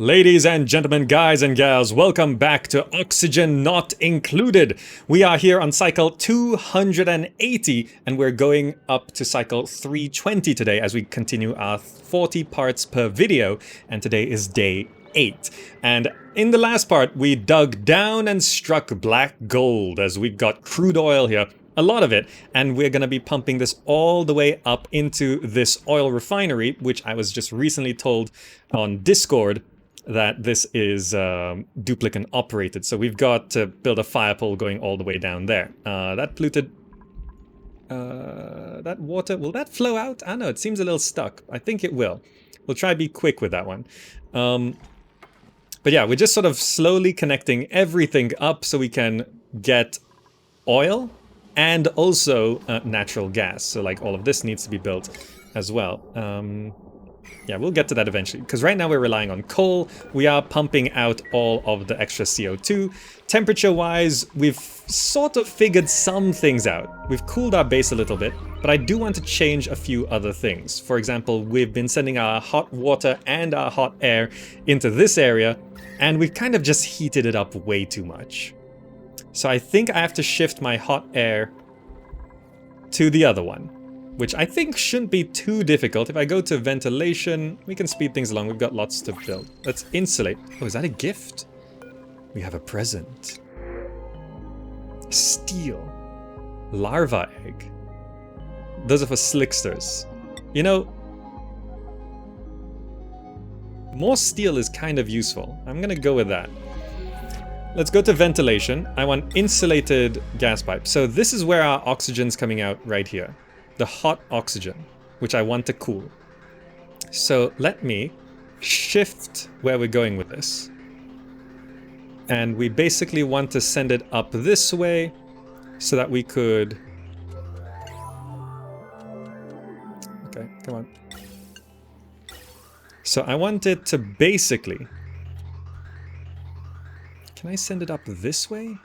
Ladies and gentlemen, guys and gals, welcome back to Oxygen Not Included. We are here on cycle 280 and we're going up to cycle 320 today as we continue our 40 parts per video, and today is day 8. And in the last part we dug down and struck black gold as we've got crude oil here. A lot of it, and we're going to be pumping this all the way up into this oil refinery, which I was just recently told on Discord that this is duplicate operated. So we've got to build a fire pole going all the way down there. That polluted... that water, will that flow out? I don't know, it seems a little stuck. I think it will. We'll try to be quick with that one. But yeah, we're just sort of slowly connecting everything up so we can get oil and also natural gas. So like all of this needs to be built as well. Yeah, we'll get to that eventually, because right now we're relying on coal. We are pumping out all of the extra CO2. Temperature-wise, we've sort of figured some things out. We've cooled our base a little bit, but I do want to change a few other things. For example, we've been sending our hot water and our hot air into this area, and we've kind of just heated it up way too much. So I think I have to shift my hot air to the other one, which I think shouldn't be too difficult. If I go to ventilation, we can speed things along. We've got lots to build. Let's insulate. Oh, is that a gift? We have a present. Steel. Larva egg. Those are for slicksters. You know, more steel is kind of useful. I'm gonna go with that. Let's go to ventilation. I want insulated gas pipes. So this is where our oxygen's coming out right here. The hot oxygen, which I want to cool. So let me shift where we're going with this. And we basically want to send it up this way so that we could... Okay, come on. So I want it to basically... Can I send it up this way?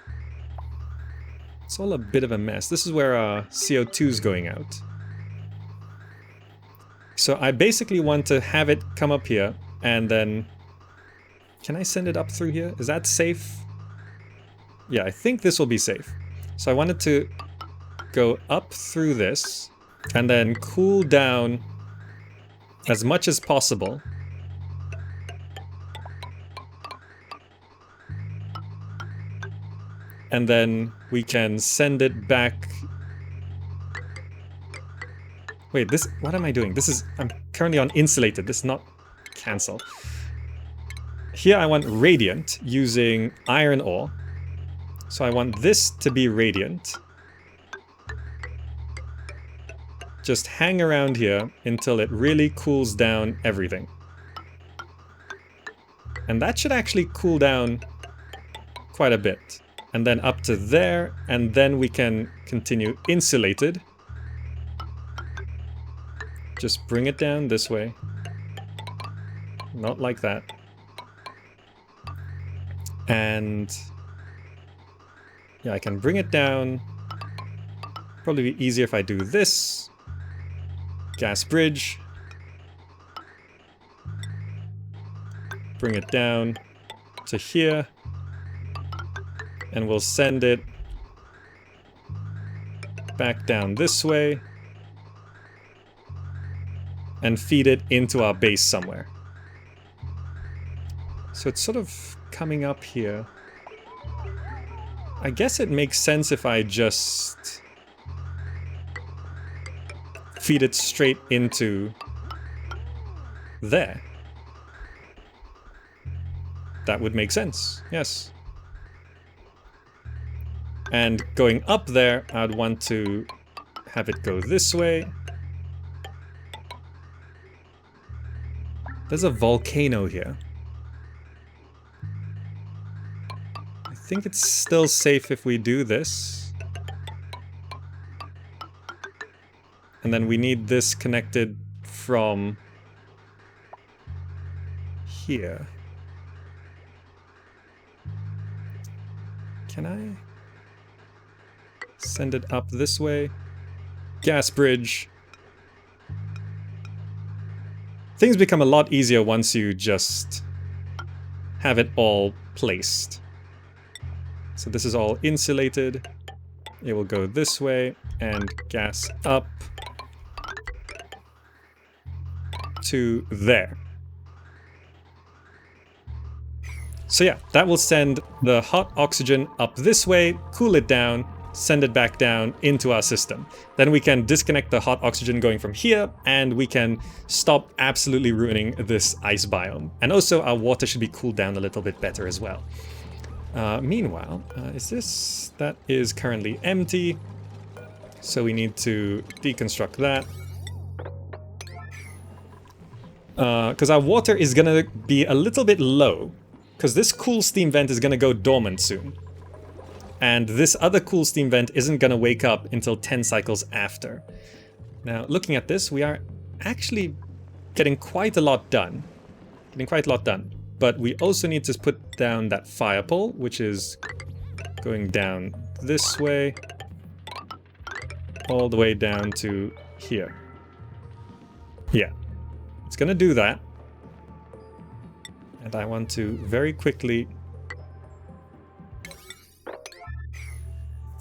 It's all a bit of a mess. This is where our CO2 is going out. So I basically want to have it come up here and then... Can I send it up through here? Is that safe? Yeah, I think this will be safe. So I wanted to go up through this and then cool down as much as possible. And then we can send it back. Wait, this, what am I doing? This is, I'm currently on insulated. This is not cancel. Here I want radiant using iron ore. So I want this to be radiant. Just hang around here until it really cools down everything. And that should actually cool down quite a bit. And then up to there, and then we can continue insulated. Just bring it down this way. Not like that. And yeah, I can bring it down. Probably be easier if I do this. Gas bridge. Bring it down to here. And we'll send it back down this way and feed it into our base somewhere. So it's sort of coming up here. I guess it makes sense if I just feed it straight into there. That would make sense, yes. And going up there, I'd want to have it go this way. There's a volcano here. I think it's still safe if we do this. And then we need this connected from here. Can I send it up this way? Gas bridge. Things become a lot easier once you just have it all placed. So this is all insulated. It will go this way and gas up to there. So yeah, that will send the hot oxygen up this way, cool it down, send it back down into our system. Then we can disconnect the hot oxygen going from here, and we can stop absolutely ruining this ice biome. And also our water should be cooled down a little bit better as well. Meanwhile, that is currently empty. So we need to deconstruct that. Because our water is gonna be a little bit low. Because this cool steam vent is gonna go dormant soon. And this other cool steam vent isn't gonna wake up until 10 cycles after. Now, looking at this, we are actually getting quite a lot done. But we also need to put down that fire pole, which is going down this way, all the way down to here. Yeah, it's gonna do that. And I want to very quickly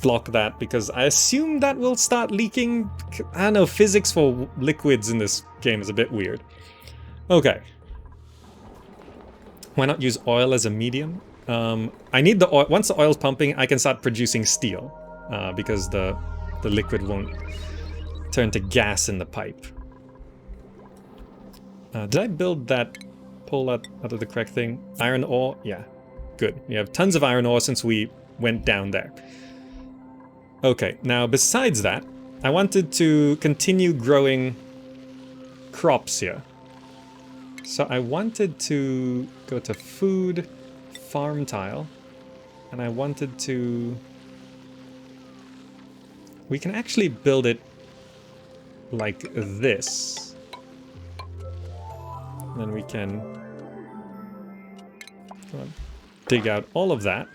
block that, because I assume that will start leaking. I don't know, physics for liquids in this game is a bit weird. Okay. Why not use oil as a medium? I need the oil. Once the oil's pumping, I can start producing steel, because the liquid won't turn to gas in the pipe. Did I build that? Pull that out of the correct thing? Iron ore? Yeah. Good. We have tons of iron ore since we went down there. Okay, now besides that, I wanted to continue growing crops here. So I wanted to go to food, farm tile, and I wanted to... We can actually build it like this. Then we can dig out all of that.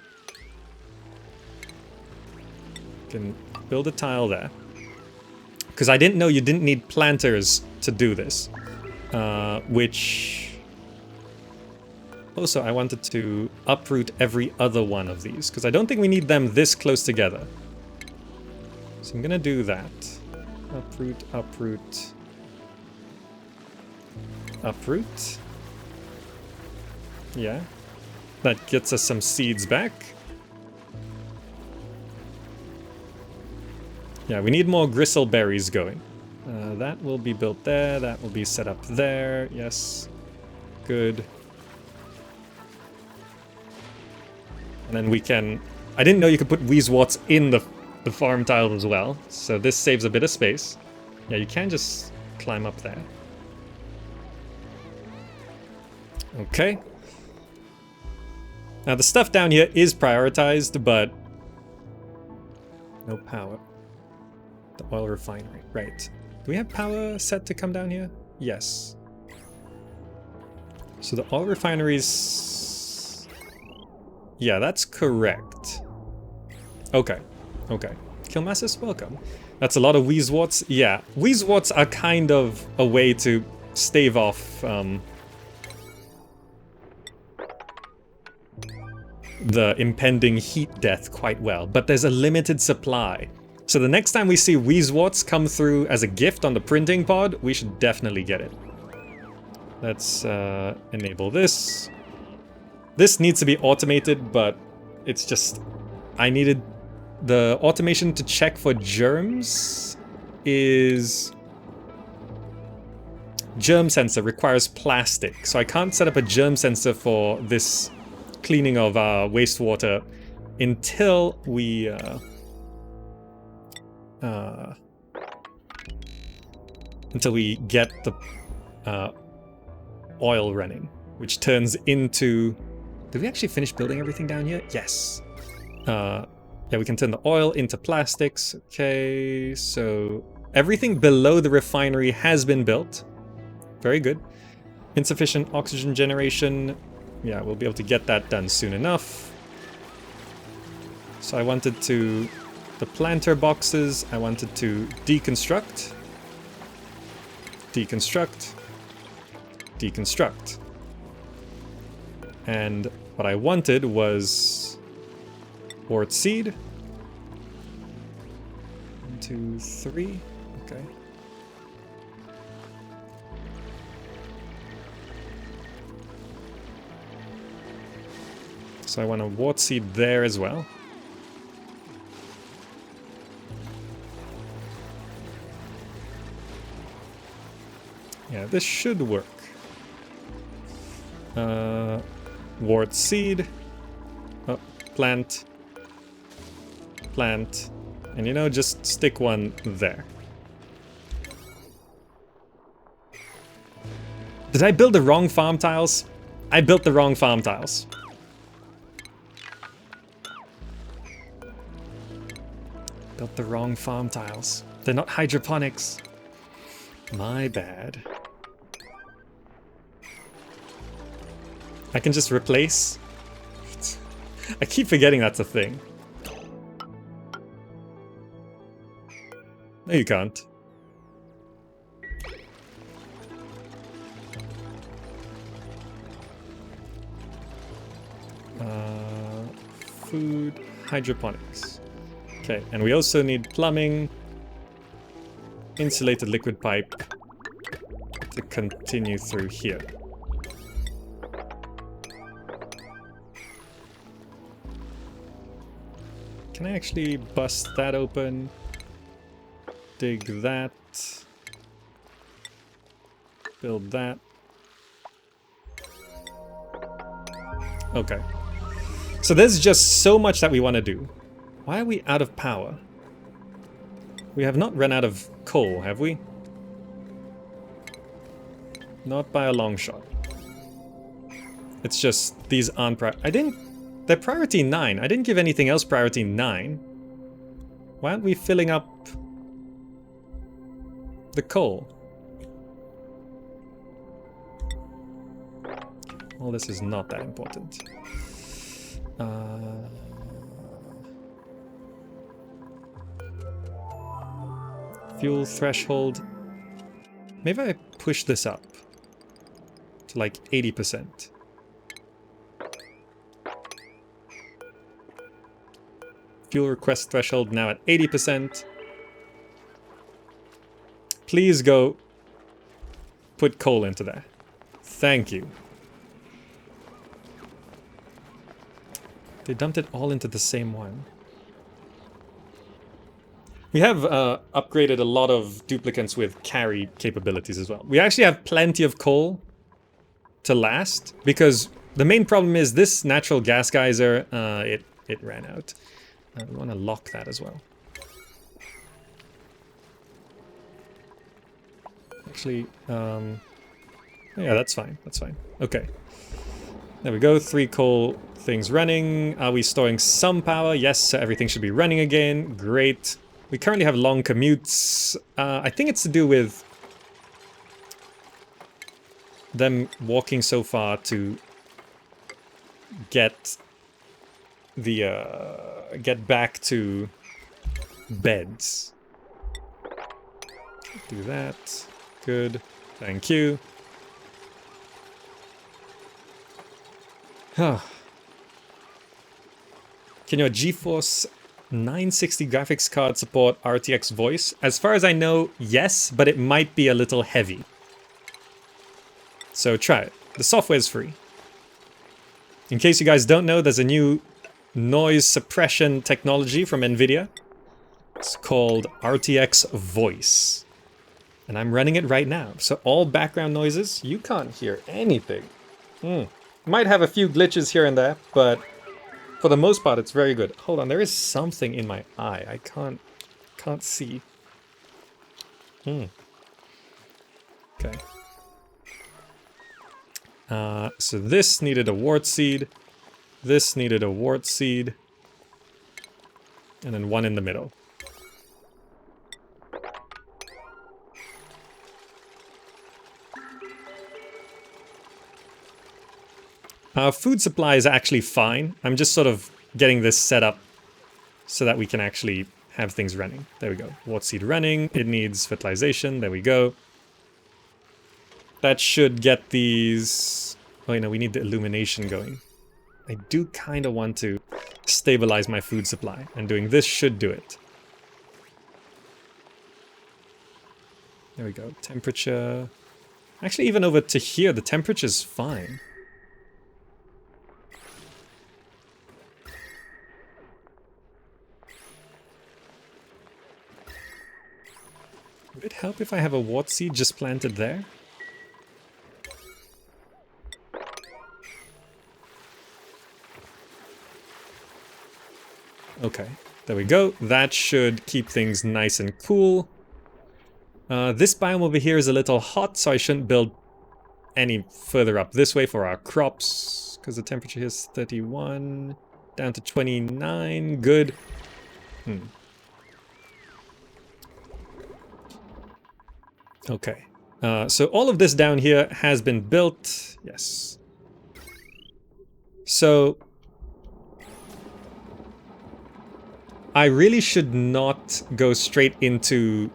Can build a tile there. Because I didn't know you didn't need planters to do this. Which... Also, I wanted to uproot every other one of these, because I don't think we need them this close together. So I'm gonna do that. Uproot, uproot... Uproot. Yeah. That gets us some seeds back. Yeah, we need more gristle berries going. That will be built there. That will be set up there. Yes. Good. And then we can... I didn't know you could put Weezewarts in the farm tile as well. So this saves a bit of space. Yeah, you can just climb up there. Okay. Now the stuff down here is prioritized, but no power. The oil refinery, right. Do we have power set to come down here? Yes. So the oil refineries... Yeah, that's correct. Okay, okay. Killmassus, welcome. That's a lot of Weezewarts. Yeah, Weezewarts are kind of a way to stave off the impending heat death quite well, but there's a limited supply. So the next time we see Weezewarts come through as a gift on the printing pod, we should definitely get it. Let's enable this. This needs to be automated, but it's just... I needed... The automation to check for germs is... Germ sensor requires plastic, so I can't set up a germ sensor for this cleaning of our wastewater until we... until we get the oil running, which turns into... Did we actually finish building everything down here? Yes. Yeah, we can turn the oil into plastics. Okay, so everything below the refinery has been built. Very good. Insufficient oxygen generation. Yeah, we'll be able to get that done soon enough. So I wanted to... The planter boxes, I wanted to deconstruct. Deconstruct. Deconstruct. And what I wanted was wort seed. 1, 2, 3. Okay. So I want a wort seed there as well. Yeah, this should work. Wort seed. Oh, plant. Plant. And you know, just stick one there. Did I build the wrong farm tiles? I built the wrong farm tiles. Built the wrong farm tiles. They're not hydroponics. My bad. I can just replace. I keep forgetting that's a thing. No, you can't. Food, hydroponics. Okay, and we also need plumbing, insulated liquid pipe to continue through here. Can I actually bust that open? Dig that. Build that. Okay. So there's just so much that we want to do. Why are we out of power? We have not run out of coal, have we? Not by a long shot. It's just these aren't they're priority 9. I didn't give anything else priority 9. Why aren't we filling up the coal? Well, this is not that important. Fuel threshold. Maybe I push this up to like 80%. Fuel request threshold now at 80%. Please go put coal into there. Thank you. They dumped it all into the same one. We have upgraded a lot of duplicants with carry capabilities as well. We actually have plenty of coal to last, because the main problem is this natural gas geyser, it ran out. We want to lock that as well. Actually, yeah, that's fine. That's fine. Okay. There we go. 3 coal things running. Are we storing some power? Yes, so everything should be running again. Great. We currently have long commutes. I think it's to do with them walking so far to get back to beds. Do that. Good. Thank you. Can your GeForce 960 graphics card support RTX voice? As far as I know, yes, but it might be a little heavy. So try it. The software is free. In case you guys don't know, there's a new noise suppression technology from NVIDIA. It's called RTX Voice. And I'm running it right now. So all background noises, you can't hear anything. Might have a few glitches here and there, but for the most part, it's very good. Hold on, there is something in my eye. I can't see. Okay. So this needed a wort seed. This needed a wort seed. And then one in the middle. Our food supply is actually fine. I'm just sort of getting this set up so that we can actually have things running. There we go. Wort seed running. It needs fertilization. There we go. That should get these Oh, you know, we need the illumination going. I do kind of want to stabilize my food supply, and doing this should do it. There we go. Temperature. Actually, even over to here, the temperature's fine. Would it help if I have a wart seed just planted there? Okay, there we go. That should keep things nice and cool. This biome over here is a little hot, so I shouldn't build any further up this way for our crops, because the temperature here is 31, down to 29, good. Okay, so all of this down here has been built, yes. So I really should not go straight into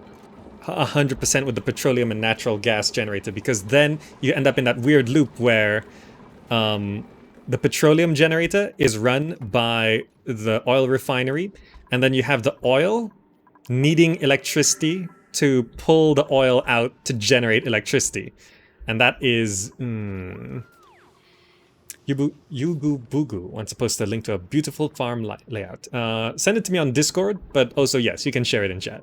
100% with the petroleum and natural gas generator, because then you end up in that weird loop where the petroleum generator is run by the oil refinery, and then you have the oil needing electricity to pull the oil out to generate electricity. And that is... Yubu Bugu wants to post a link to a beautiful farm layout. Send it to me on Discord, but also, yes, you can share it in chat.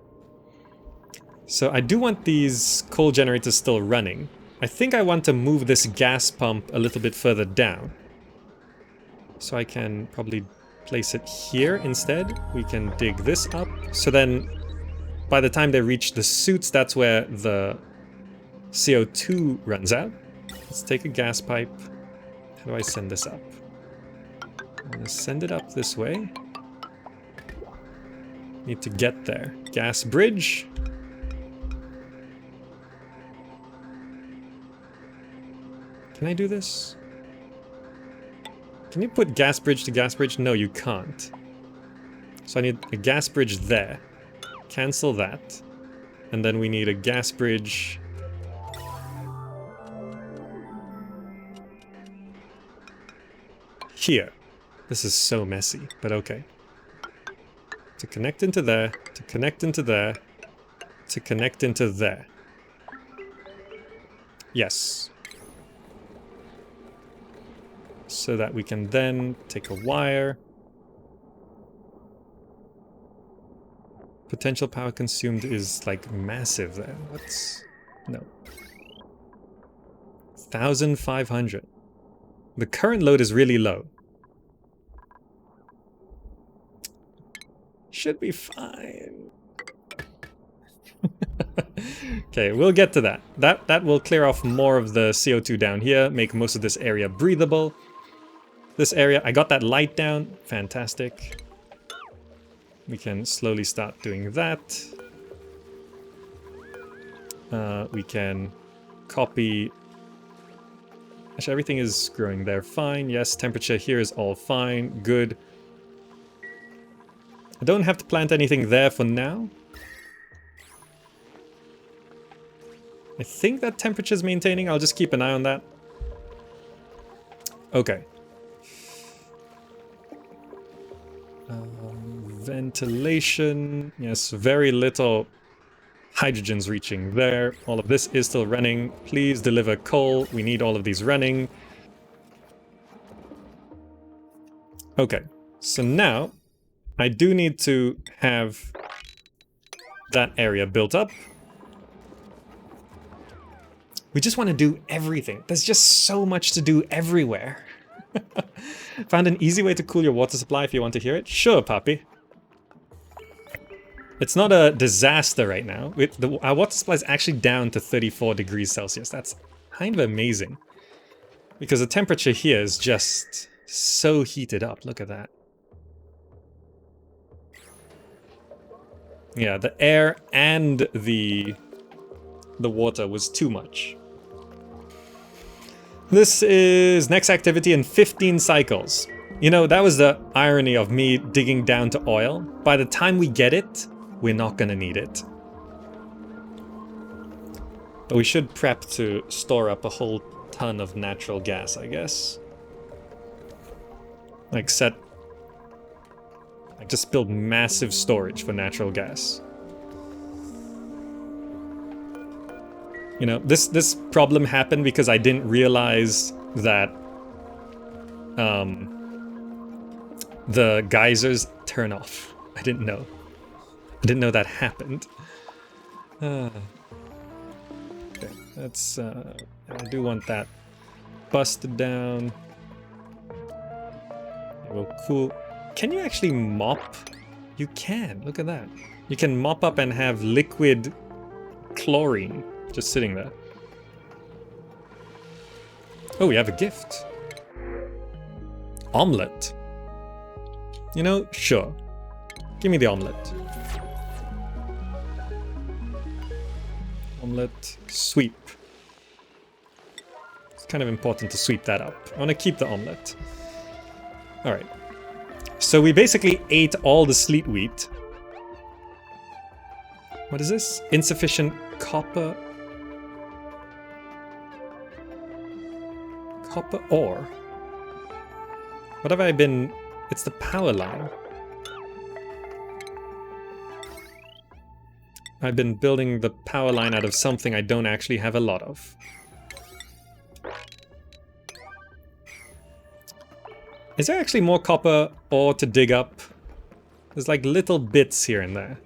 So I do want these coal generators still running. I think I want to move this gas pump a little bit further down. So I can probably place it here instead. We can dig this up. So then by the time they reach the suits, that's where the CO2 runs out. Let's take a gas pipe. How do I send this up? I'm gonna send it up this way. Need to get there. Gas bridge. Can I do this? Can you put gas bridge to gas bridge? No, you can't. So I need a gas bridge there. Cancel that. And then we need a gas bridge here. This is so messy, but okay. To connect into there, to connect into there, to connect into there. Yes. So that we can then take a wire. Potential power consumed is like massive there. What's... no. 1,500. The current load is really low. Should be fine. Okay, we'll get to that. That will clear off more of the CO2 down here, make most of this area breathable. This area, I got that light down. Fantastic. We can slowly start doing that. We can copy... actually, everything is growing there fine. Yes, temperature here is all fine. Good. I don't have to plant anything there for now. I think that temperature is maintaining. I'll just keep an eye on that. Okay. Ventilation. Yes, very little hydrogen's reaching there. All of this is still running. Please deliver coal. We need all of these running. Okay, so now I do need to have that area built up. We just want to do everything. There's just so much to do everywhere. Found an easy way to cool your water supply if you want to hear it? Sure, Papi. It's not a disaster right now. Our water supply is actually down to 34 degrees Celsius. That's kind of amazing. Because the temperature here is just so heated up. Look at that. Yeah, the air and the water was too much. This is next activity in 15 cycles. You know, that was the irony of me digging down to oil. By the time we get it, we're not gonna need it. But we should prep to store up a whole ton of natural gas, I guess. Like just build massive storage for natural gas. You know, this problem happened because I didn't realize that the geysers turn off. I didn't know. I didn't know that happened. Okay, that's I do want that busted down. It will cool. Can you actually mop? You can. Look at that. You can mop up and have liquid chlorine just sitting there. Oh, we have a gift. Omelette. You know, sure. Give me the omelette. Omelette. Sweep. It's kind of important to sweep that up. I want to keep the omelette. Alright. So we basically ate all the sleet wheat. What is this? Insufficient copper... Copper ore? What have I been... It's the power line. I've been building the power line out of something I don't actually have a lot of. Is there actually more copper ore to dig up? There's like little bits here and there.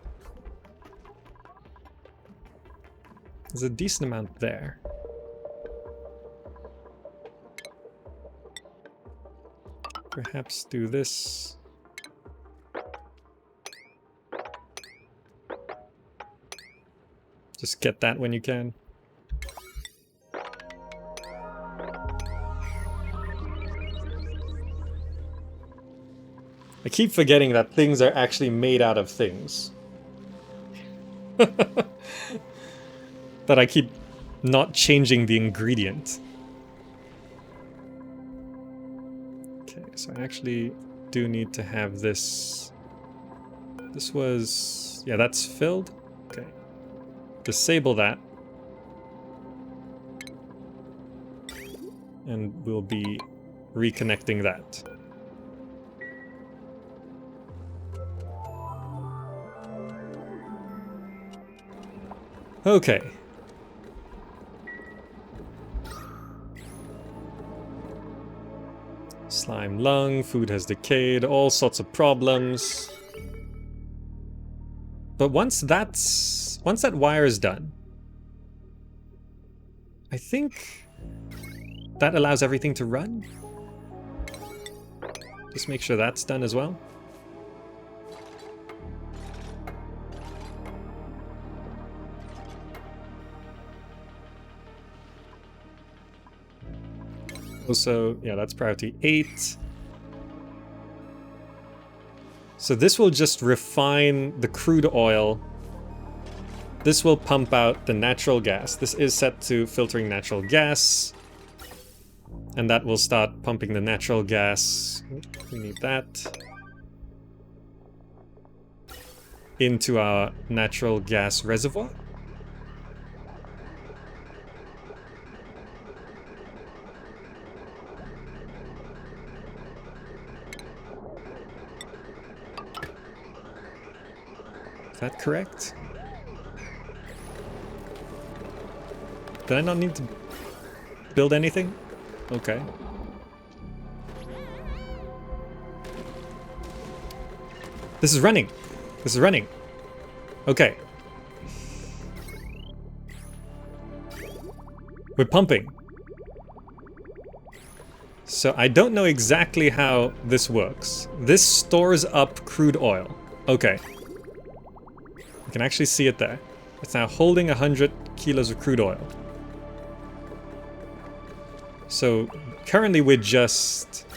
There's a decent amount there. Perhaps do this. Just get that when you can. I keep forgetting that things are actually made out of things. That I keep not changing the ingredient. Okay, so I actually do need to have this. This was... yeah, that's filled. Okay. Disable that. And we'll be reconnecting that. Okay. Slime lung, food has decayed, all sorts of problems. But once that wire is done, I think that allows everything to run. Just make sure that's done as well. Also, yeah, that's priority 8. So this will just refine the crude oil. This will pump out the natural gas. This is set to filtering natural gas. And that will start pumping the natural gas. We need that. Into our natural gas reservoir. Is that correct? Did I not need to build anything? Okay. This is running. This is running. Okay. We're pumping. So I don't know exactly how this works. This stores up crude oil. Okay. You can actually see it there. It's now holding 100 kilos of crude oil. So currently we're just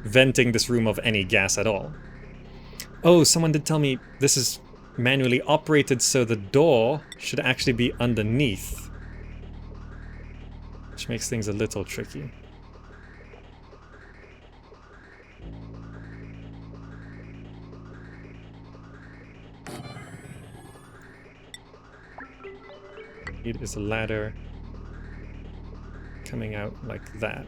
venting this room of any gas at all. Oh, someone did tell me this is manually operated, so the door should actually be underneath. Which makes things a little tricky. Need is a ladder. coming out like that.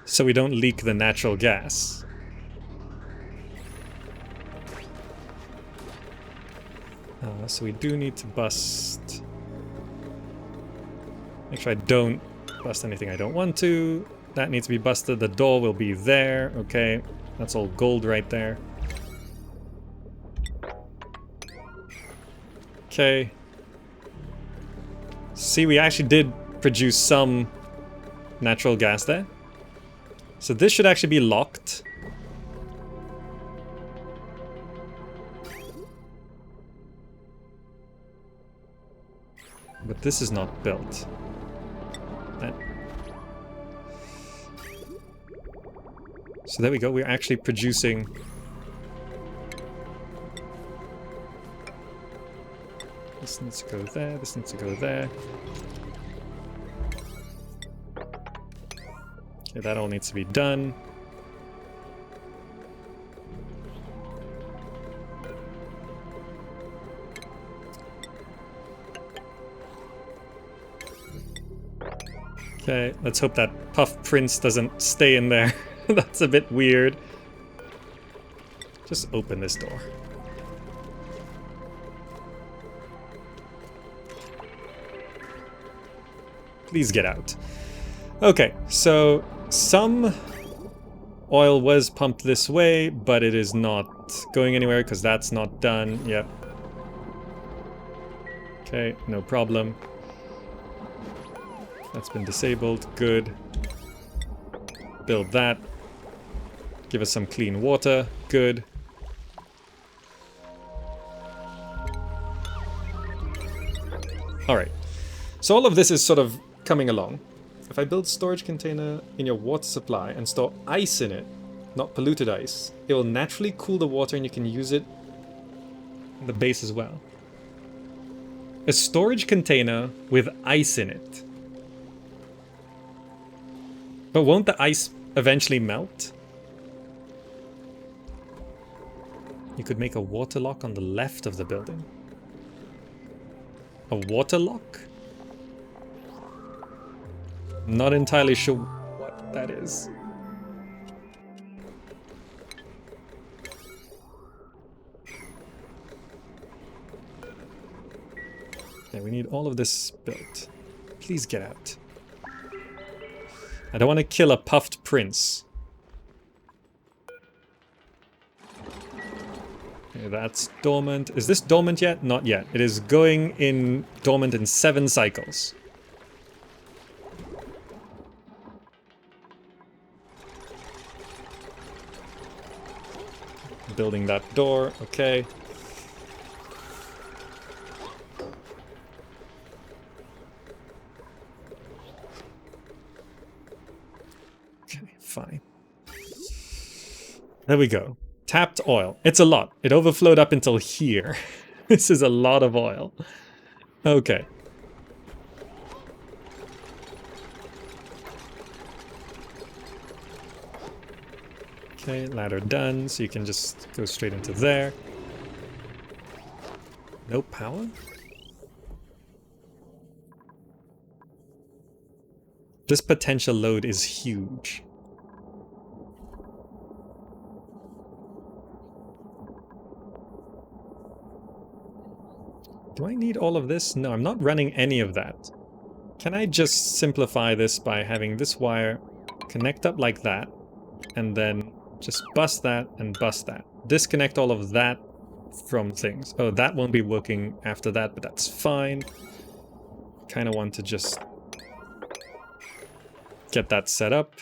So we don't leak the natural gas. So we do need to bust... Make sure I don't bust anything I don't want to. That needs to be busted. The door will be there. Okay, that's all gold right there. Okay. See, we actually did produce some natural gas there. So this should actually be locked. But this is not built. So there we go, we're actually producing... This needs to go there, this needs to go there. Okay, that all needs to be done. Okay, let's hope that Puff Prince doesn't stay in there. That's a bit weird. Just open this door. Please get out. Okay, so some oil was pumped this way, but it is not going anywhere because that's not done. Yep. Okay, no problem. That's been disabled. Good. Build that. Give us some clean water. Good. Alright. So all of this is sort of coming along. If I build storage container in your water supply and store ice in it, not polluted ice, it will naturally cool the water and you can use it in the base as well. A storage container with ice in it. But won't the ice eventually melt? You could make a water lock on the left of the building. A water lock? Not entirely sure what that is. Okay, we need all of this built. Please get out. I don't want to kill a puffed prince. Okay, that's dormant. Is this dormant yet? Not yet. It is going in dormant in 7 cycles. Building that door. Okay. Fine. There we go. Tapped oil. It's a lot. It overflowed up until here. This is a lot of oil. Okay. Okay, ladder done, so you can just go straight into there. No power? This potential load is huge. Do I need all of this? No, I'm not running any of that. Can I just simplify this by having this wire connect up like that, and then just bust that and bust that. Disconnect all of that from things. Oh, that won't be working after that, but that's fine. Kind of want to just get that set up.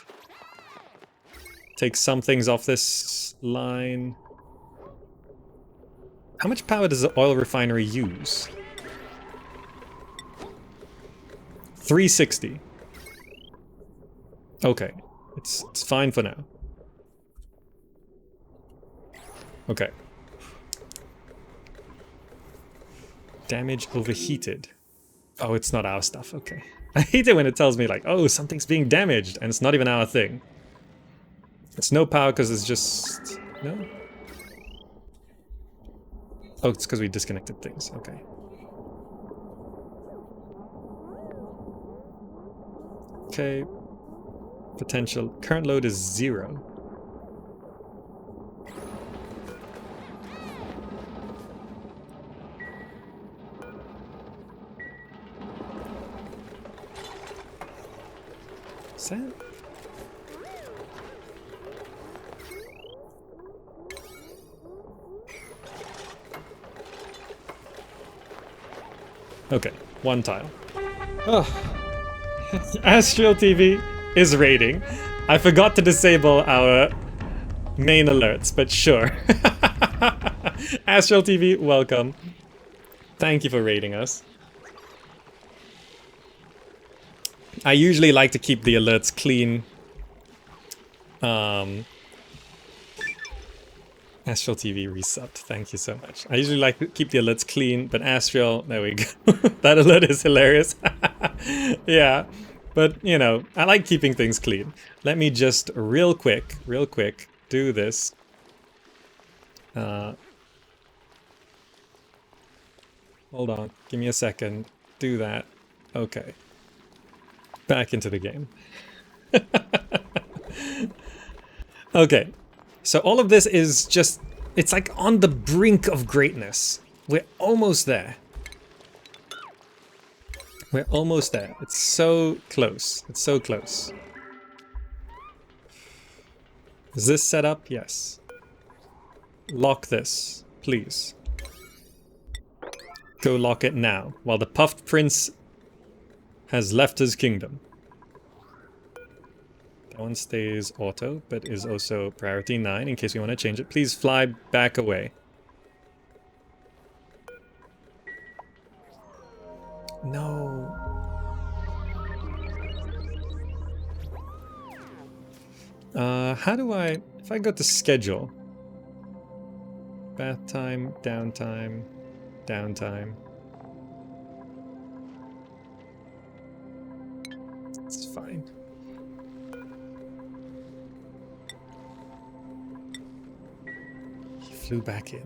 Take some things off this line. How much power does the oil refinery use? 360. Okay, it's fine for now. Okay. Damage overheated. Oh, it's not our stuff. Okay. I hate it when it tells me like, oh, something's being damaged, and it's not even our thing. It's no power because it's just No? Oh, it's because we disconnected things. Okay. Okay. Potential. Current load is 0. Is that? Okay, 1 tile. Oh. Astral TV is raiding. I forgot to disable our main alerts, but sure. Astral TV, welcome. Thank you for raiding us. I usually like to keep the alerts clean. Astral TV resubbed. Thank you so much. I usually like to keep the alerts clean, but Astral, there we go. That alert is hilarious. Yeah, but you know, I like keeping things clean. Let me just real quick, do this. Hold on, give me a second. Do that. Okay. Back into the game. Okay. So all of this is just, it's like on the brink of greatness. We're almost there. We're almost there. It's so close. It's so close. Is this set up? Yes. Lock this, please. Go lock it now, while the puffed prince has left his kingdom. That one stays auto, but is also priority 9 in case we want to change it. Please fly back away. No. How do I... If I go to schedule... Bath time, downtime, downtime. It's fine. He flew back in.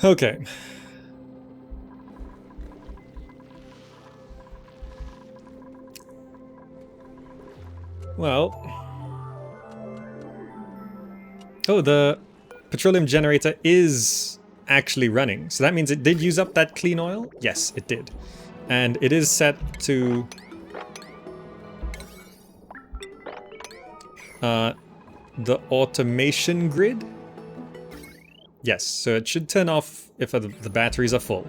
Okay. Well... Oh, the petroleum generator is actually running. So that means it did use up that clean oil? Yes, it did. And it is set to... the automation grid? Yes, so it should turn off if the batteries are full.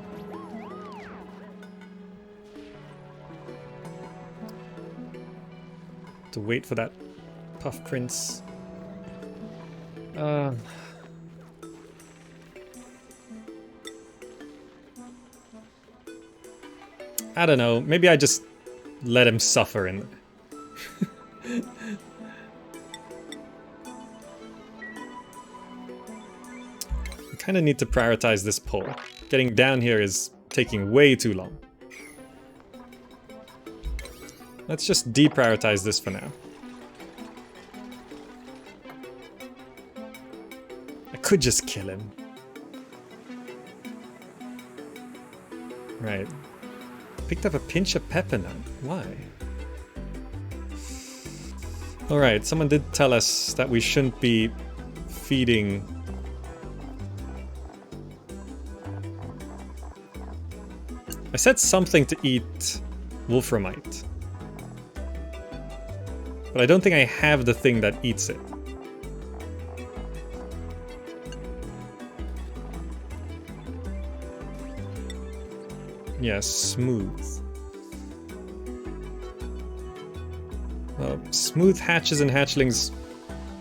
To wait for that puff prince. I don't know, maybe I just let him suffer in I kind of need to prioritize this pull. Getting down here is taking way too long. Let's just deprioritize this for now. I could just kill him. Right. Picked up a pinch of peppermint. Why? Alright, someone did tell us that we shouldn't be feeding... I said something to eat wolframite. But I don't think I have the thing that eats it. Yes, smooth. Smooth hatches and hatchlings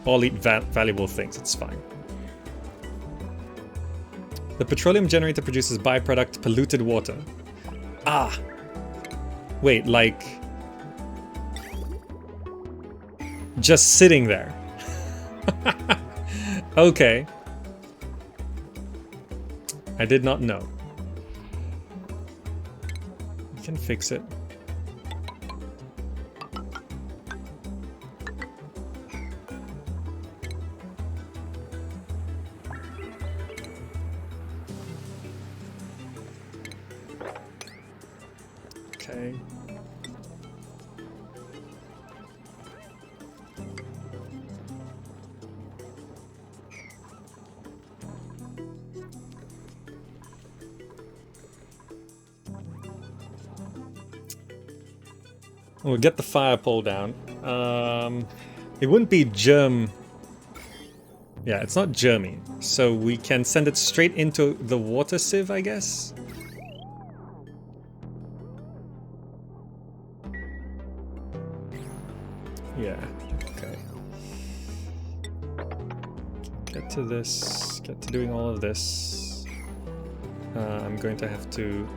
all eat valuable things, it's fine. The petroleum generator produces byproduct polluted water. Ah! Wait, like... just sitting there. Okay. I did not know. We can fix it. Okay. We'll get the fire pole down. It wouldn't be germ. Yeah, it's not germy. So we can send it straight into the water sieve, I guess. Yeah, okay. Get to this, get to doing all of this. I'm going to have to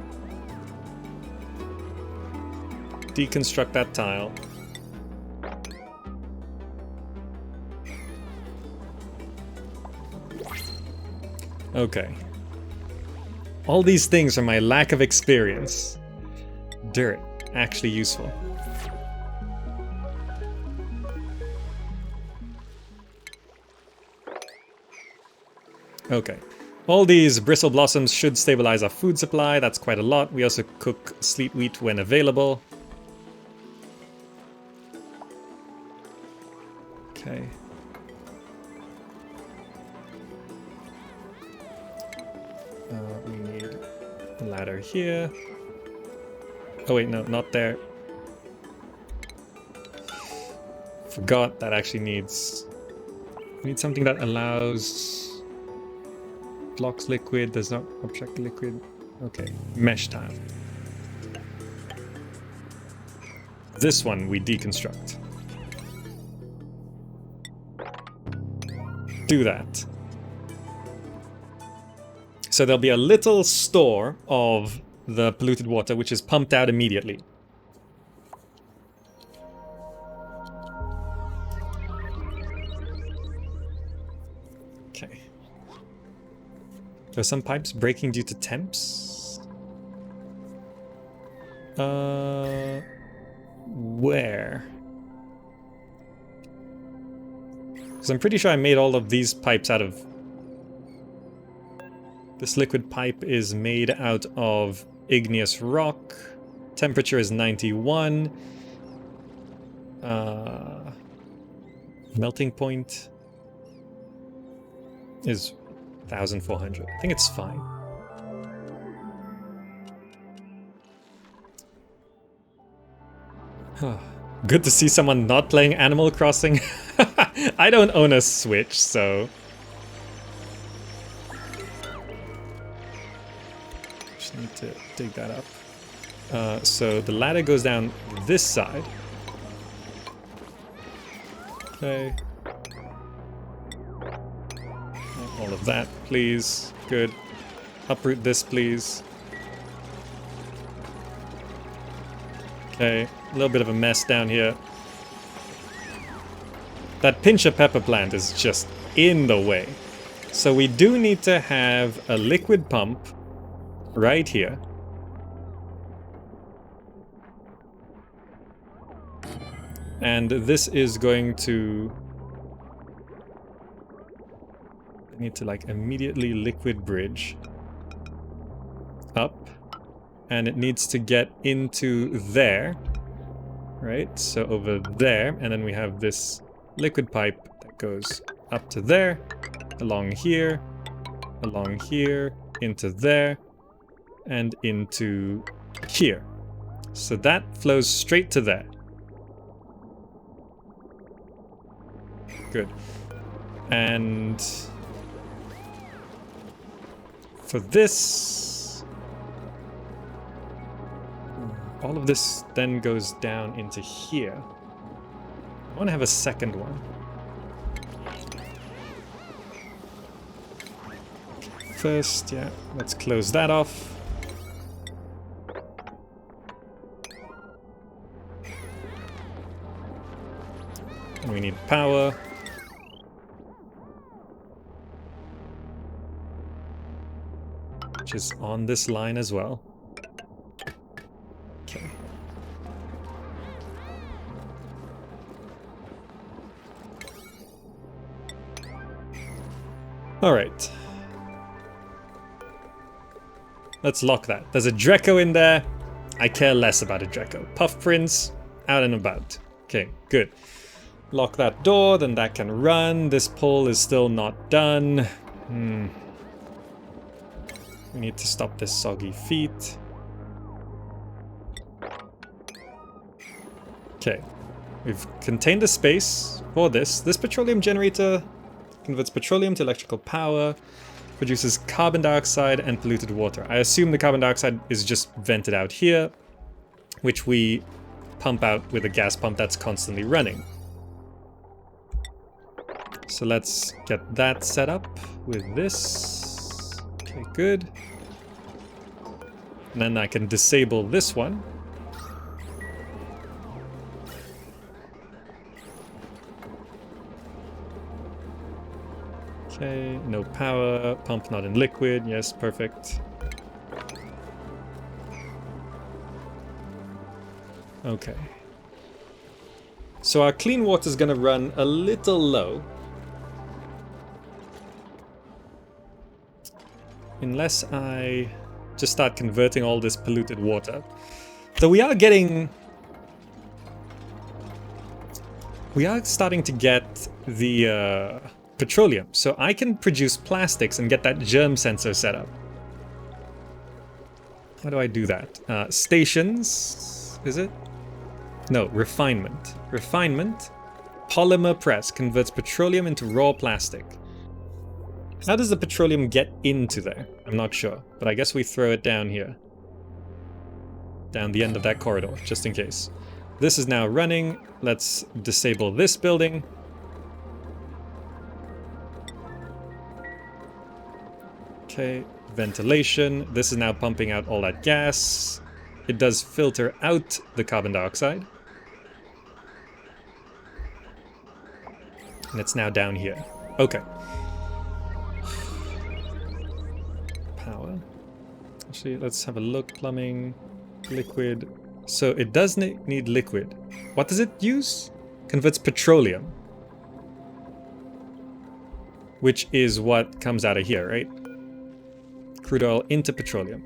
deconstruct that tile. Okay. All these things are my lack of experience. Dirt, actually useful. Okay. All these bristle blossoms should stabilize our food supply. That's quite a lot. We also cook sleet wheat when available. Okay. We need a ladder here. Oh wait, no, not there. Forgot that actually needs... We need something that allows... Blocks liquid, does not obstruct liquid. Okay, mesh tile. This one we deconstruct. Do that. So there'll be a little store of the polluted water, which is pumped out immediately. Okay. There are some pipes breaking due to temps. Where? Because I'm pretty sure I made all of these pipes out of... This liquid pipe is made out of igneous rock. Temperature is 91. Melting point is 1,400. I think it's fine. Good to see someone not playing Animal Crossing. I don't own a Switch, so... Just need to dig that up. So the ladder goes down this side. Okay. All of that, please. Good. Uproot this, please. Okay, a little bit of a mess down here. That pinch of pepper plant is just in the way. So we do need to have a liquid pump right here. And this is going to... I need to like immediately liquid bridge up. And it needs to get into there. Right? So over there. And then we have this liquid pipe that goes up to there, along here, into there, and into here. So that flows straight to there. Good. And for this, all of this then goes down into here. I want to have a second one. First, yeah, let's close that off. And we need power. Which is on this line as well. Okay. All right. Let's lock that. There's a Dreco in there. I care less about a Draco. Puff Prince, out and about. Okay, good. Lock that door, then that can run. This pole is still not done. We need to stop this soggy feet. Okay, we've contained the space for this. This petroleum generator converts petroleum to electrical power, produces carbon dioxide and polluted water. I assume the carbon dioxide is just vented out here, which we pump out with a gas pump that's constantly running. So let's get that set up with this. Okay, good. And then I can disable this one. Okay, no power, pump not in liquid, yes, perfect. Okay. So our clean water is gonna run a little low. Unless I just start converting all this polluted water. So we are starting to get the petroleum, so I can produce plastics and get that germ sensor set up. How do I do that? Stations, is it? No, refinement. Refinement, polymer press, converts petroleum into raw plastic. How does the petroleum get into there? I'm not sure, but I guess we throw it down here. Down the end of that corridor, just in case. This is now running. Let's disable this building. Okay, ventilation. This is now pumping out all that gas. It does filter out the carbon dioxide. And it's now down here. Okay. Power. Actually, let's have a look. Plumbing, liquid. So it does need liquid. What does it use? Converts petroleum. Which is what comes out of here, right? Crude oil into petroleum.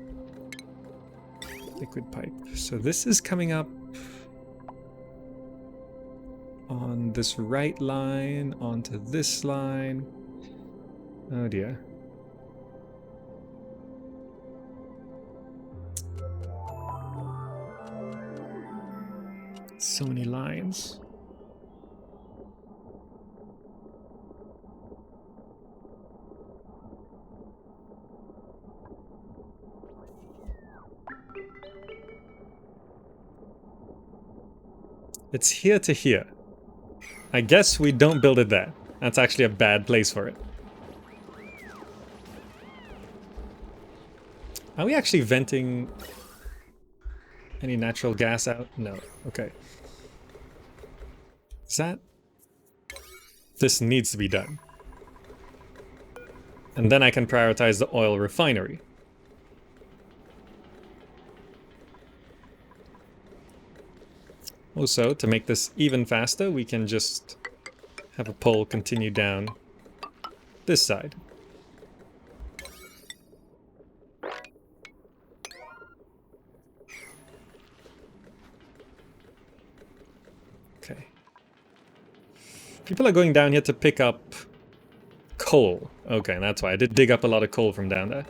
Liquid pipe. So this is coming up on this right line, onto this line. Oh dear. So many lines. It's here to here. I guess we don't build it there. That's actually a bad place for it. Are we actually venting any natural gas out? No. Okay. Is that... This needs to be done. And then I can prioritize the oil refinery. Also, to make this even faster, we can just have a pole continue down this side. Okay. People are going down here to pick up coal. Okay, that's why I did dig up a lot of coal from down there.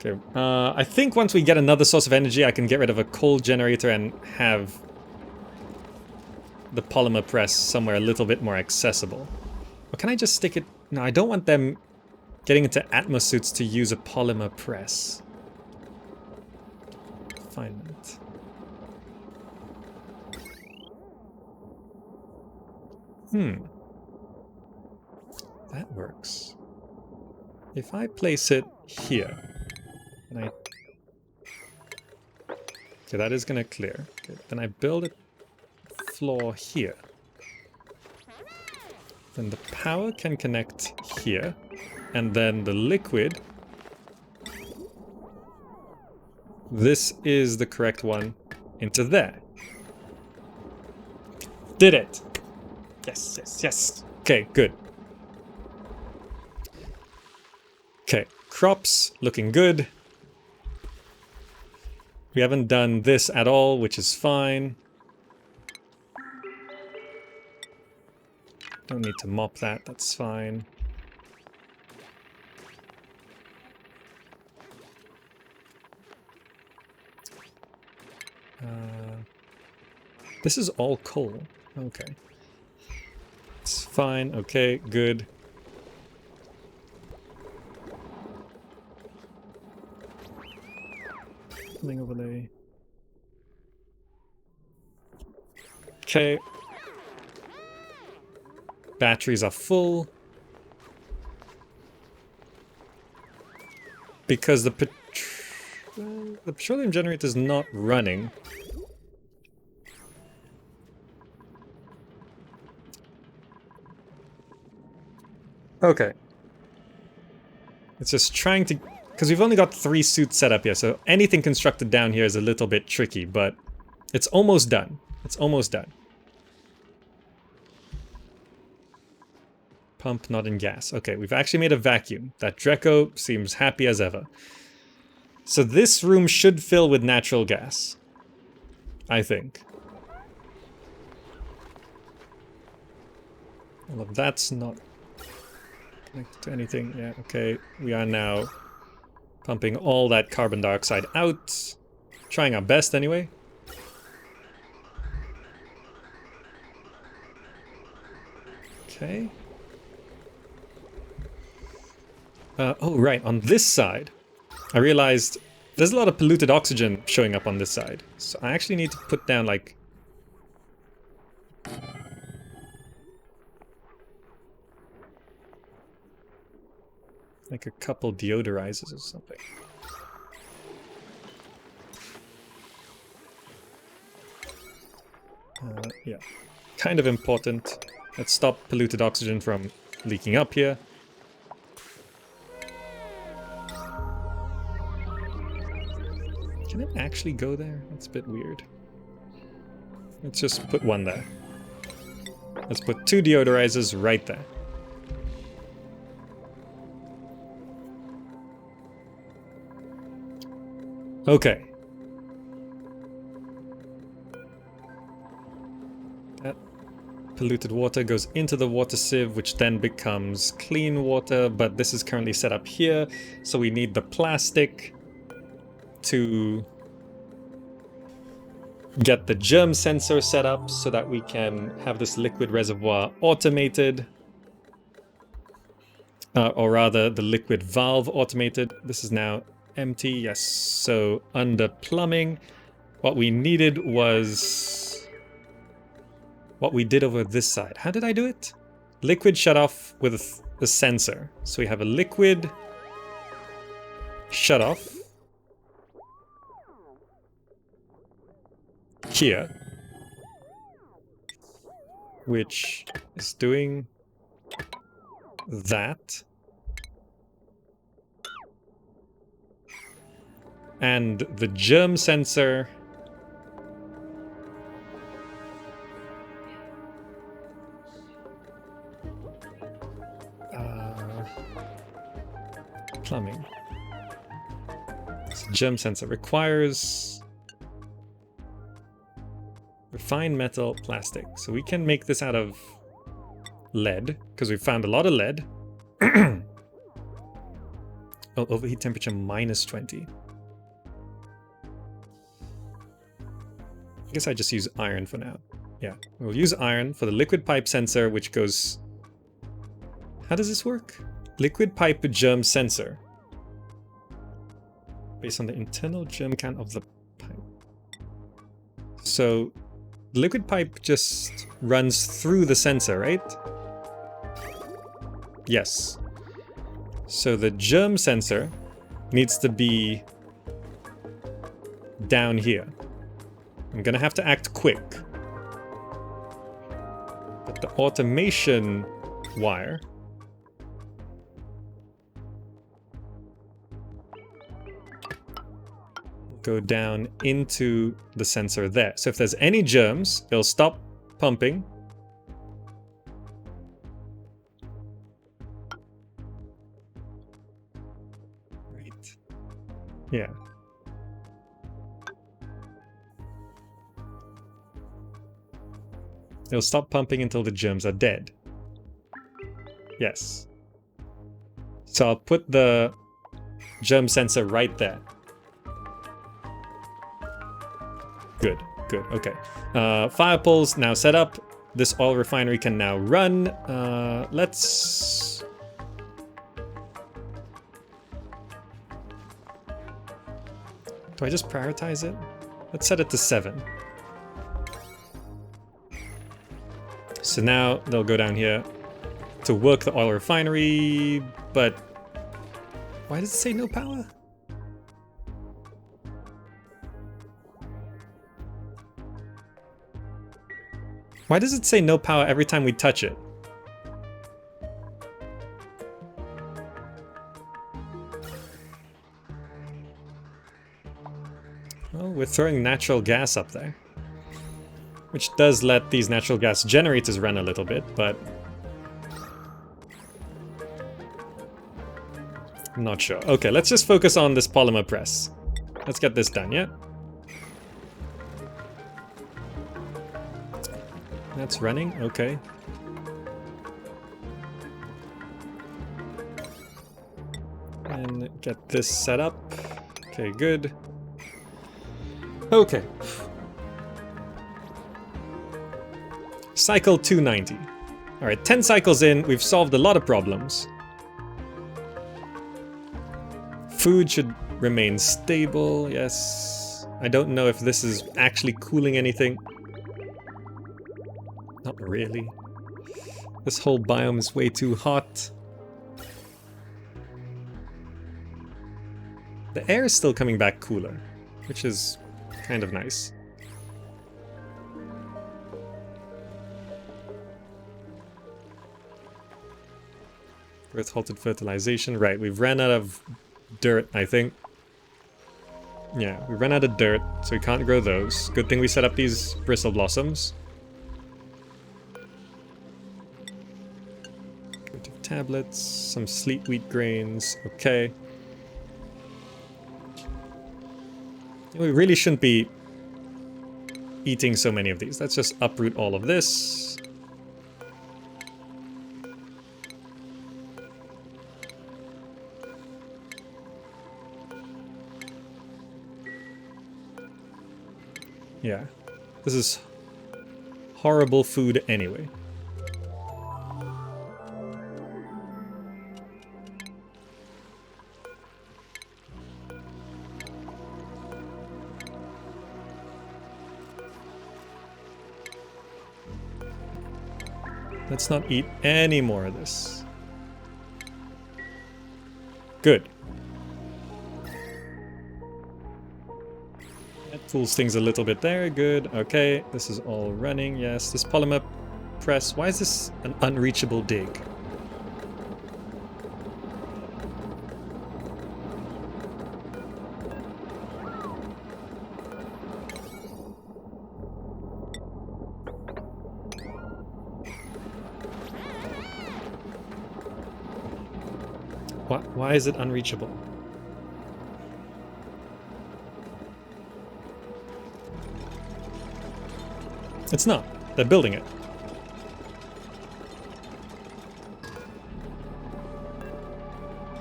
Okay, I think once we get another source of energy, I can get rid of a coal generator and have the polymer press somewhere a little bit more accessible. Or can I just stick it... No, I don't want them getting into atmosuits to use a polymer press. Refinement. That works. If I place it here... And okay, that is gonna clear. Okay, then I build a floor here. Then the power can connect here. And then the liquid. This is the correct one into there. Did it! Yes, yes, yes. Okay, good. Okay, crops looking good. We haven't done this at all, which is fine. Don't need to mop that, that's fine. This is all coal. Okay. It's fine. Okay, good. Building overlay. Okay. Batteries are full. Because the petroleum generator is not running. Okay. It's just trying to... Because we've only got 3 suits set up here, so anything constructed down here is a little bit tricky, but it's almost done. It's almost done. Pump not in gas. Okay, we've actually made a vacuum. That Dreco seems happy as ever. So this room should fill with natural gas. I think. All of that's not connected to anything. Yeah, okay. We are now pumping all that carbon dioxide out. Trying our best anyway. Okay. Oh, right. On this side, I realized there's a lot of polluted oxygen showing up on this side. So I actually need to put down, like... like a couple deodorizers or something. Yeah. Kind of important. Let's stop polluted oxygen from leaking up here. Can it actually go there? That's a bit weird. Let's just put one there. Let's put 2 deodorizers right there. Okay. That polluted water goes into the water sieve, which then becomes clean water, but this is currently set up here, so we need the plastic to get the germ sensor set up so that we can have this liquid reservoir automated. Or rather, the liquid valve automated. This is now empty, yes. So under plumbing, what we needed was what we did over this side. How did I do it? Liquid shut off with a sensor. So we have a liquid shut off here, which is doing that. And the germ sensor plumbing. So germ sensor requires refined metal plastic. So we can make this out of lead, because we found a lot of lead. Oh, overheat temperature -20. I guess I just use iron for now. Yeah, we'll use iron for the liquid pipe sensor, which goes... How does this work? Liquid pipe germ sensor. Based on the internal germ count of the pipe. So, the liquid pipe just runs through the sensor, right? Yes. So the germ sensor needs to be down here. I'm gonna have to act quick. But the automation wire will go down into the sensor there. So if there's any germs, it'll stop pumping. Right. Yeah. It'll stop pumping until the germs are dead. Yes. So I'll put the germ sensor right there. Good, good, okay. Fire poles now set up. This oil refinery can now run. Let's... Do I just prioritize it? Let's set it to 7. So now they'll go down here to work the oil refinery, but why does it say no power? Why does it say no power every time we touch it? Well, we're throwing natural gas up there, which does let these natural gas generators run a little bit, but I'm not sure. Okay, let's just focus on this polymer press. Let's get this done, yeah? That's running, okay. And get this set up. Okay, good. Okay. Cycle 290. Alright, 10 cycles in, we've solved a lot of problems. Food should remain stable, yes. I don't know if this is actually cooling anything. Not really. This whole biome is way too hot. The air is still coming back cooler, which is kind of nice. Earth halted fertilization. Right, we've ran out of dirt, I think. Yeah, we ran out of dirt, so we can't grow those. Good thing we set up these bristle blossoms. Tablets, some sleet wheat grains, okay. We really shouldn't be eating so many of these. Let's just uproot all of this. Yeah, this is horrible food anyway. Let's not eat any more of this. Good. That fools things a little bit there. Good. Okay. This is all running. Yes. This polymer press. Why is this an unreachable dig? Why is it unreachable? It's not. They're building it.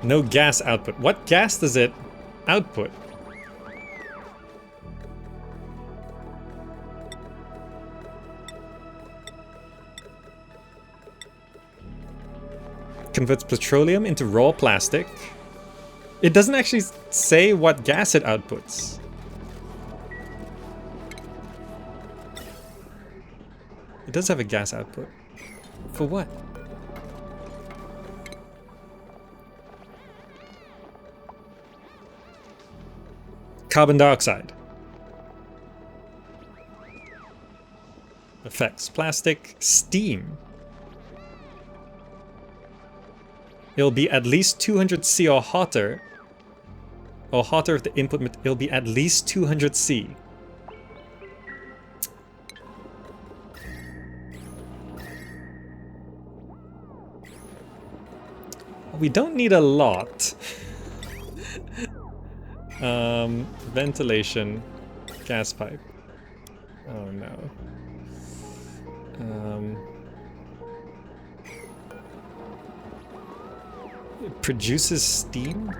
No gas output. What gas does it output? Converts petroleum into raw plastic. It doesn't actually say what gas it outputs. It does have a gas output. For what? Carbon dioxide. Effects. Plastic. Steam. It'll be at least 200 C or hotter. Or hotter if the input... It'll be at least 200 C. We don't need a lot. Ventilation. Gas pipe. Oh no. It produces steam?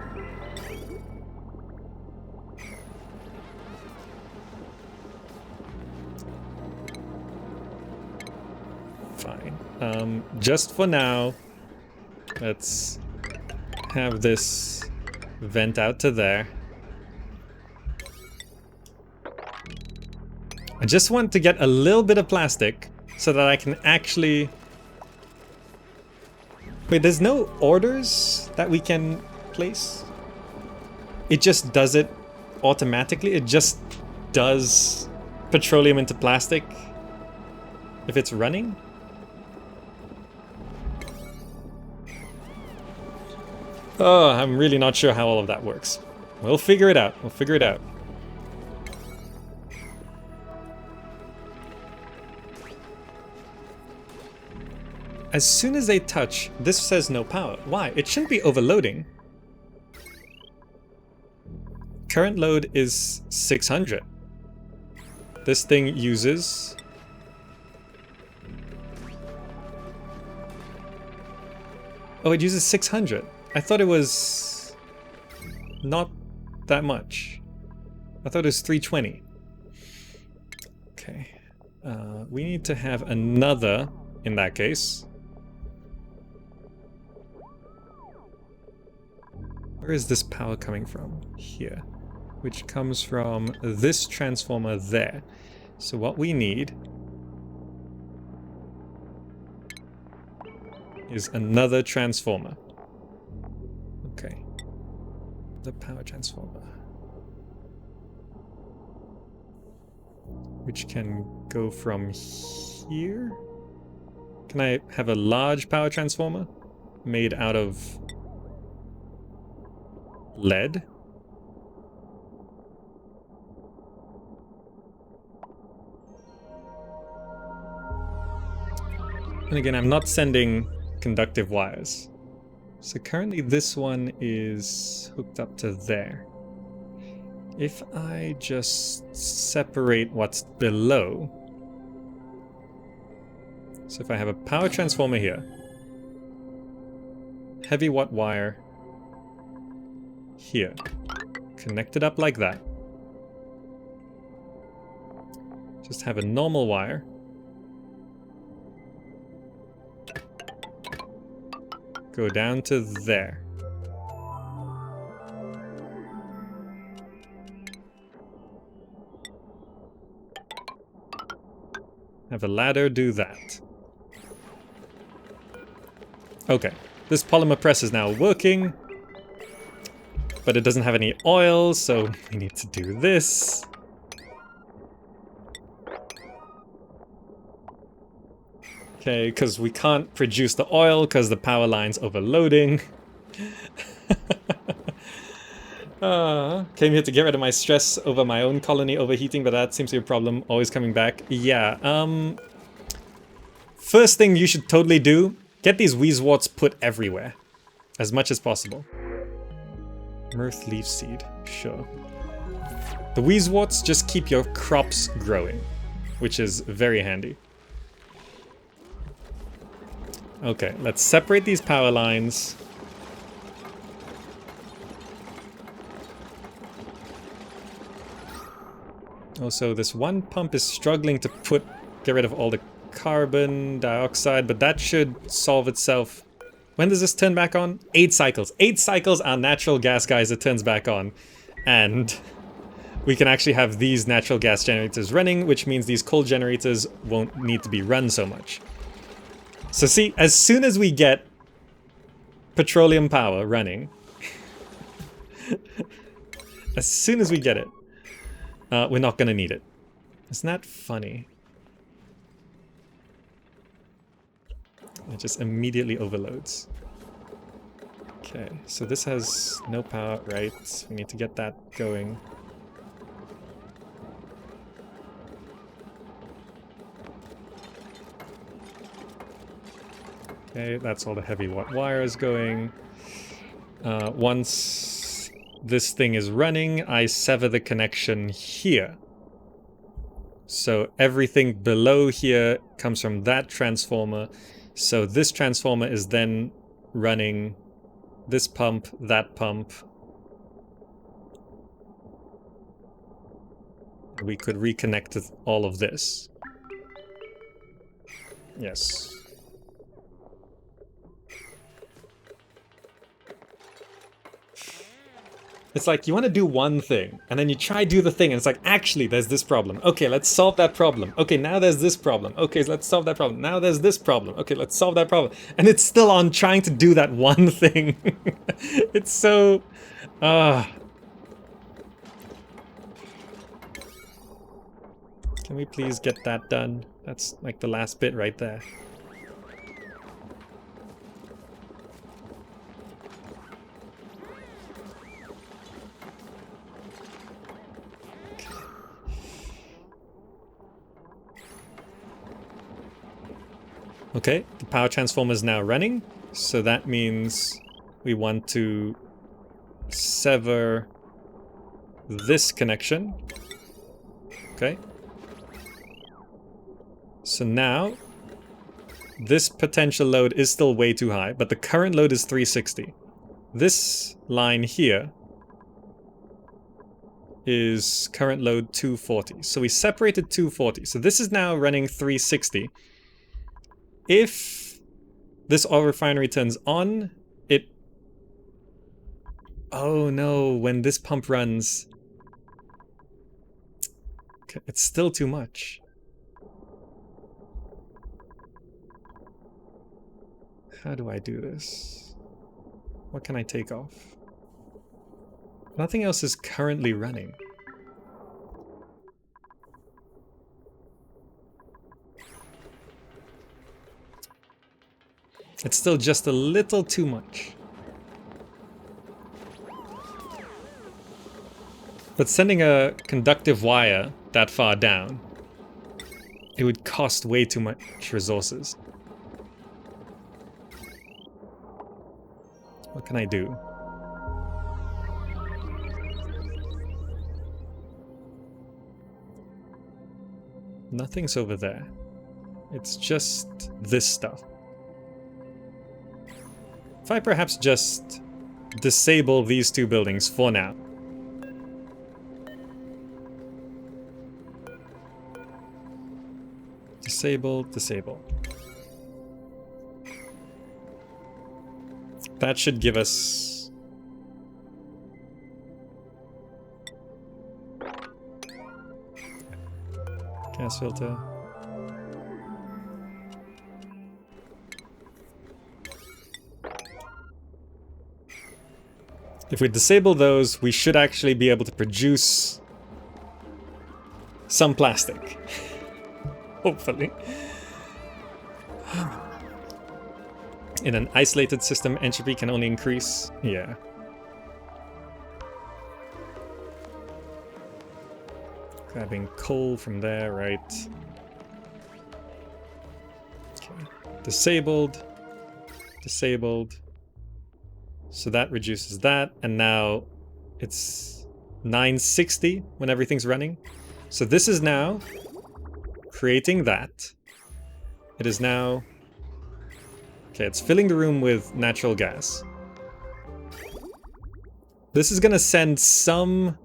Fine. Just for now, let's have this vent out to there. I just want to get a little bit of plastic so that I can actually... Wait, there's no orders that we can place? It just does it automatically? It just does petroleum into plastic if it's running? Oh, I'm really not sure how all of that works. We'll figure it out. We'll figure it out. As soon as they touch, this says no power. Why? It shouldn't be overloading. Current load is 600. This thing uses... Oh, it uses 600. I thought it was not that much. I thought it was 320. Okay. We need to have another in that case. Where is this power coming from? Here. Which comes from this transformer there. So what we need is another transformer. Okay. The power transformer. Which can go from here? Can I have a large power transformer made out of lead? And again, I'm not sending conductive wires. So currently this one is hooked up to there. If I just separate what's below. So if I have a power transformer here, heavy watt wire here, connected up like that. Just have a normal wire. Go down to there. Have a ladder do that. Okay, this polymer press is now working, but it doesn't have any oil, so we need to do this. Okay, because we can't produce the oil because the power line's overloading. Came here to get rid of my stress over my own colony overheating, but that seems to be a problem. Always coming back. Yeah, first thing you should totally do, get these wheezeworts put everywhere. As much as possible. Mirth leaf seed, sure. The wheezeworts just keep your crops growing, which is very handy. Okay, let's separate these power lines. Also, this one pump is struggling to get rid of all the carbon dioxide, but that should solve itself. When does this turn back on? 8 cycles. 8 cycles are natural gas, guys, it turns back on. And we can actually have these natural gas generators running, which means these coal generators won't need to be run so much. So see, as soon as we get petroleum power running, as soon as we get it, we're not going to need it. Isn't that funny? It just immediately overloads. Okay, so this has no power, right? We need to get that going. Okay, that's all the heavy watt wires going. Once this thing is running, I sever the connection here. So everything below here comes from that transformer. So this transformer is then running this pump, that pump. We could reconnect all of this. Yes. It's like you want to do one thing, and then you try do the thing, and it's like, actually, there's this problem. Okay, let's solve that problem. Okay, now there's this problem. Okay, let's solve that problem. Now there's this problem. Okay, let's solve that problem. And it's still on trying to do that one thing. It's so... Can we please get that done? That's like the last bit right there. Okay, the power transformer is now running, so that means we want to sever this connection. Okay. So now, this potential load is still way too high, but the current load is 360. This line here is current load 240. So we separated 240. So this is now running 360. If this oil refinery turns on, it... Oh no, when this pump runs... Okay, it's still too much. How do I do this? What can I take off? Nothing else is currently running. It's still just a little too much. But sending a conductive wire that far down, it would cost way too much resources. What can I do? Nothing's over there. It's just this stuff. If I perhaps just disable these two buildings for now. Disable, disable. That should give us... gas filter. If we disable those, we should actually be able to produce some plastic. Hopefully. In an isolated system, entropy can only increase. Yeah. Grabbing coal from there, right? Okay. Disabled. Disabled. So that reduces that, and now it's 960 when everything's running. So this is now creating that. It is now... Okay, it's filling the room with natural gas. This is gonna send some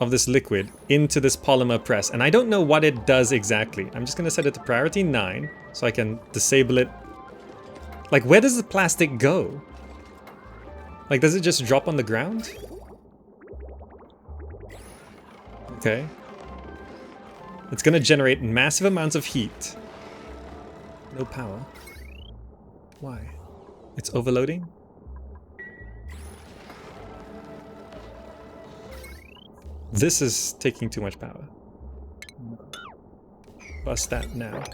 of this liquid into this polymer press, and I don't know what it does exactly. I'm just gonna set it to priority 9, so I can disable it. Like, where does the plastic go? Like, does it just drop on the ground? Okay. It's gonna generate massive amounts of heat. No power. Why? It's overloading? This is taking too much power. Bust that now.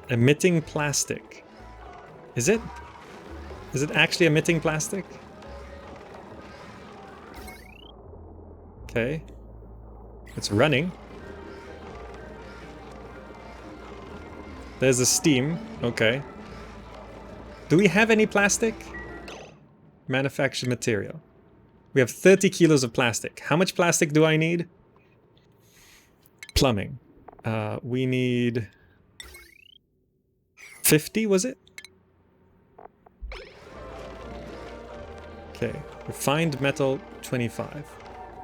Emitting plastic. Is it? Is it actually emitting plastic? Okay. It's running. There's a steam. Okay. Do we have any plastic? Manufactured material. We have 30 kilos of plastic. How much plastic do I need? Plumbing. We need 50, was it? Okay. Refined metal, 25.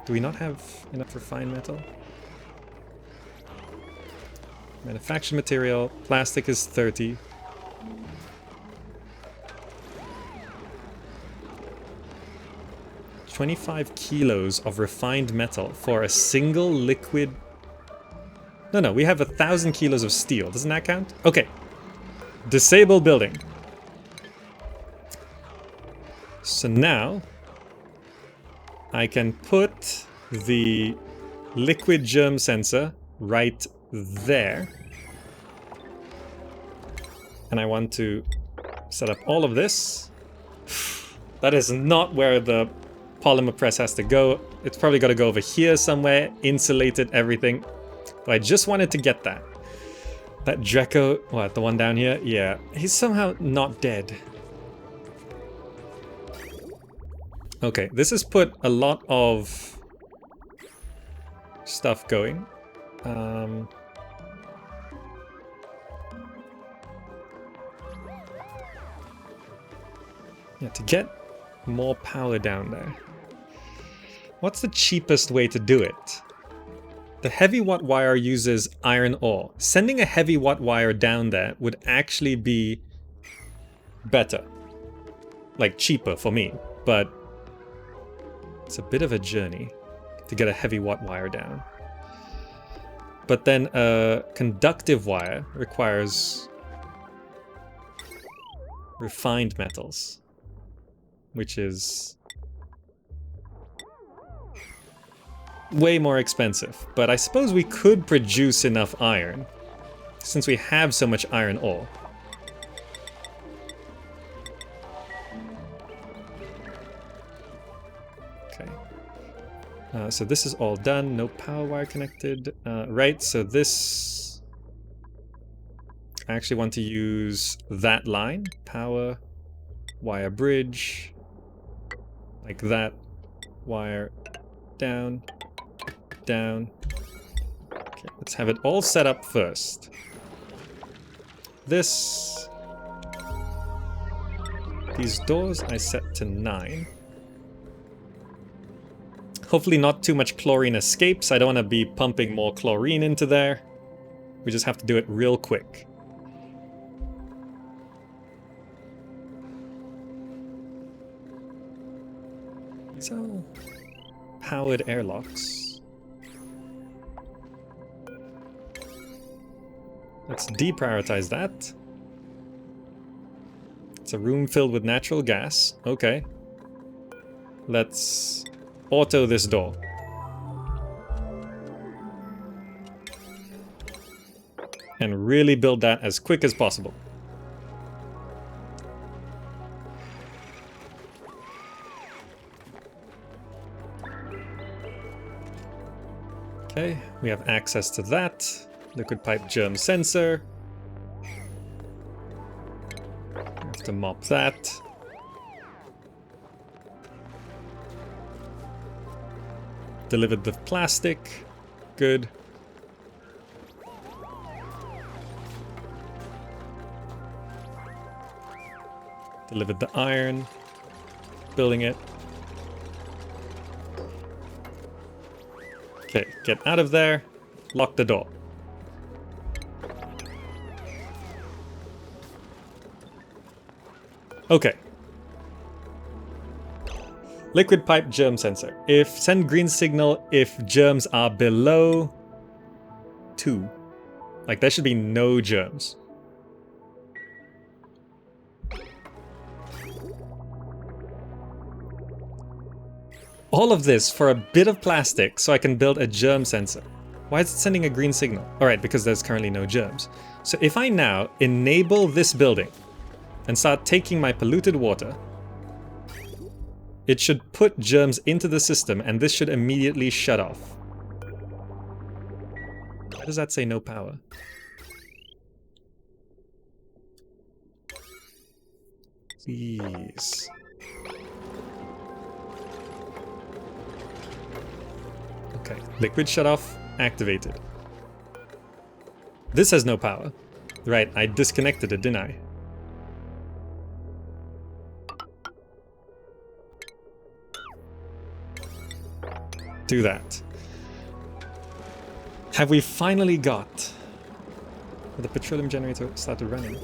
Do we not have enough refined metal? Manufactured material. Plastic is 30. $25 kilos of refined metal for a single liquid. No, we have 1,000 kilos of steel. Doesn't that count? Okay. Disable building. So now I can put the liquid germ sensor right there. And I want to set up all of this. That is not where the polymer press has to go. It's probably got to go over here somewhere, insulated everything. But I just wanted to get that. That Draco, what, the one down here? Yeah, he's somehow not dead. Okay, this has put a lot of stuff going. Yeah, to get more power down there. What's the cheapest way to do it? The heavy watt wire uses iron ore. Sending a heavy watt wire down there would actually be better. Like cheaper for me, but it's a bit of a journey to get a heavy watt wire down. But then a conductive wire requires refined metals, which is way more expensive. But I suppose we could produce enough iron, since we have so much iron ore. Okay. So this is all done. No power wire connected. Right, so this... I actually want to use that line. Power, wire bridge. Like that. Wire down. Down. Okay, let's have it all set up first. This... These doors I set to 9. Hopefully not too much chlorine escapes. I don't want to be pumping more chlorine into there. We just have to do it real quick. These are all powered airlocks. Let's deprioritize that. It's a room filled with natural gas. Okay. Let's auto this door. And really build that as quick as possible. Okay, we have access to that. Liquid pipe germ sensor. Have to mop that. Delivered the plastic. Good. Delivered the iron. Building it. Okay, get out of there. Lock the door. Okay. Liquid pipe germ sensor. Send green signal if germs are below 2. Like there should be no germs. All of this for a bit of plastic so I can build a germ sensor. Why is it sending a green signal? Alright, because there's currently no germs. So if I now enable this building and start taking my polluted water, it should put germs into the system and this should immediately shut off. Why does that say no power? Please. Liquid shutoff activated. This has no power. Right, I disconnected it, didn't I? Do that. Have we finally got the petroleum generator started running?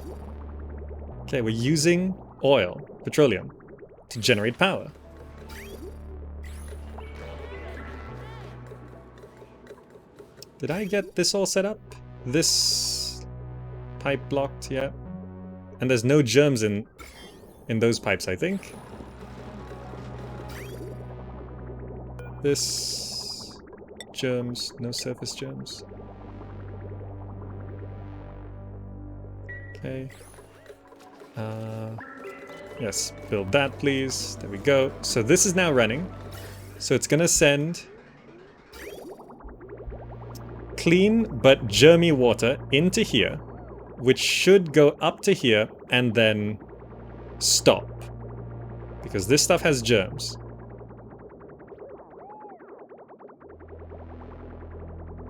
Okay, we're using oil, petroleum, to generate power. Did I get this all set up? This pipe blocked, yeah. And there's no germs in those pipes, I think. This germs, no surface germs. Okay. Yes, build that, please. There we go. So this is now running. So it's gonna send clean but germy water into here, which should go up to here and then stop. Because this stuff has germs.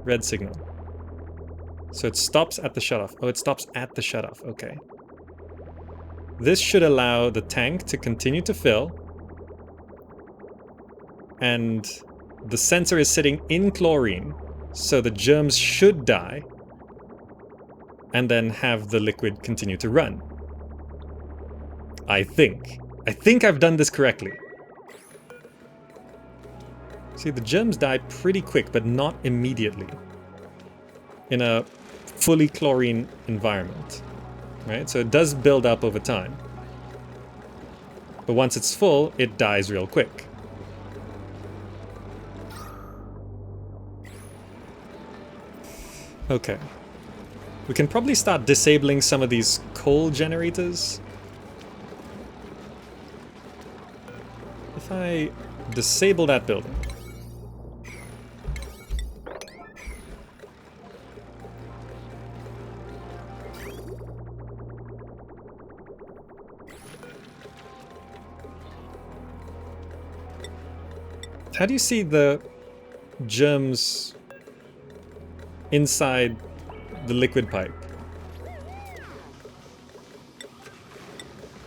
Red signal. So it stops at the shutoff. Oh, it stops at the shutoff. Okay. This should allow the tank to continue to fill. And the sensor is sitting in chlorine, so the germs should die. And then have the liquid continue to run. I think. I think I've done this correctly. See, the germs die pretty quick, but not immediately. In a fully chlorine environment. Right? So it does build up over time. But once it's full, it dies real quick. Okay. We can probably start disabling some of these coal generators. If I disable that building. How do you see the germs inside the liquid pipe?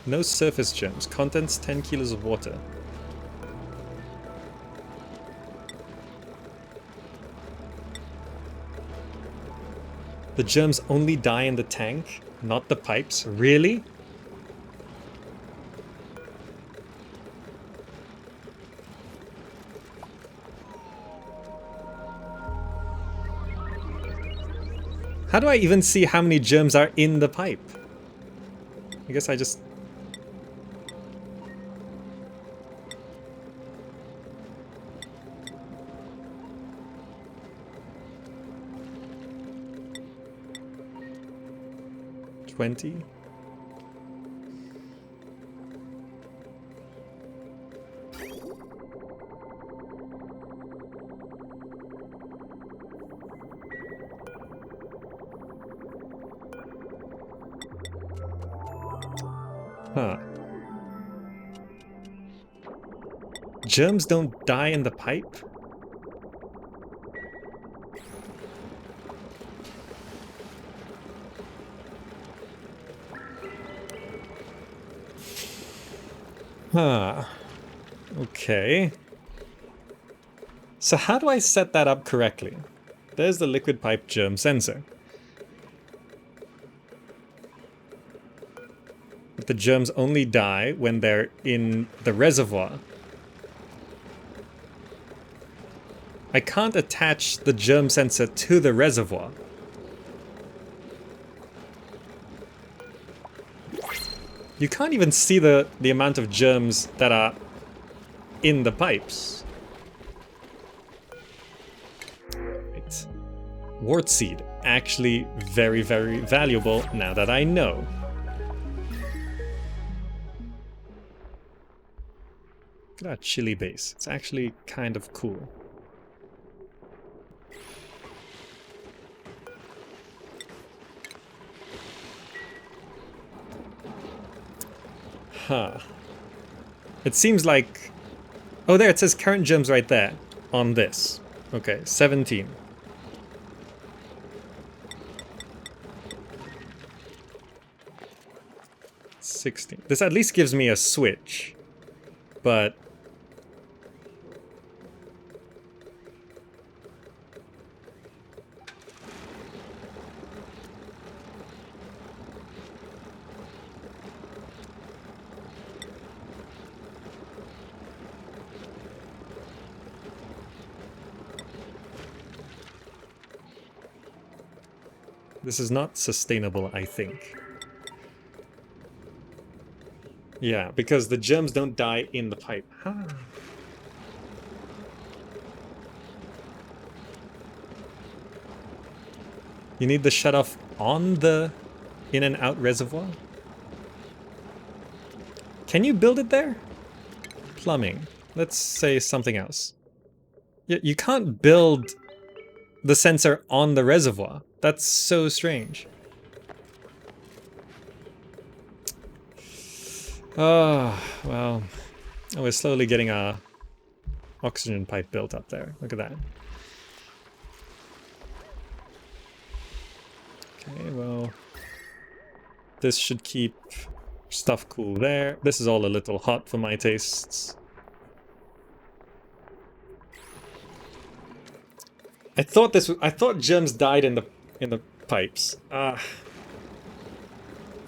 No surface germs. Contents 10 kilos of water. The germs only die in the tank, not the pipes? Really? How do I even see how many germs are in the pipe? I guess I just... $20? Huh. Germs don't die in the pipe? Huh. Okay. So how do I set that up correctly? There's the liquid pipe germ sensor. But the germs only die when they're in the reservoir. I can't attach the germ sensor to the reservoir. You can't even see the amount of germs that are in the pipes. Right. Wart seed. Actually very, very valuable now that I know. Look at that chili base. It's actually kind of cool. Huh. It seems like... Oh, there, it says current germs right there on this. Okay, 17. This at least gives me a switch, but this is not sustainable, I think. Yeah, because the germs don't die in the pipe. Huh. You need the shutoff on the in and out reservoir? Can you build it there? Plumbing. Let's say something else. You can't build the sensor on the reservoir. That's so strange. Oh, well, we're slowly getting our oxygen pipe built up there. Look at that. Okay, well, this should keep stuff cool there. This is all a little hot for my tastes. I thought germs died in the pipes.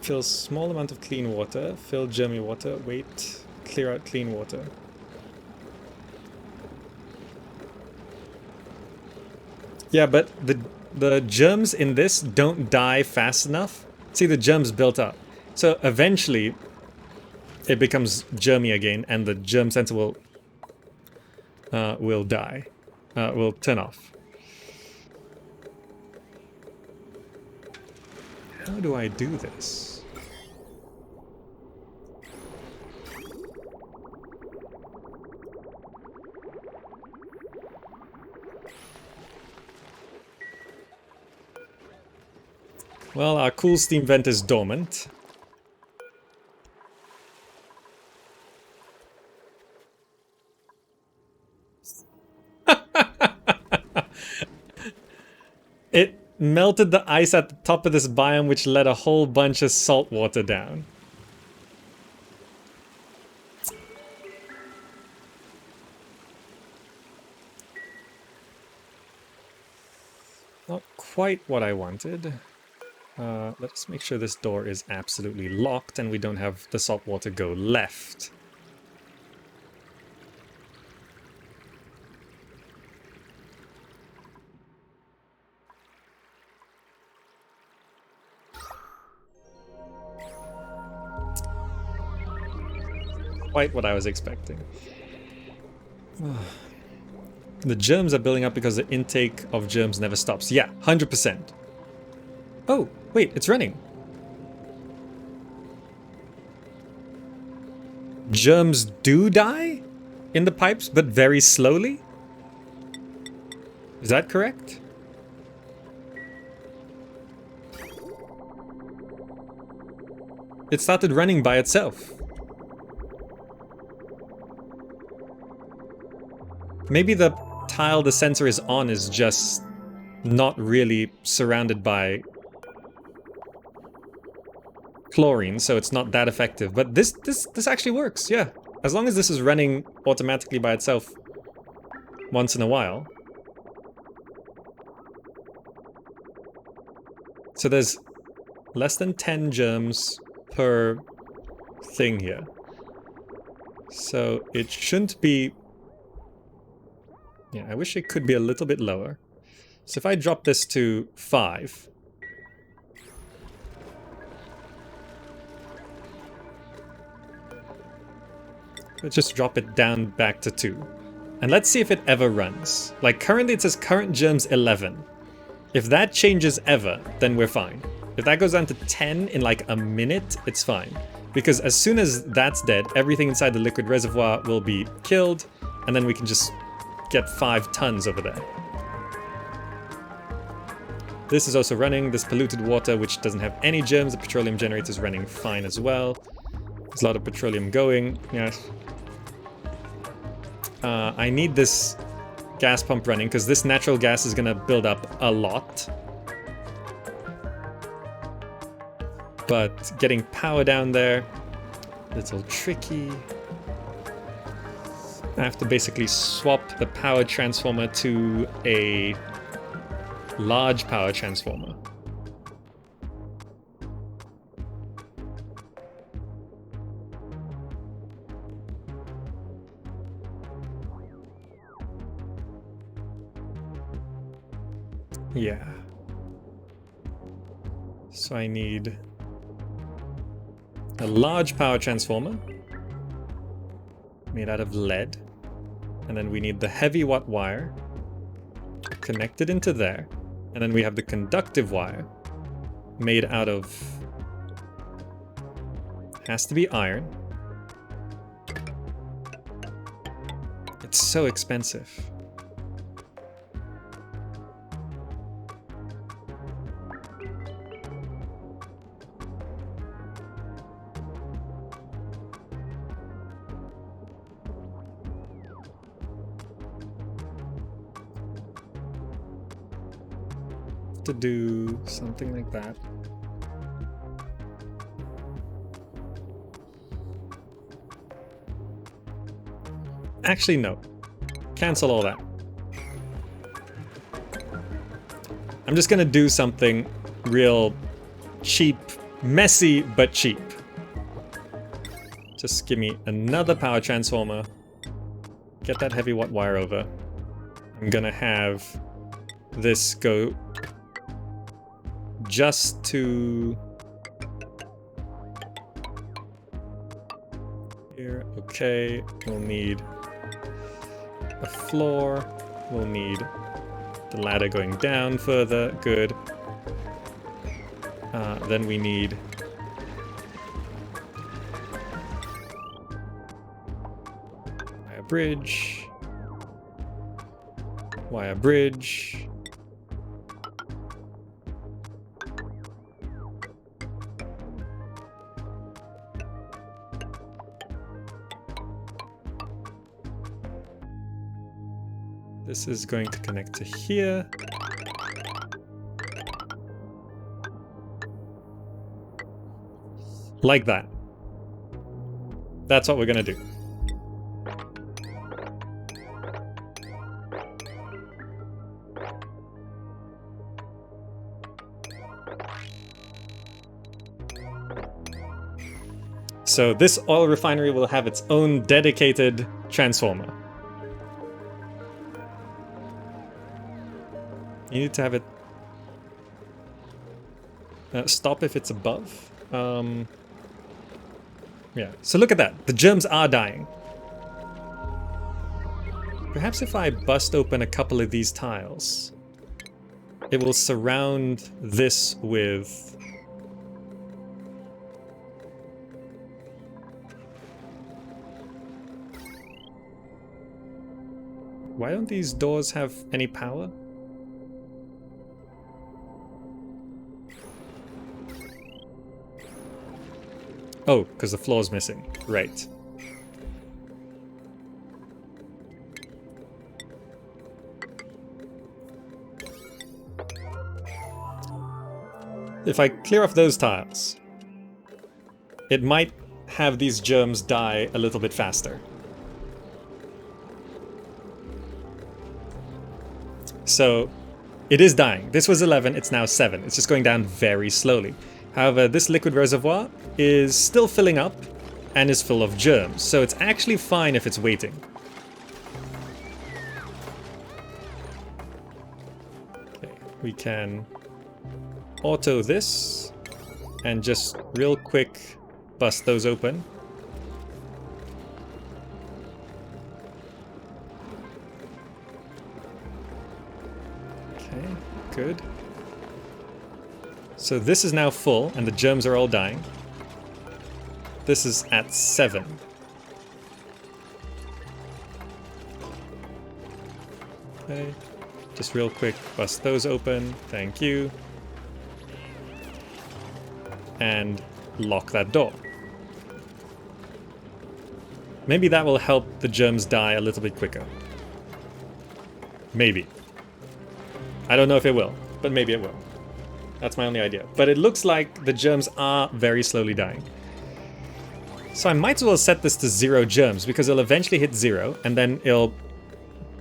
Fill small amount of clean water. Fill germy water. Wait. Clear out clean water. Yeah, but the germs in this don't die fast enough. See, the germs built up. So eventually it becomes germy again and the germ sensor will die. Will turn off. How do I do this? Well, our cool steam vent is dormant. It melted the ice at the top of this biome, which let a whole bunch of salt water down. Not quite what I wanted. Let's make sure this door is absolutely locked and we don't have the salt water go left. Quite what I was expecting. The germs are building up because the intake of germs never stops. Yeah, 100%. Oh, wait, it's running. Germs do die in the pipes, but very slowly? Is that correct? It started running by itself. Maybe the tile the sensor is on is just not really surrounded by chlorine, so it's not that effective. But this actually works, yeah. As long as this is running automatically by itself once in a while. So there's less than 10 germs per thing here. So it shouldn't be... Yeah, I wish it could be a little bit lower. So if I drop this to 5... Let's just drop it down back to 2. And let's see if it ever runs. Like, currently it says current germs 11. If that changes ever, then we're fine. If that goes down to 10 in like a minute, it's fine. Because as soon as that's dead, everything inside the liquid reservoir will be killed, and then we can just get 5 tons over there. This is also running, this polluted water, which doesn't have any germs. The petroleum generator is running fine as well. There's a lot of petroleum going, yeah. I need this gas pump running, because this natural gas is going to build up a lot. But getting power down there, a little tricky. I have to basically swap the power transformer to a large power transformer. Yeah. So I need a large power transformer made out of lead. And then we need the heavy watt wire connected into there. And then we have the conductive wire made out of, has to be iron. It's so expensive. To do something like that. Actually, no. Cancel all that. I'm just gonna do something real cheap, messy, but cheap. Just give me another power transformer. Get that heavy watt wire over. I'm gonna have this go just to here. Okay, we'll need a floor. We'll need the ladder going down further. Good. Then we need wire bridge. Wire bridge. This is going to connect to here. Like that. That's what we're gonna do. So this oil refinery will have its own dedicated transformer. You need to have it stop if it's above. Yeah, so look at that. The germs are dying. Perhaps if I bust open a couple of these tiles, it will surround this with... Why don't these doors have any power? Oh, because the floor's missing. Right. If I clear off those tiles, it might have these germs die a little bit faster. So, it is dying. This was 11, it's now 7. It's just going down very slowly. However, this liquid reservoir is still filling up and is full of germs, so it's actually fine if it's waiting. Okay, we can auto this and just real quick bust those open. Okay, good. So this is now full, and the germs are all dying. This is at 7. Okay, just real quick, bust those open. Thank you. And lock that door. Maybe that will help the germs die a little bit quicker. Maybe. I don't know if it will, but maybe it will. That's my only idea. But it looks like the germs are very slowly dying. So I might as well set this to 0 germs, because it'll eventually hit 0, and then it'll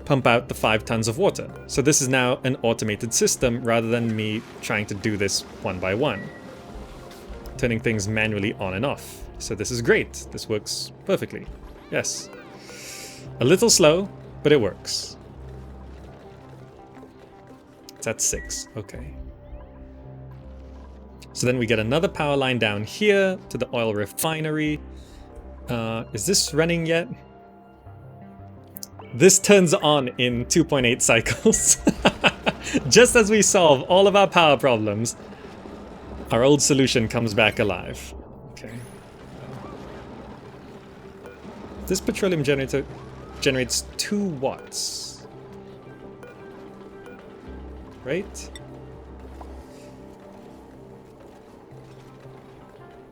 pump out the 5 tons of water. So this is now an automated system, rather than me trying to do this one by one. Turning things manually on and off. So this is great. This works perfectly. Yes. A little slow, but it works. It's at 6. Okay. So then we get another power line down here to the oil refinery. Is this running yet? This turns on in 2.8 cycles. Just as we solve all of our power problems, our old solution comes back alive. Okay. This petroleum generator generates 2 watts. Right?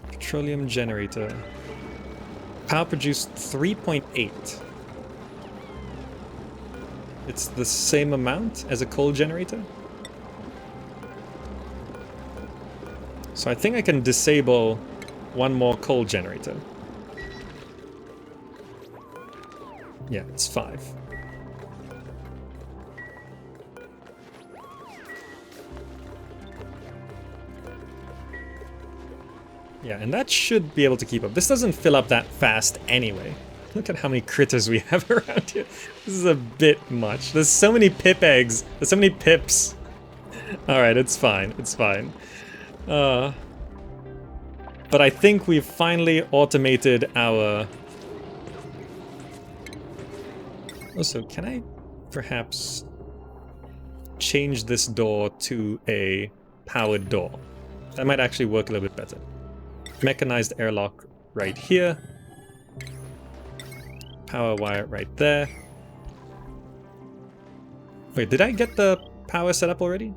Petroleum generator. Power produced 3.8. It's the same amount as a coal generator. So I think I can disable one more coal generator. Yeah, it's 5. Yeah, and that should be able to keep up. This doesn't fill up that fast anyway. Look at how many critters we have around here. This is a bit much. There's so many pip eggs. There's so many pips. Alright, it's fine. It's fine. But I think we've finally automated our... Also, can I perhaps change this door to a powered door? That might actually work a little bit better. Mechanized airlock right here. Power wire right there. Wait, did I get the power set up already?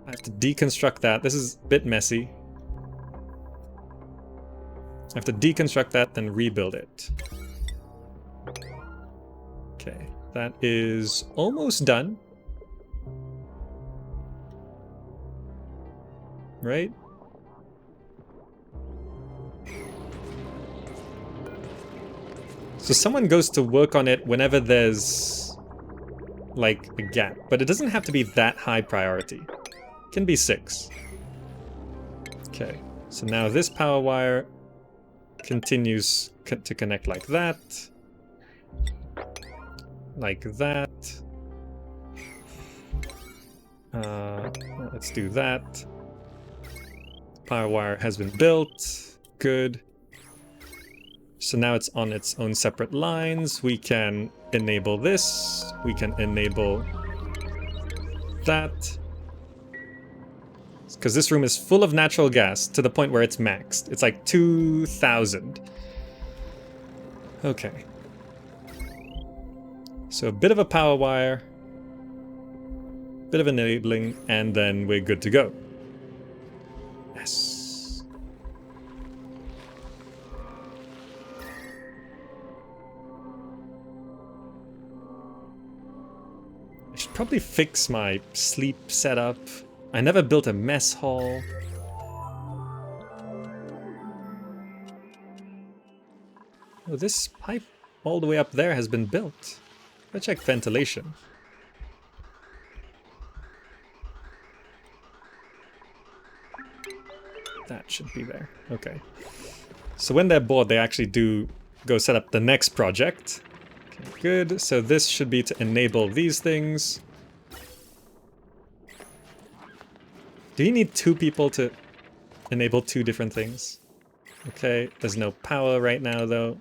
I have to deconstruct that. This is a bit messy. I have to deconstruct that, then rebuild it. Okay, that is almost done. Right? So someone goes to work on it whenever there's, like, a gap. But it doesn't have to be that high priority. It can be 6. Okay, so now this power wire continues to connect like that. Like that. Let's do that. Power wire has been built. Good. So now it's on its own separate lines. We can enable this. We can enable that. Because this room is full of natural gas to the point where it's maxed. It's like 2,000. Okay. So a bit of a power wire. Bit of enabling, and then we're good to go. Yes. I should probably fix my sleep setup. I never built a mess hall. Oh, this pipe all the way up there has been built. Let's check ventilation. That should be there. Okay. So when they're bored, they actually do go set up the next project. Okay, good. So this should be to enable these things. Do you need 2 people to enable 2 different things? Okay, there's no power right now though,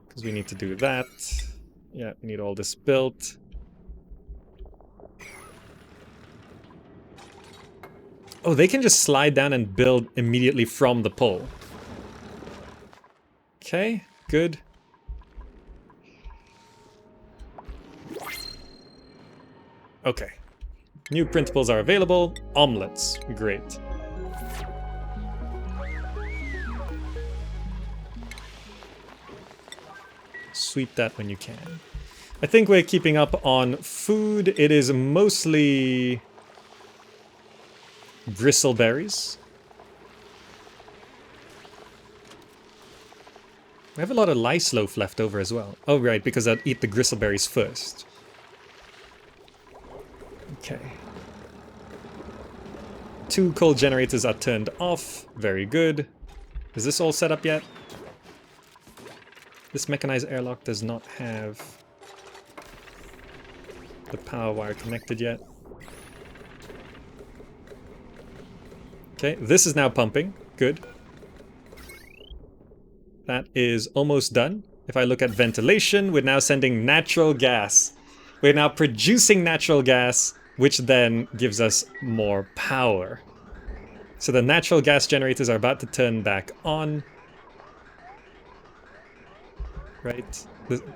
because we need to do that. Yeah, we need all this built. Oh, they can just slide down and build immediately from the pole. Okay, good. Okay. New printables are available. Omelets. Great. Sweep that when you can. I think we're keeping up on food. It is mostly bristleberries. We have a lot of lice loaf left over as well. Oh, right, because I'd eat the gristleberries first. Okay. 2 coal generators are turned off. Very good. Is this all set up yet? This mechanized airlock does not have the power wire connected yet. Okay, this is now pumping. Good. That is almost done. If I look at ventilation, we're now sending natural gas. We're now producing natural gas, which then gives us more power. So the natural gas generators are about to turn back on. Right?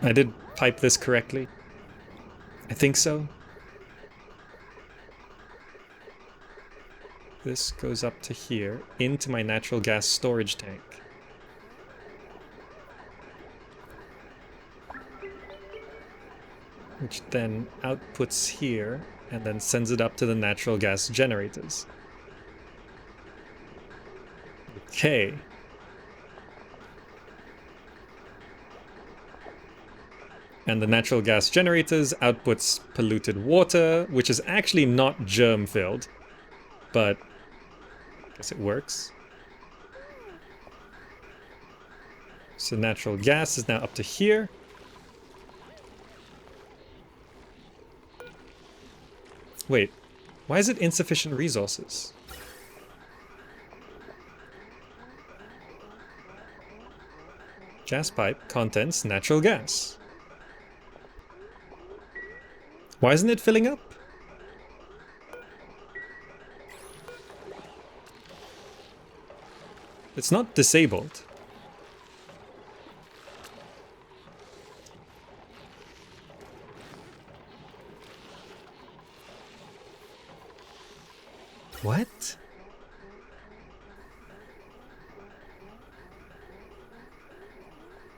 I did pipe this correctly. I think so. This goes up to here, into my natural gas storage tank. Which then outputs here, and then sends it up to the natural gas generators. Okay. And the natural gas generators outputs polluted water, which is actually not germ filled, but I guess it works. So natural gas is now up to here. Wait, why is it insufficient resources? Gas pipe contents natural gas. Why isn't it filling up? It's not disabled. What?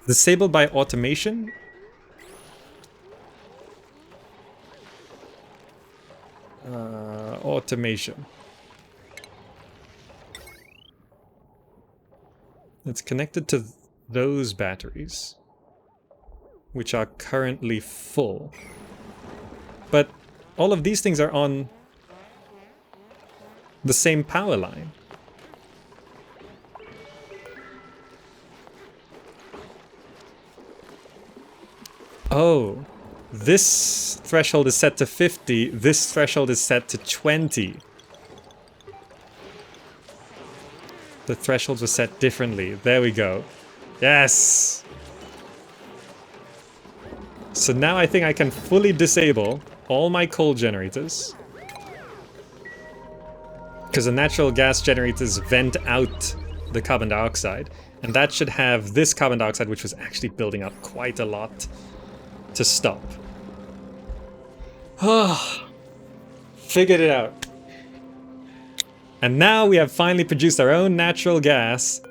Disabled by automation? Automation. It's connected to those batteries, which are currently full. But all of these things are on the same power line. Oh, this threshold is set to 50, this threshold is set to 20. The thresholds were set differently. There we go. Yes! So now I think I can fully disable all my coal generators. Because the natural gas generators vent out the carbon dioxide. And that should have this carbon dioxide, which was actually building up quite a lot, to stop. Figured it out. And now we have finally produced our own natural gas.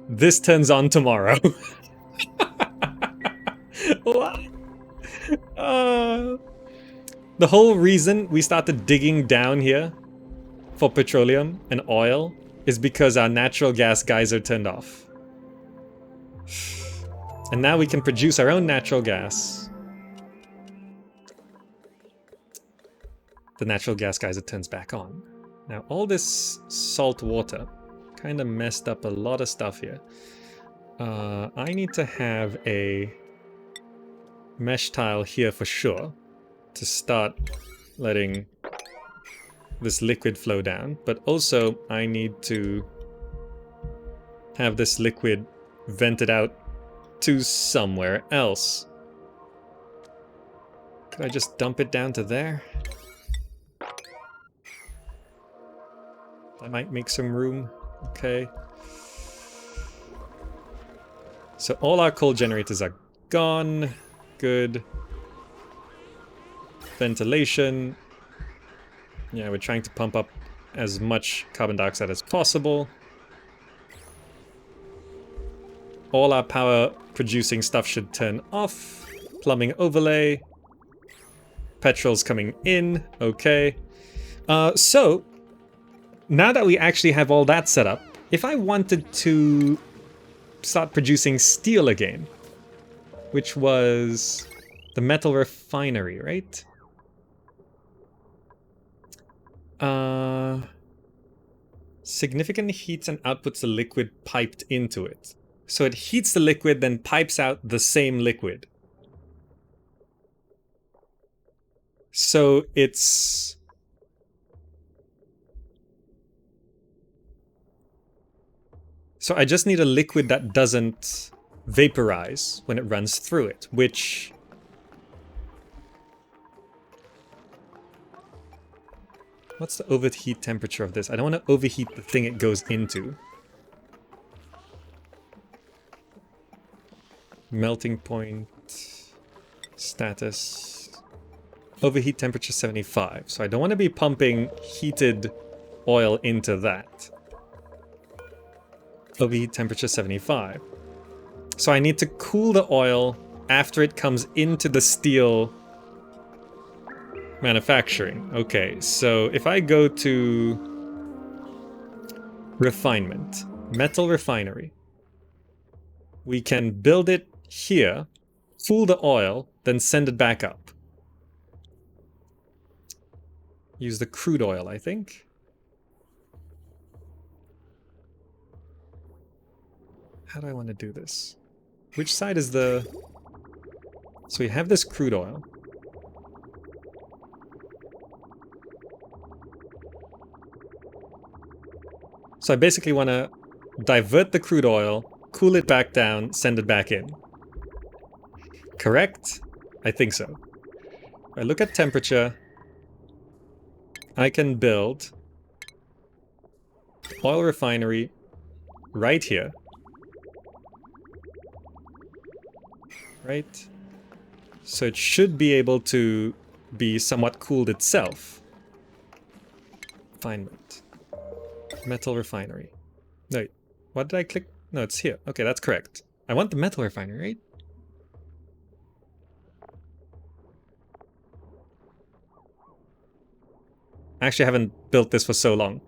This turns on tomorrow. What? The whole reason we started digging down here for petroleum and oil is because our natural gas geyser turned off. And now we can produce our own natural gas. The natural gas geyser turns back on. Now all this salt water kind of messed up a lot of stuff here. I need to have a mesh tile here for sure to start letting this liquid flow down, but also I need to have this liquid vented out to somewhere else. Could I just dump it down to there? That might make some room. Okay. So all our coal generators are gone. Good. Ventilation. Yeah, we're trying to pump up as much carbon dioxide as possible. All our power producing stuff should turn off. Plumbing overlay. Petrol's coming in. Okay. So, now that we actually have all that set up, if I wanted to start producing steel again, which was the metal refinery, right? Significant heats and outputs the liquid piped into it. So it heats the liquid, then pipes out the same liquid. So it's... So I just need a liquid that doesn't vaporize when it runs through it, which... What's the overheat temperature of this? I don't want to overheat the thing it goes into. Melting point... Status... Overheat temperature 75. So I don't want to be pumping heated oil into that. Overheat temperature 75. So I need to cool the oil after it comes into the steel manufacturing. Okay, so if I go to refinement, metal refinery, we can build it here, cool the oil, then send it back up. Use the crude oil, I think. How do I want to do this? Which side is the... So we have this crude oil. So I basically want to divert the crude oil, cool it back down, send it back in. Correct? I think so. If I look at temperature, I can build oil refinery right here. Right? So it should be able to be somewhat cooled itself. Refinement. Metal refinery. No, wait, what did I click? No, it's here. Okay, that's correct. I want the metal refinery, right? I actually haven't built this for so long.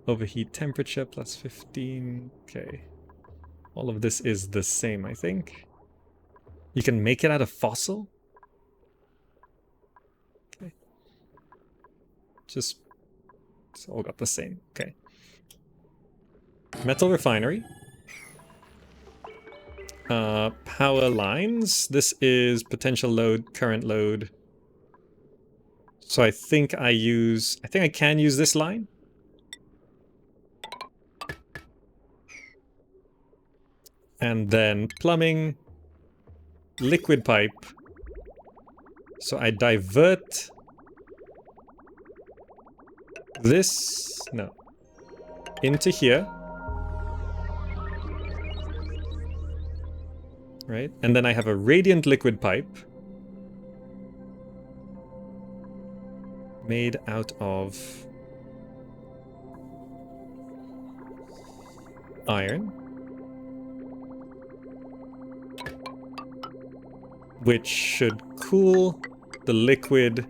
Overheat temperature plus 15. Okay. All of this is the same, I think. You can make it out of fossil? Okay. Just... It's all got the same. Okay. Metal refinery. Power lines. This is potential load, current load. So I think I can use this line. And then plumbing, liquid pipe. So I divert this, no, into here. Right? And then I have a radiant liquid pipe made out of iron, which should cool the liquid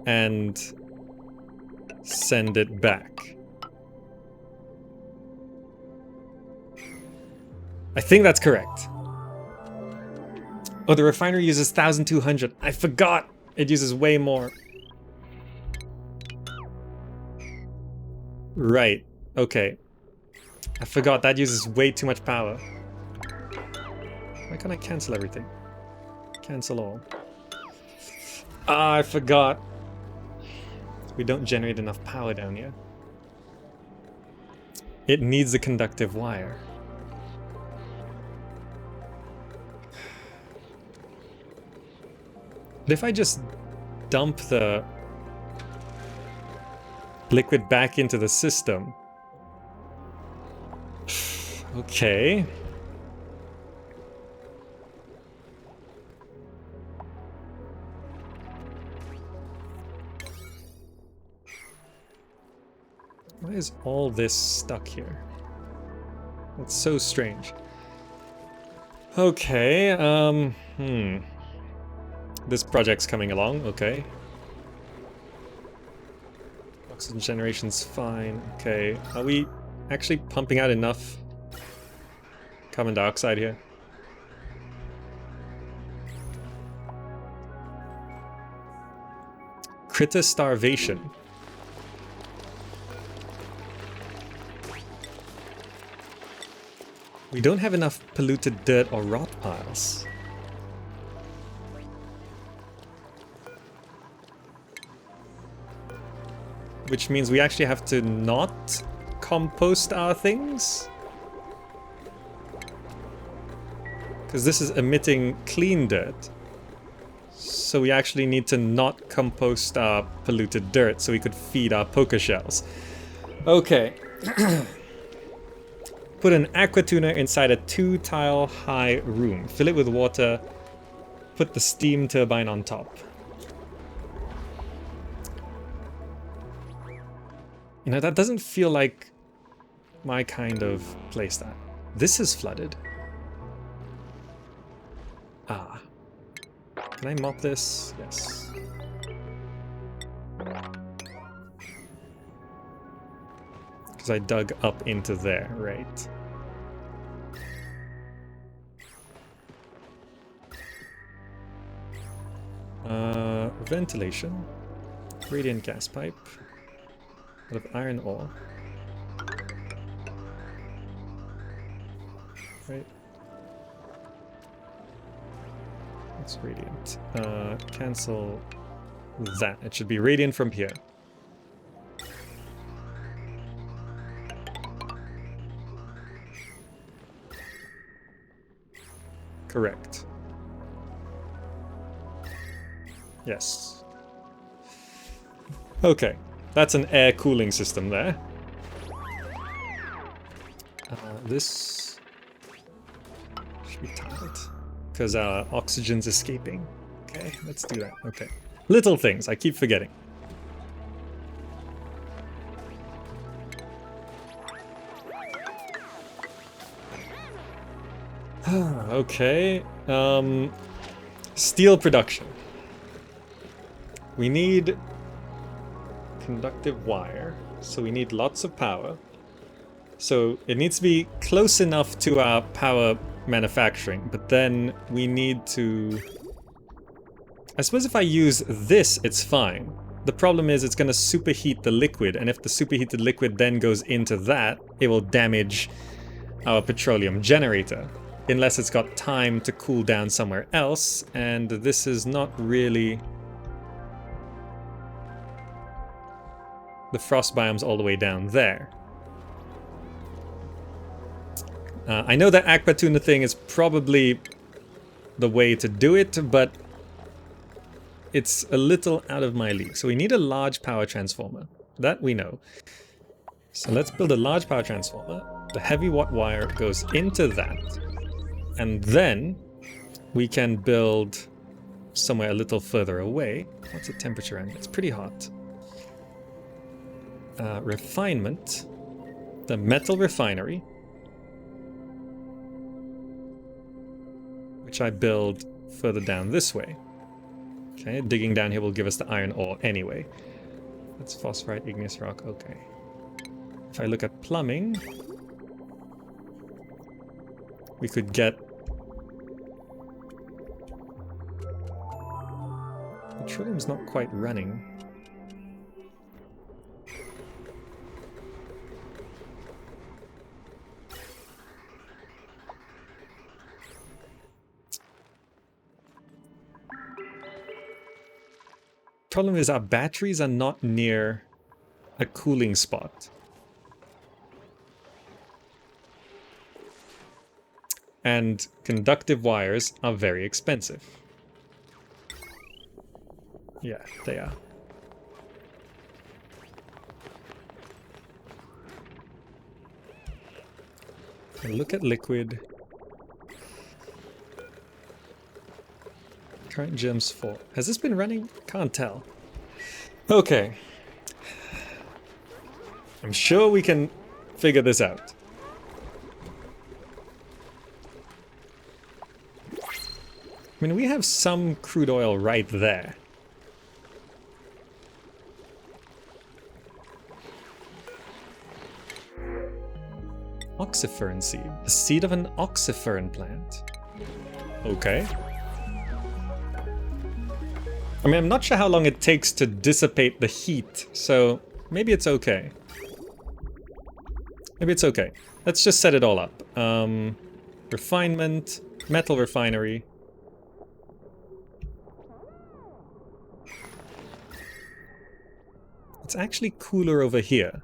and send it back. I think that's correct. Oh, the refinery uses 1,200. I forgot! It uses way more. Right. Okay. I forgot that uses way too much power. Why can't I cancel everything? Cancel all. Ah, I forgot. We don't generate enough power down here. It needs a conductive wire. But if I just dump the liquid back into the system... Okay. Why is all this stuck here? It's so strange. Okay, This project's coming along, okay. Oxygen generation's fine, okay. Are we actually pumping out enough carbon dioxide here? Critter starvation. We don't have enough polluted dirt or rot piles. Which means we actually have to not compost our things? Because this is emitting clean dirt. So we actually need to not compost our polluted dirt so we could feed our poker shells. Okay. Put an aqua tuner inside a 2-tile high room. Fill it with water. Put the steam turbine on top. You know, that doesn't feel like my kind of playstyle. This is flooded. Ah. Can I mop this? Yes. Because I dug up into there, right? Ventilation. Radiant gas pipe. A lot of iron ore. Right. It's radiant. Cancel that. It should be radiant from here. Correct. Yes. Okay. That's an air cooling system there. This should be tiled because our oxygen's escaping. Okay, let's do that. Okay. Little things, I keep forgetting. Okay. Steel production. We need conductive wire, so we need lots of power. So it needs to be close enough to our power manufacturing, but then we need to... I suppose if I use this, it's fine. The problem is it's going to superheat the liquid, and if the superheated liquid then goes into that, it will damage our petroleum generator, unless it's got time to cool down somewhere else, and this is not really... The frost biome's all the way down there. I know that aqua tuna thing is probably the way to do it, but it's a little out of my league. So we need a large power transformer. That we know. So let's build a large power transformer. The heavy watt wire goes into that. And then we can build somewhere a little further away. What's the temperature on it? It's pretty hot. Refinement. The metal refinery. Which I build further down this way. Okay, digging down here will give us the iron ore anyway. That's phosphorite, igneous rock, okay. If I look at plumbing, we could get... Petroleum's not quite running. Problem is our batteries are not near a cooling spot. And conductive wires are very expensive. Yeah, they are. And look at liquid. Current Germ's 4. Has this been running? Can't tell. Okay. I'm sure we can figure this out. I mean, we have some crude oil right there. Oxyferin seed. The seed of an oxyferin plant. Okay. I mean, I'm not sure how long it takes to dissipate the heat, so maybe it's okay. Maybe it's okay. Let's just set it all up. Refinement, metal refinery. It's actually cooler over here.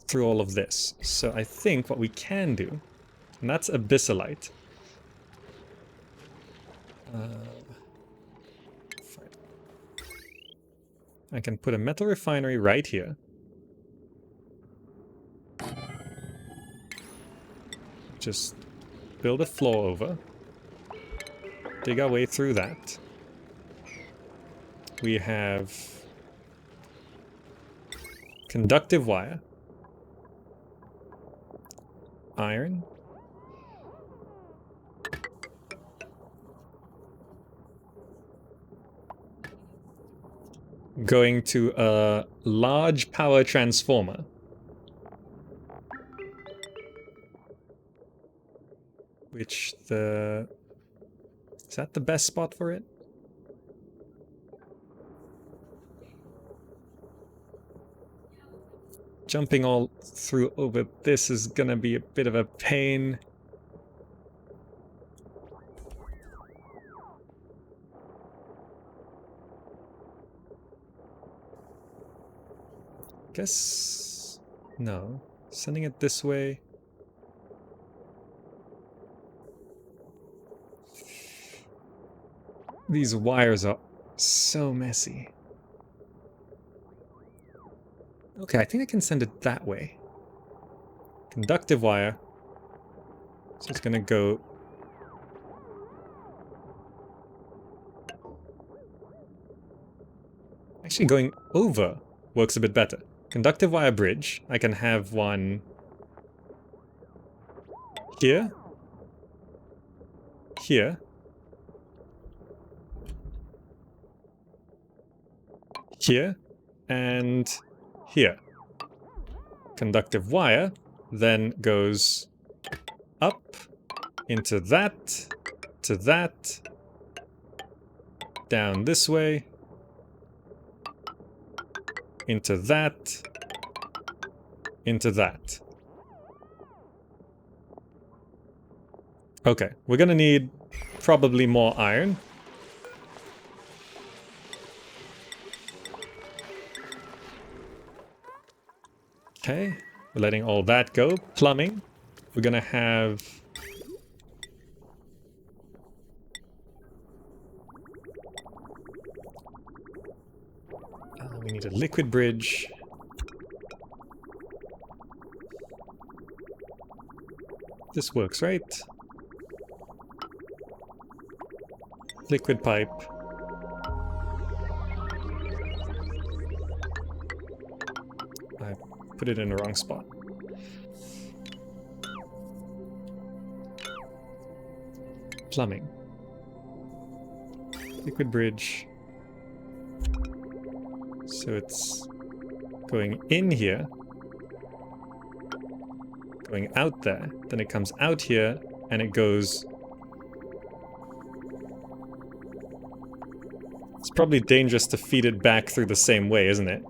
Through all of this. So I think what we can do, and that's abyssalite. I can put a metal refinery right here. Just build a floor over. Dig our way through that. We have conductive wire. Iron. Going to a large power transformer. Which the... Is that the best spot for it? Jumping all through over this is gonna be a bit of a pain. Guess... no. Sending it this way. These wires are so messy. Okay, I think I can send it that way. Conductive wire. So it's gonna go... Actually, going over works a bit better. Conductive wire bridge. I can have one... here. Here. Here. And... here. Conductive wire then goes up into that, to that, down this way, into that, into that. Okay, we're gonna need probably more iron. Okay, we're letting all that go. Plumbing. We're gonna have... we need a liquid bridge. This works, right? Liquid pipe. I put it in the wrong spot. Plumbing. Liquid bridge. So it's going in here, going out there, then it comes out here, and it goes... It's probably dangerous to feed it back through the same way, isn't it?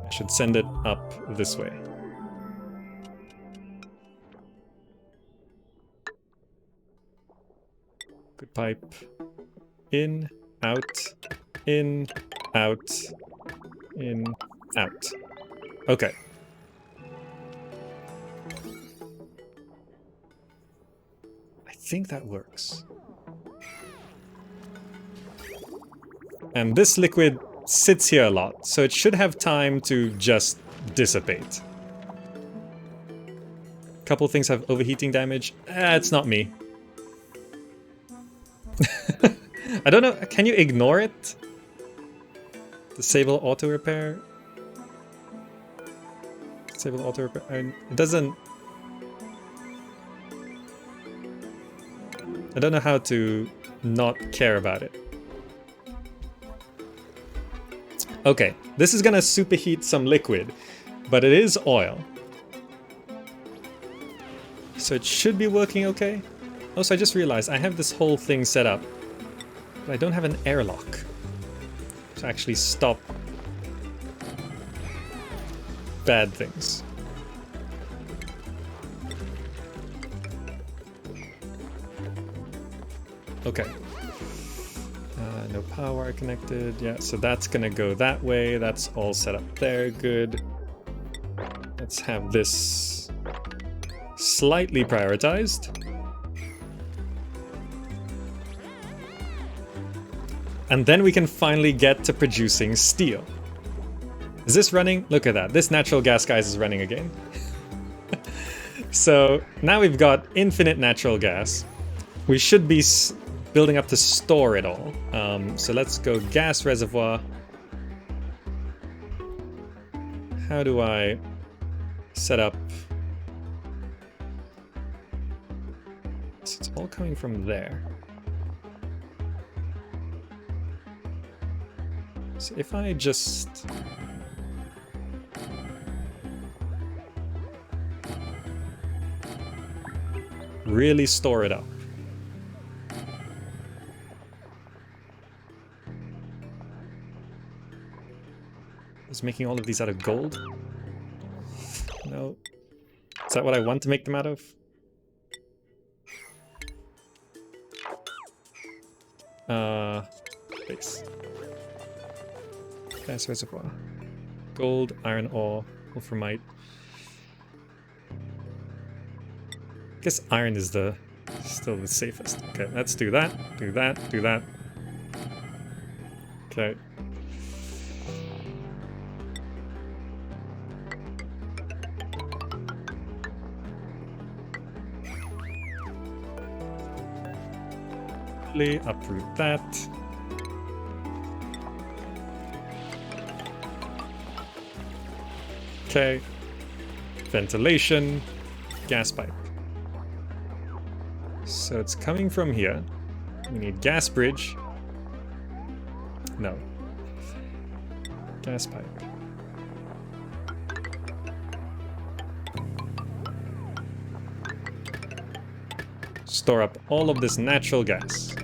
I should send it up this way. Good pipe. In, out, in, out, in, out. Okay. I think that works. And this liquid sits here a lot, so it should have time to just dissipate. Couple things have overheating damage. It's not me. I don't know, can you ignore it? Disable auto repair? Disable auto repair, it doesn't... I don't know how to not care about it. Okay, this is gonna superheat some liquid, but it is oil. So it should be working okay. Also, I just realized I have this whole thing set up, but I don't have an airlock to actually stop bad things. Okay. No power wire connected. Yeah, so that's gonna go that way. That's all set up there. Good. Let's have this slightly prioritized. And then we can finally get to producing steel. Is this running? Look at that. This natural gas, guys, is running again. So now we've got infinite natural gas. We should be building up to store it all. So let's go gas reservoir. How do I set up? So it's all coming from there. So if I just really store it up. Is making all of these out of gold? No. Is that what I want to make them out of? Base. Gas reservoir. Gold, iron ore, wolframite. I guess iron is still the safest. Okay, let's do that, do that, do that. Okay. Uproot that. Okay. Ventilation. Gas pipe. So it's coming from here. We need gas bridge. No. Gas pipe. Store up all of this natural gas.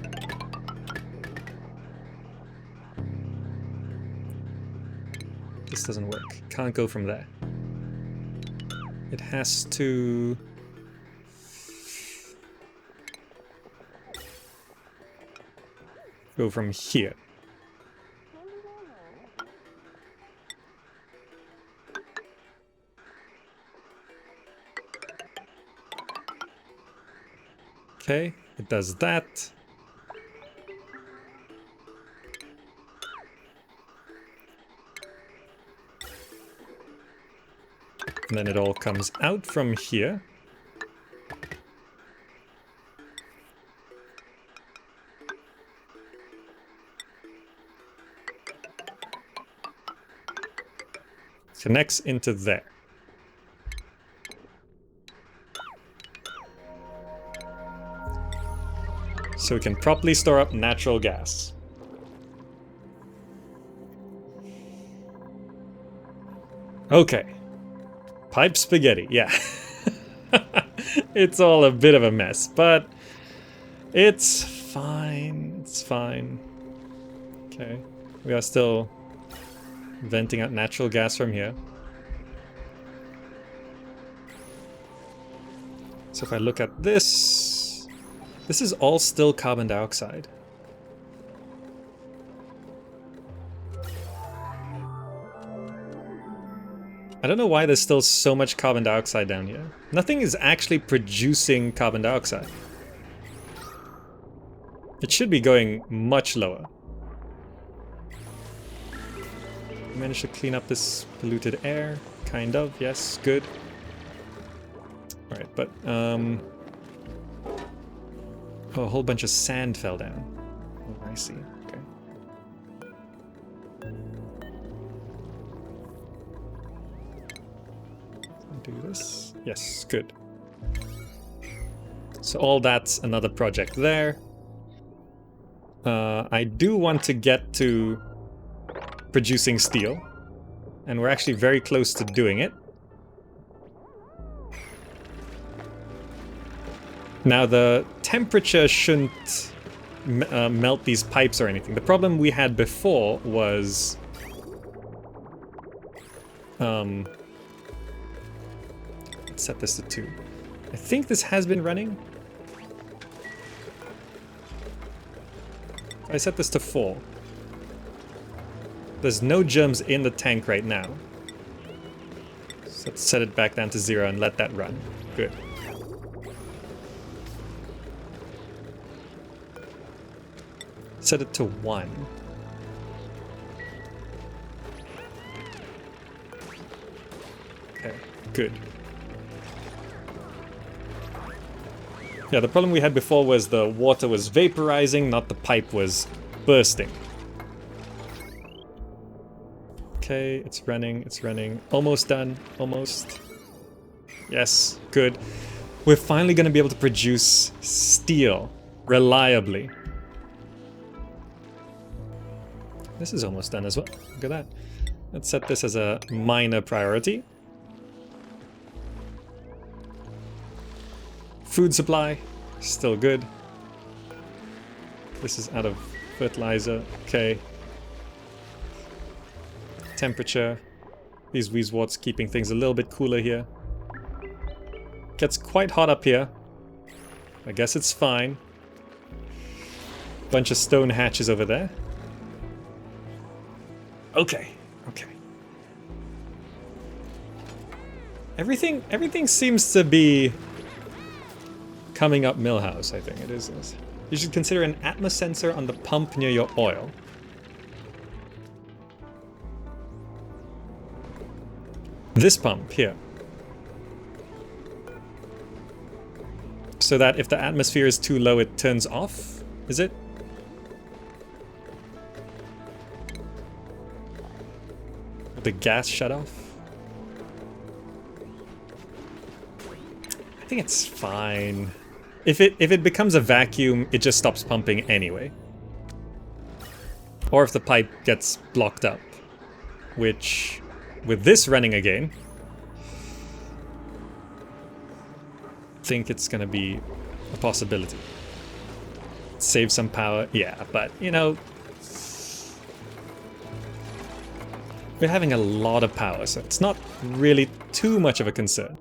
This doesn't work. Can't go from there. It has to... go from here. Okay, it does that. And then it all comes out from here. Connects into there. So we can properly store up natural gas. Okay. Pipe spaghetti, yeah. It's all a bit of a mess, but it's fine. It's fine. Okay. We are still venting out natural gas from here. So if I look at this, this is all still carbon dioxide. I don't know why there's still so much carbon dioxide down here. Nothing is actually producing carbon dioxide. It should be going much lower. Managed to clean up this polluted air. Kind of, yes, good. Alright, but, oh, a whole bunch of sand fell down. Oh, I see. Okay. Do this. Yes, good. So all that's another project there. I do want to get to producing steel, and we're actually very close to doing it. Now the temperature shouldn't melt these pipes or anything. The problem we had before was let's set this to 2. I think this has been running. I set this to 4. There's no germs in the tank right now. So let's set it back down to 0 and let that run. Good. Set it to 1. Okay, good. Yeah, the problem we had before was the water was vaporizing, not the pipe was bursting. Okay, it's running, it's running. Almost done, almost. Yes, good. We're finally going to be able to produce steel reliably. This is almost done as well. Look at that. Let's set this as a minor priority. Food supply, still good. This is out of fertilizer. Okay. Temperature. These Weezewarts keeping things a little bit cooler here. Gets quite hot up here. I guess it's fine. Bunch of stone hatches over there. Okay, okay. Everything seems to be coming up Millhouse, I think it is. You should consider an atmos sensor on the pump near your oil. This pump here. So that if the atmosphere is too low, it turns off? Is it? The gas shut off? I think it's fine. If it becomes a vacuum, it just stops pumping anyway. Or if the pipe gets blocked up, which with this running again, I think it's gonna be a possibility. Save some power, yeah, but you know, we're having a lot of power, so it's not really too much of a concern.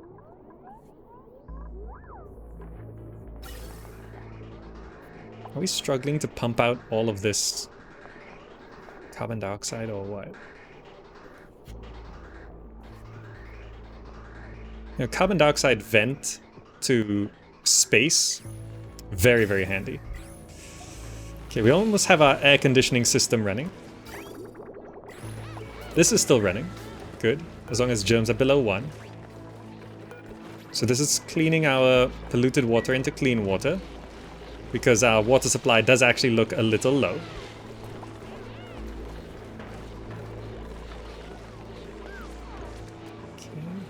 Are we struggling to pump out all of this carbon dioxide or what? You know, carbon dioxide vent to space, very, very handy. Okay, we almost have our air conditioning system running. This is still running. Good. As long as germs are below 1. So this is cleaning our polluted water into clean water, because our water supply does actually look a little low.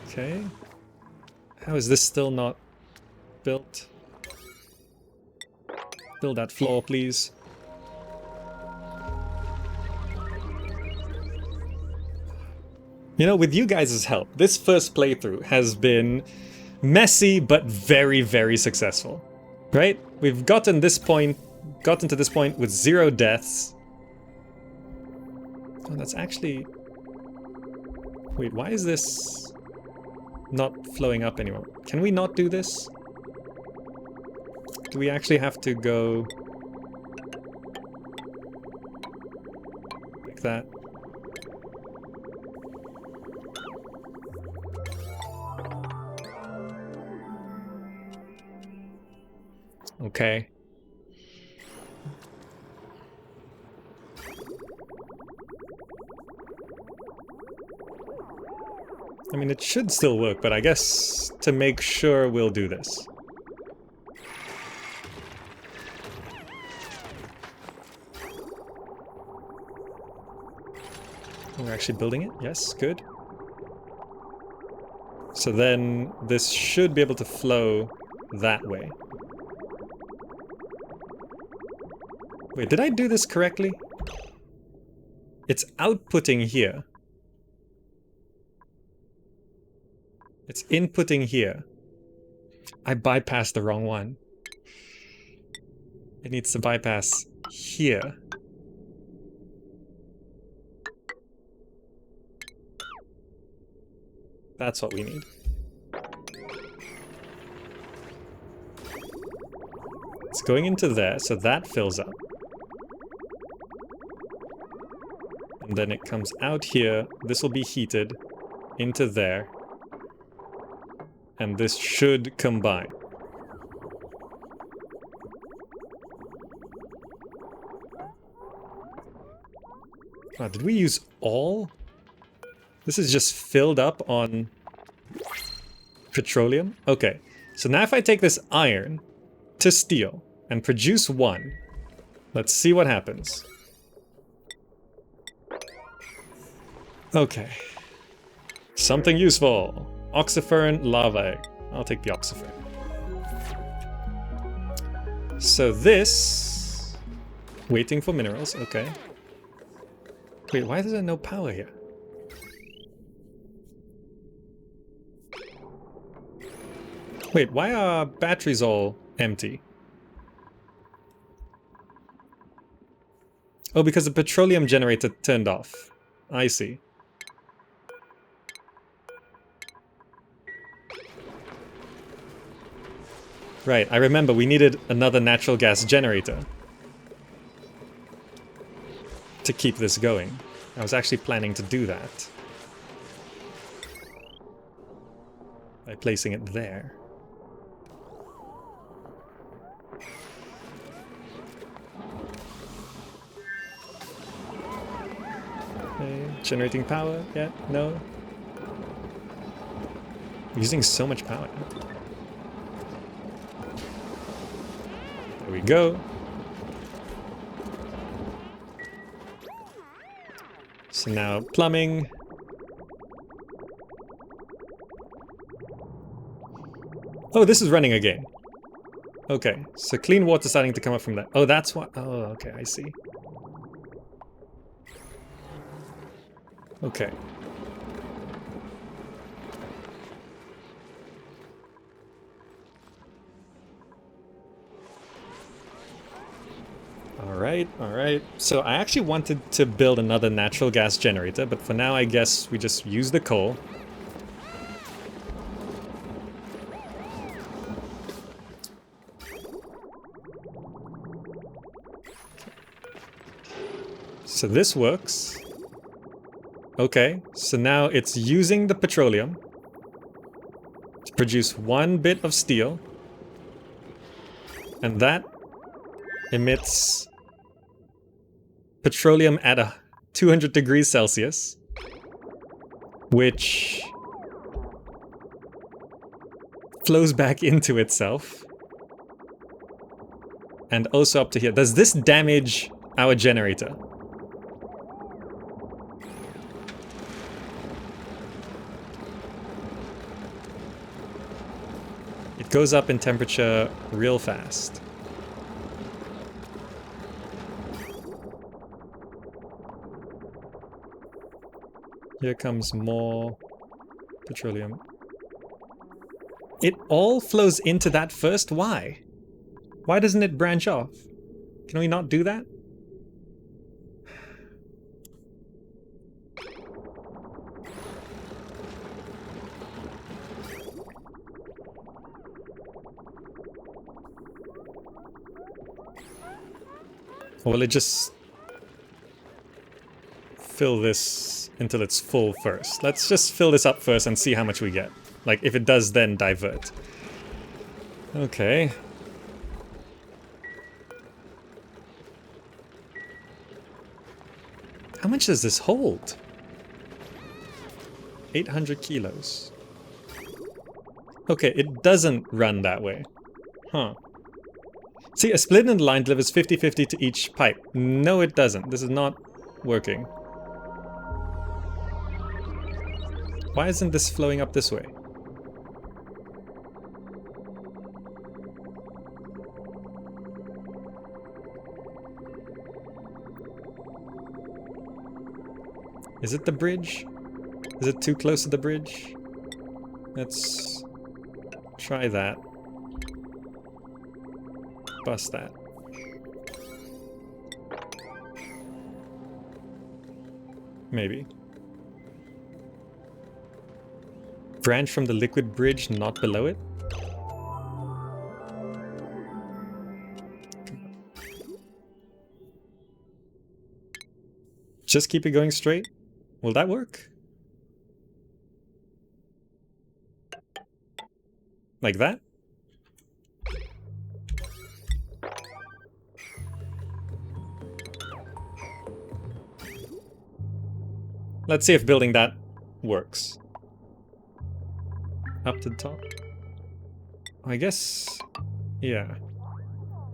Okay. How is this still not built? Build that floor, please. You know, with you guys' help, this first playthrough has been messy but very, very successful. Right? We've gotten to this point with 0 deaths. Oh, that's actually... Wait, why is this not flowing up anymore? Can we not do this? Do we actually have to go like that? Okay. I mean, it should still work, but I guess to make sure we'll do this. We're actually building it? Yes, good. So then this should be able to flow that way. Wait, did I do this correctly? It's outputting here. It's inputting here. I bypassed the wrong one. It needs to bypass here. That's what we need. It's going into there, so that fills up. And then it comes out here. This will be heated into there. And this should combine. Oh, did we use all? This is just filled up on petroleum? Okay, so now if I take this iron to steel and produce one, let's see what happens. Okay. Something useful. Oxyferin lava egg. I'll take the oxyferin. So this... Waiting for minerals, okay. Wait, why is there no power here? Wait, why are batteries all empty? Oh, because the petroleum generator turned off. I see. Right, I remember we needed another natural gas generator to keep this going. I was actually planning to do that by placing it there. Okay, generating power? Yeah, no. Using so much power now. There we go. So now plumbing. Oh, this is running again. Okay, so clean water starting to come up from that. Oh, that's what. Oh, okay, I see. Okay. Alright. So I actually wanted to build another natural gas generator, but for now I guess we just use the coal. So this works. Okay, so now it's using the petroleum to produce one bit of steel. And that emits petroleum at 200 degrees Celsius, which flows back into itself. And also up to here. Does this damage our generator? It goes up in temperature real fast. Here comes more petroleum. It all flows into that first? Why? Why doesn't it branch off? Can we not do that? Or will it just fill this until it's full first? Let's just fill this up first and see how much we get. Like, if it does, then divert. Okay. How much does this hold? 800 kilos. Okay, it doesn't run that way. Huh. See, a split in the line delivers 50-50 to each pipe. No, it doesn't. This is not working. Why isn't this flowing up this way? Is it the bridge? Is it too close to the bridge? Let's try that. Bust that. Maybe. Branch from the liquid bridge, not below it? Just keep it going straight? Will that work? Like that? Let's see if building that works. Up to the top. I guess... yeah.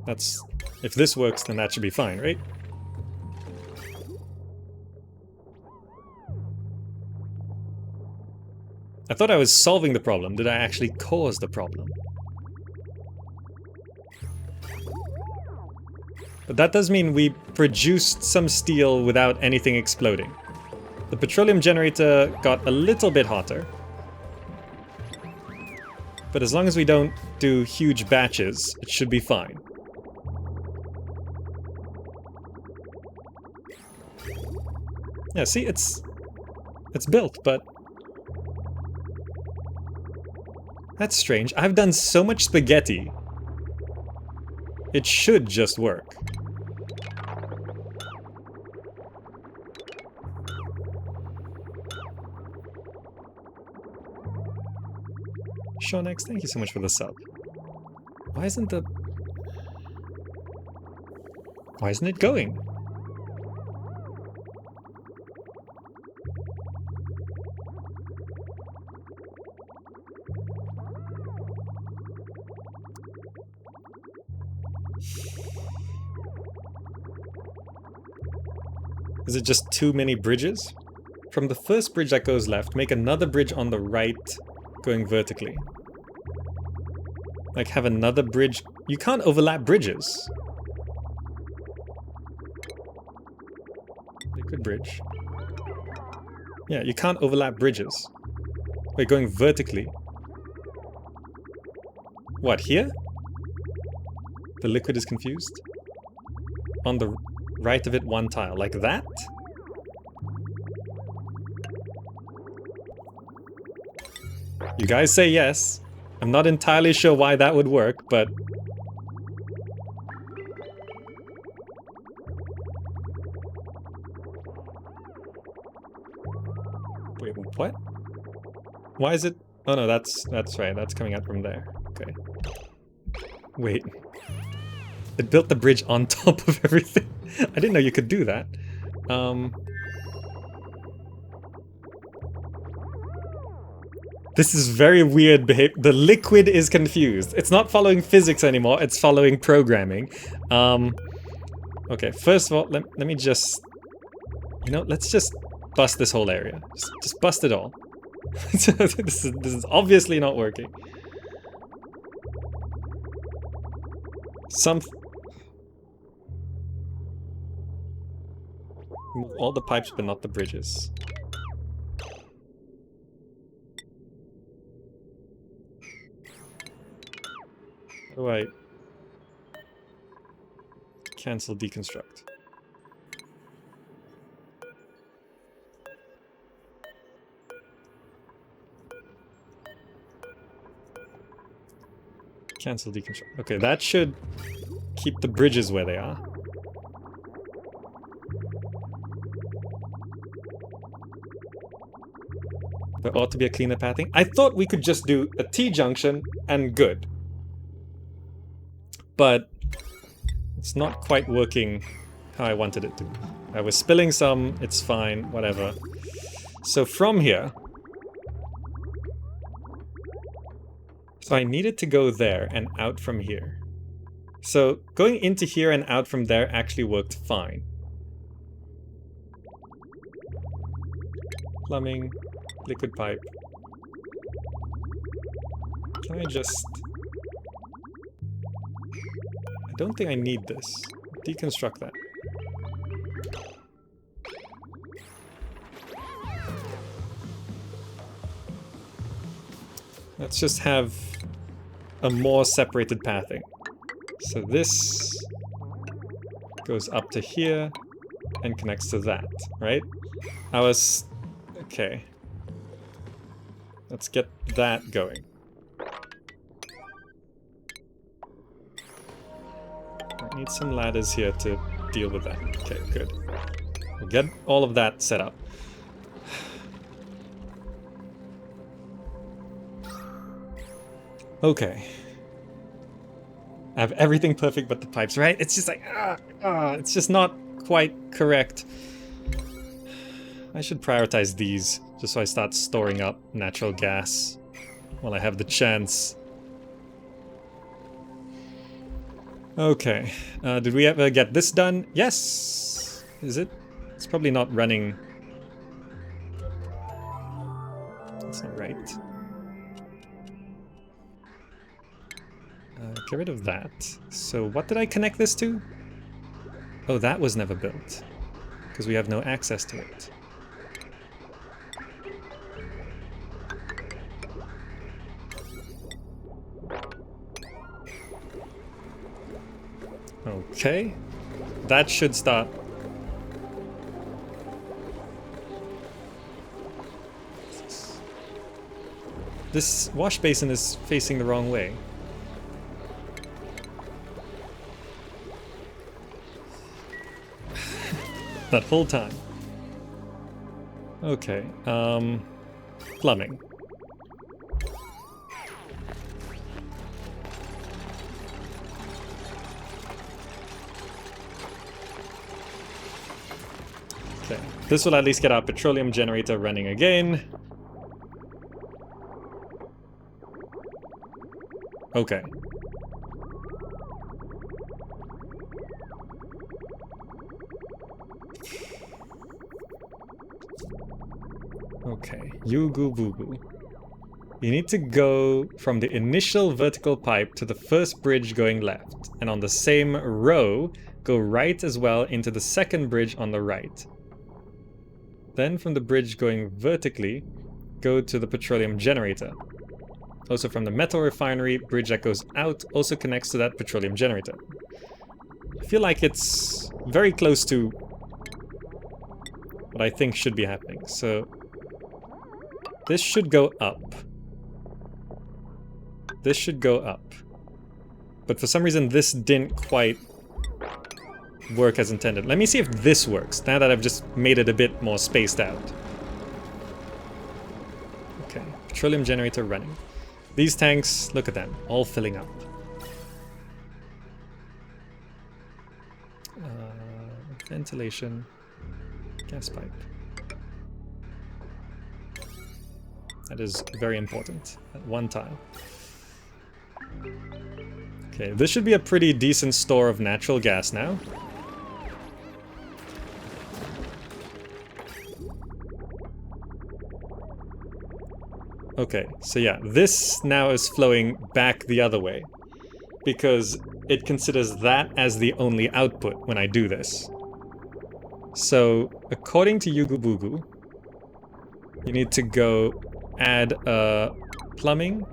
That's... if this works, then that should be fine, right? I thought I was solving the problem. Did I actually cause the problem? But that does mean we produced some steel without anything exploding. The petroleum generator got a little bit hotter. But as long as we don't do huge batches, it should be fine. Yeah, see, it's built, but... that's strange. I've done so much spaghetti. It should just work. Sean X, thank you so much for the sub. Why isn't it going? Is it just too many bridges? From the first bridge that goes left, make another bridge on the right going vertically. Like have another bridge. You can't overlap bridges. Liquid bridge. Yeah, you can't overlap bridges. Wait, going vertically. What, here? The liquid is confused? On the right of it, one tile. Like that? You guys say yes. I'm not entirely sure why that would work, but... wait, what? Why is it... oh no, that's right. That's coming out from there. Okay. Wait. It built the bridge on top of everything. I didn't know you could do that. This is very weird behavior. The liquid is confused. It's not following physics anymore. It's following programming. Okay, first of all, let me just... you know, let's just bust this whole area. Just bust it all. This is obviously not working. Move all the pipes, but not the bridges. How do I cancel deconstruct? Cancel deconstruct. Okay, that should keep the bridges where they are. There ought to be a cleaner pathing. I thought we could just do a T-junction and good. But it's not quite working how I wanted it to. I was spilling some, it's fine, whatever. So from here... so I needed to go there and out from here. So going into here and out from there actually worked fine. Plumbing, liquid pipe. Can I just... I don't think I need this. Let's just have a more separated pathing. So this goes up to here and connects to that, right? Okay. Let's get that going. I need some ladders here to deal with that. Okay, good. We'll get all of that set up. Okay. I have everything perfect but the pipes, right? It's just like, it's just not quite correct. I should prioritize these, just so I start storing up natural gas while I have the chance. Okay, did we ever get this done? Yes! Is it? It's probably not running. That's not right. Get rid of that. So what did I connect this to? Oh, that was never built, because we have no access to it. Okay, that should start. This wash basin is facing the wrong way. That whole time. Okay, plumbing. Okay, this will at least get our petroleum generator running again. Okay. Okay, Yugu Bugu. You need to go from the initial vertical pipe to the first bridge going left, and on the same row, go right as well into the second bridge on the right. Then from the bridge going vertically, go to the petroleum generator. Also from the metal refinery, bridge that goes out also connects to that petroleum generator. I feel like it's very close to what I think should be happening. So this should go up. This should go up. But for some reason this didn't quite work as intended. Let me see if this works, now that I've just made it a bit more spaced out. Okay, petroleum generator running. These tanks, look at them, all filling up. Ventilation, gas pipe. That is very important at one tile. Okay, this should be a pretty decent store of natural gas now. Okay, so yeah, this now is flowing back the other way, because it considers that as the only output when I do this. So, according to Yugu Bugu, you need to go add a plumbing,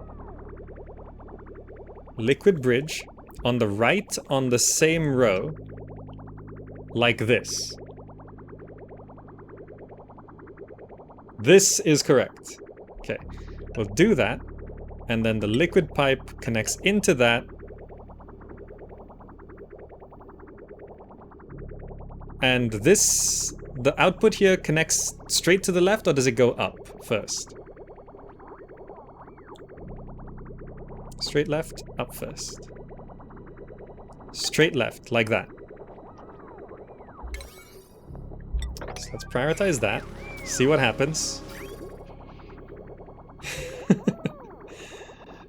liquid bridge, on the right on the same row, like this. This is correct. Okay. We'll do that, and then the liquid pipe connects into that, and this, the output here connects straight to the left, or does it go up first? Straight left, up first. Straight left, like that. So let's prioritize that, see what happens.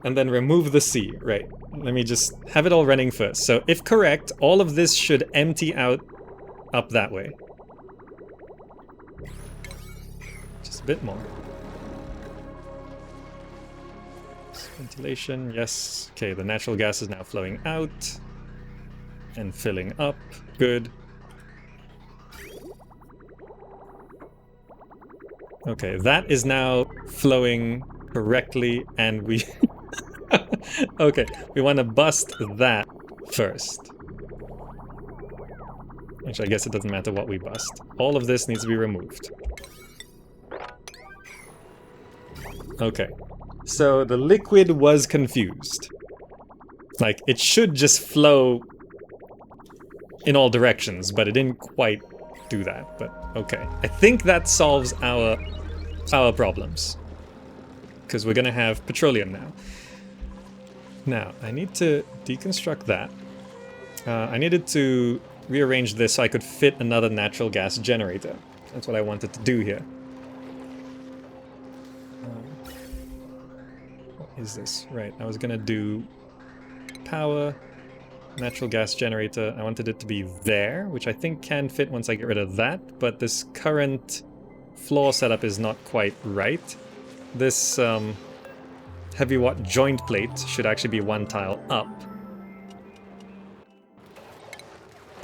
And then remove the C, right. Let me just have it all running first. So if correct, all of this should empty out up that way. Just a bit more. Ventilation, yes. Okay, the natural gas is now flowing out and filling up. Good. Okay, that is now flowing correctly, and we... Okay, we want to bust that first. Which I guess it doesn't matter what we bust. All of this needs to be removed. Okay, so the liquid was confused. Like, it should just flow in all directions, but it didn't quite do that, but okay. I think that solves our problems. Because we're gonna have petroleum now. Now, I need to deconstruct that. I needed to rearrange this so I could fit another natural gas generator. That's what I wanted to do here. What is this? Right, I was gonna do power, natural gas generator. I wanted it to be there, which I think can fit once I get rid of that, but this current floor setup is not quite right. This heavy watt joint plate should actually be one tile up.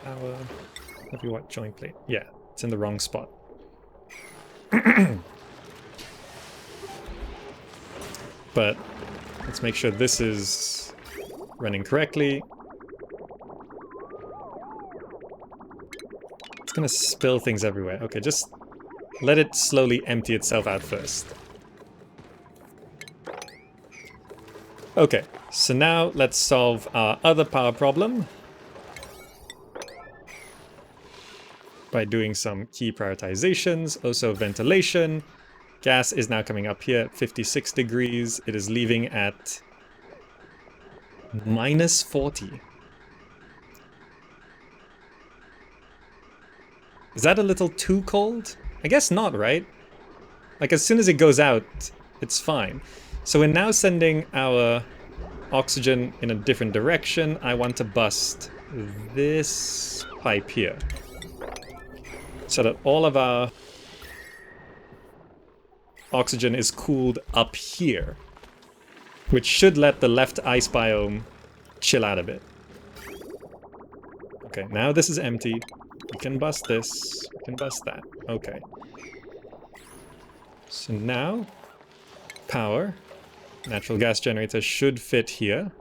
Power, heavy watt joint plate. Yeah, it's in the wrong spot. But let's make sure this is running correctly. It's gonna spill things everywhere. Okay, just let it slowly empty itself out first. Okay, so now let's solve our other power problem by doing some key prioritizations. Also ventilation. Gas is now coming up here at 56 degrees. It is leaving at -40. Is that a little too cold? I guess not, right? Like, as soon as it goes out, it's fine. So we're now sending our oxygen in a different direction. I want to bust this pipe here, so that all of our oxygen is cooled up here, which should let the left ice biome chill out a bit. Okay, now this is empty. We can bust this. We can bust that. Okay. So now, power. Natural gas generator should fit here.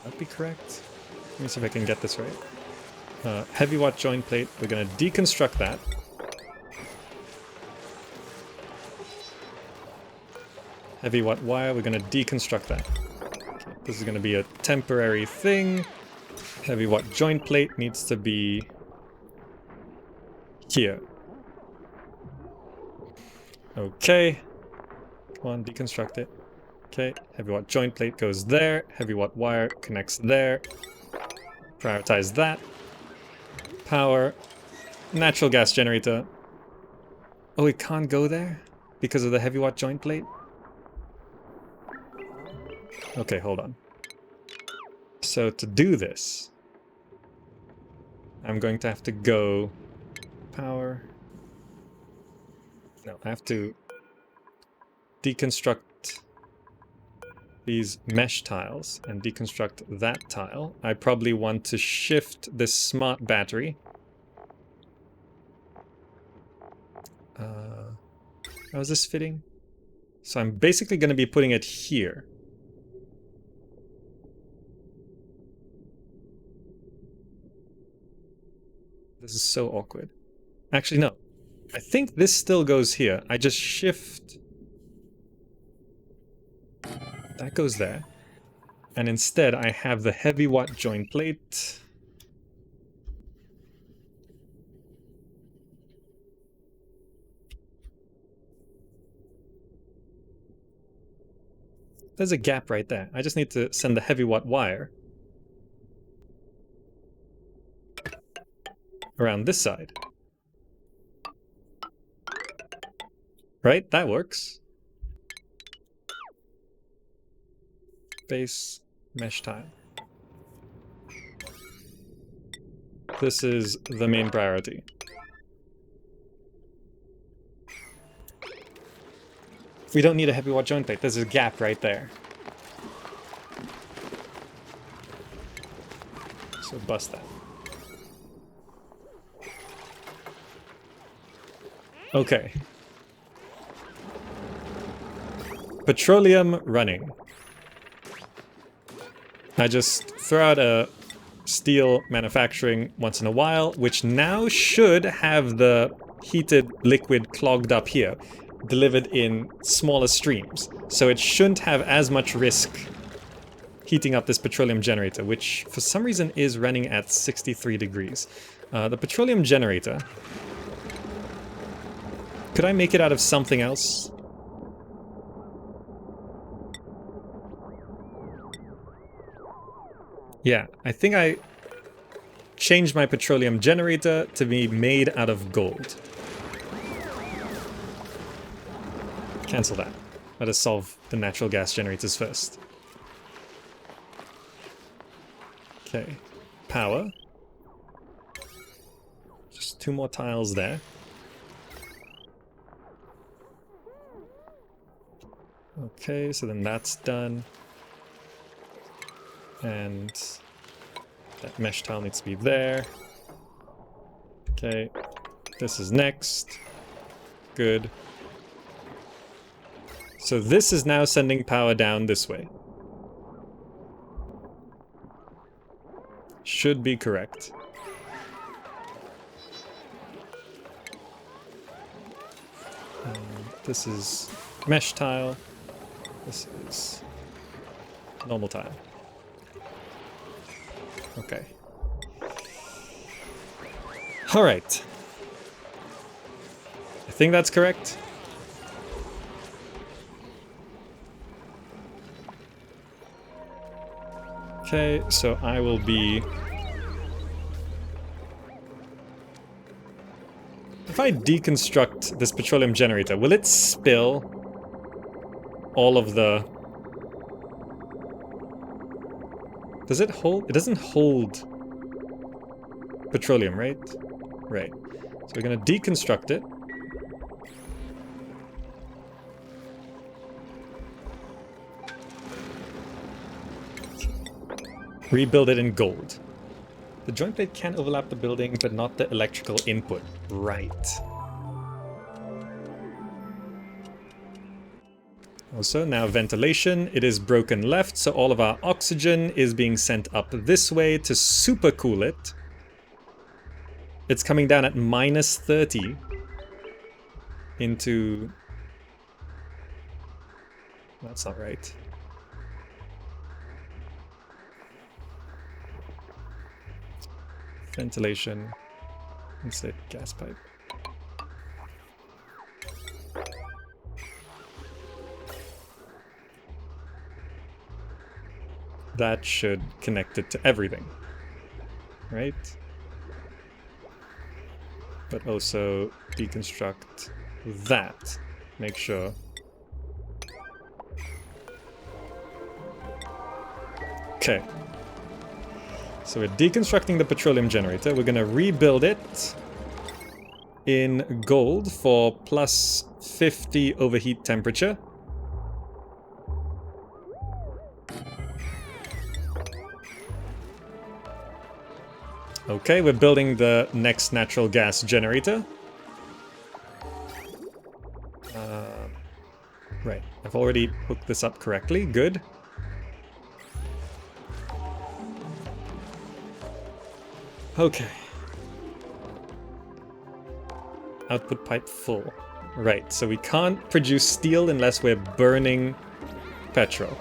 That'd be correct. Let me see if I can get this right. Heavy watt joint plate. We're going to deconstruct that. Heavy watt wire. We're going to deconstruct that. Okay, this is going to be a temporary thing. Heavy watt joint plate needs to be here. Okay. Come on, deconstruct it. Okay, heavy watt joint plate goes there. Heavy watt wire connects there. Prioritize that. Power. Natural gas generator. Oh, it can't go there because of the heavy watt joint plate? Okay, hold on. So to do this, I'm going to have to go power. No, I have to deconstruct these mesh tiles and deconstruct that tile. I probably want to shift this smart battery. How is this fitting? So I'm basically going to be putting it here. This is so awkward. Actually, no. I think this still goes here. I just shift. That goes there. And instead, I have the heavy watt joint plate. There's a gap right there. I just need to send the heavy watt wire around this side. Right? That works. Base mesh tile. This is the main priority. We don't need a heavy watt joint plate. There's a gap right there. So bust that. Okay. Petroleum running. I just throw out a steel manufacturing once in a while, which now should have the heated liquid clogged up here, delivered in smaller streams. So it shouldn't have as much risk heating up this petroleum generator, which for some reason is running at 63 degrees. The petroleum generator, could I make it out of something else? Yeah, I think I changed my petroleum generator to be made out of gold. Cancel that. Let us solve the natural gas generators first. Okay, power. Just 2 more tiles there. Okay, so then that's done. And that mesh tile needs to be there. Okay, this is next. Good. So this is now sending power down this way. Should be correct. This is mesh tile. This is normal tile. Okay. All right. I think that's correct. Okay, so I will be... If I deconstruct this petroleum generator, will it spill all of the... Does it hold? It doesn't hold petroleum, right? Right. So we're going to deconstruct it. Rebuild it in gold. The joint plate can overlap the building, but not the electrical input. Right. Also, now ventilation. It is broken left, so all of our oxygen is being sent up this way to supercool it. It's coming down at -30 into... That's not right. Ventilation, insulated gas pipe. That should connect it to everything, right? But also deconstruct that. Make sure. Okay. So we're deconstructing the petroleum generator. We're going to rebuild it in gold for +50 overheat temperature. Okay, we're building the next natural gas generator. Right, I've already hooked this up correctly. Good. Okay. Output pipe full. Right, so we can't produce steel unless we're burning petrol.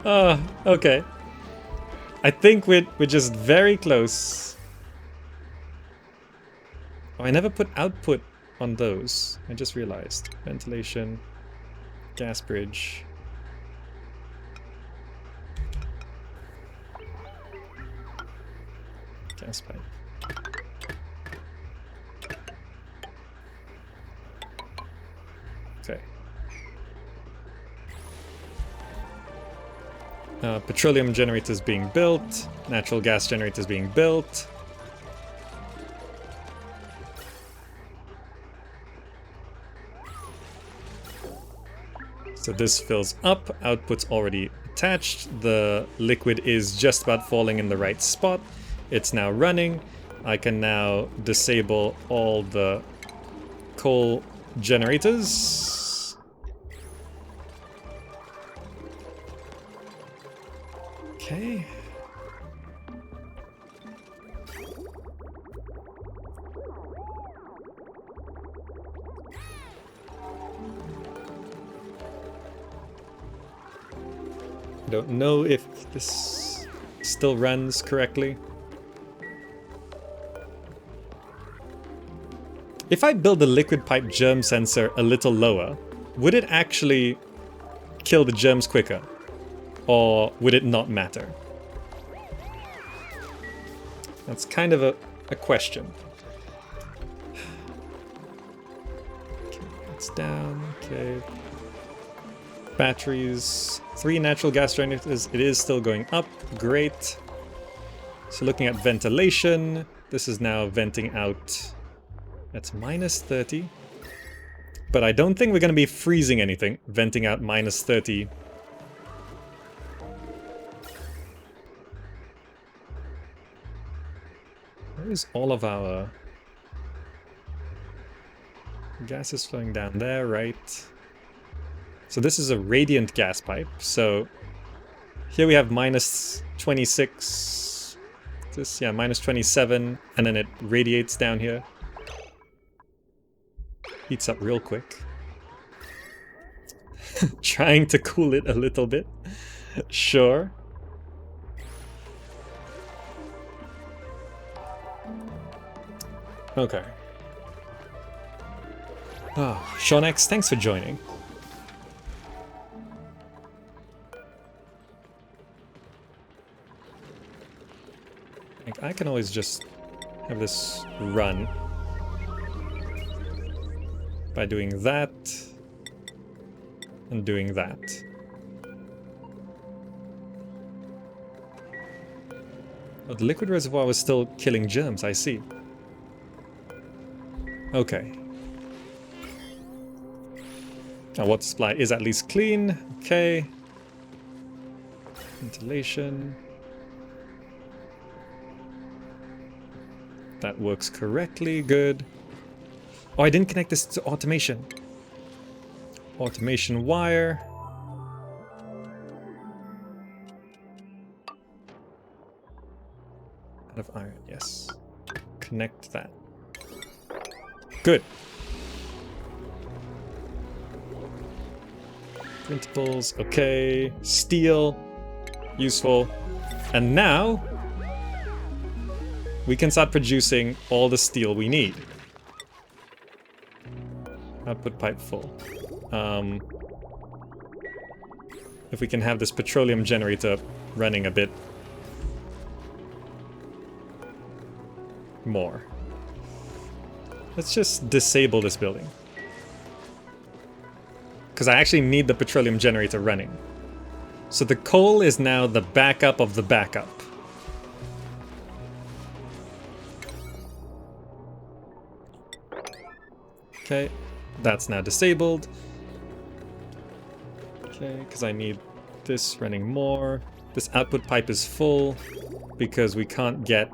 Okay. I think we're just very close. Oh, I never put output on those. I just realized. Ventilation, gas bridge. Gas pipe. Okay. Petroleum generators being built. Natural gas generators being built. So this fills up. Output's already attached. The liquid is just about falling in the right spot. It's now running. I can now disable all the coal generators. Okay. I don't know if this still runs correctly. If I build the liquid pipe germ sensor a little lower, would it actually kill the germs quicker? Or would it not matter? That's kind of a question. Okay, it's down. Okay. Batteries. 3 natural gas generators. It is still going up. Great. So looking at ventilation, this is now venting out. That's minus 30. But I don't think we're going to be freezing anything, venting out minus 30. Where is all of our... gas is flowing down there, right? So this is a radiant gas pipe. So here we have minus 26. This, yeah, minus 27. And then it radiates down here. Heats up real quick. Trying to cool it a little bit. Sure. Okay. Oh, Sean X, thanks for joining. Like, I can always just have this run by doing that and doing that. Oh, the liquid reservoir was still killing germs, I see. Okay. Our water supply is at least clean. Okay. Ventilation. That works correctly. Good. Oh, I didn't connect this to automation. Automation wire. Out of iron, yes. Connect that. Good. Printables, okay. Steel, useful. And now we can start producing all the steel we need. Output pipe full. If we can have this petroleum generator running a bit more. Let's just disable this building. Because I actually need the petroleum generator running. So the coal is now the backup of the backup. Okay, that's now disabled. Okay, because I need this running more. This output pipe is full because we can't get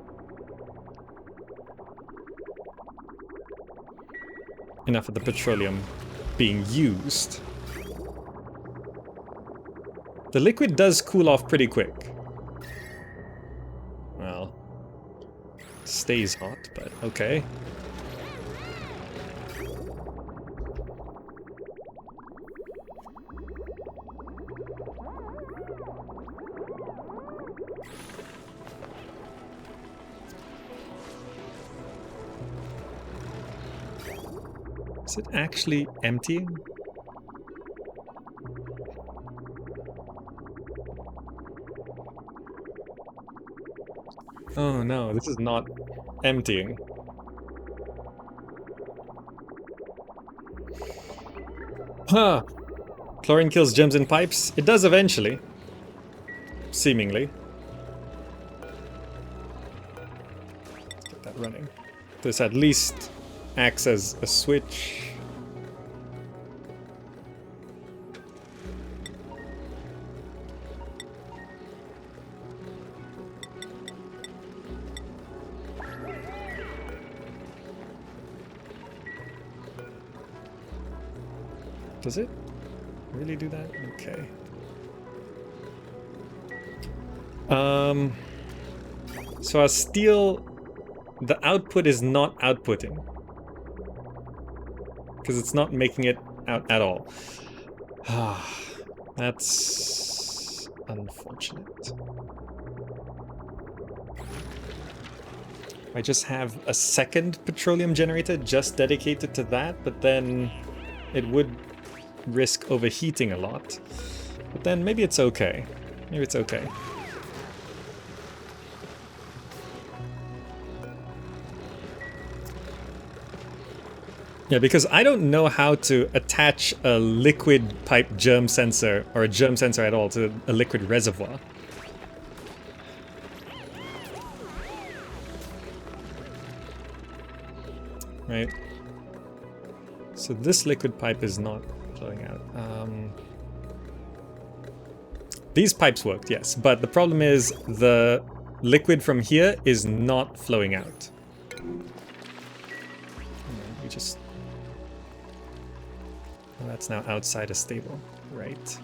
enough of the petroleum being used. The liquid does cool off pretty quick. Well, stays hot, but okay. Is it actually emptying? Oh no, this is not emptying. Huh. Chlorine kills germs in pipes? It does eventually. Seemingly. Let's get that running. This at least acts as a switch. Does it really do that? Okay. So our steel, the output is not outputting. Because it's not making it out at all. That's unfortunate. I just have a second petroleum generator just dedicated to that, but then it would risk overheating a lot. But then maybe it's okay. Maybe it's okay. Yeah, because I don't know how to attach a liquid pipe germ sensor, or a germ sensor at all, to a liquid reservoir. Right? So this liquid pipe is not flowing out. These pipes worked, yes, but the problem is the liquid from here is not flowing out. We just... Well, that's now outside a stable, right?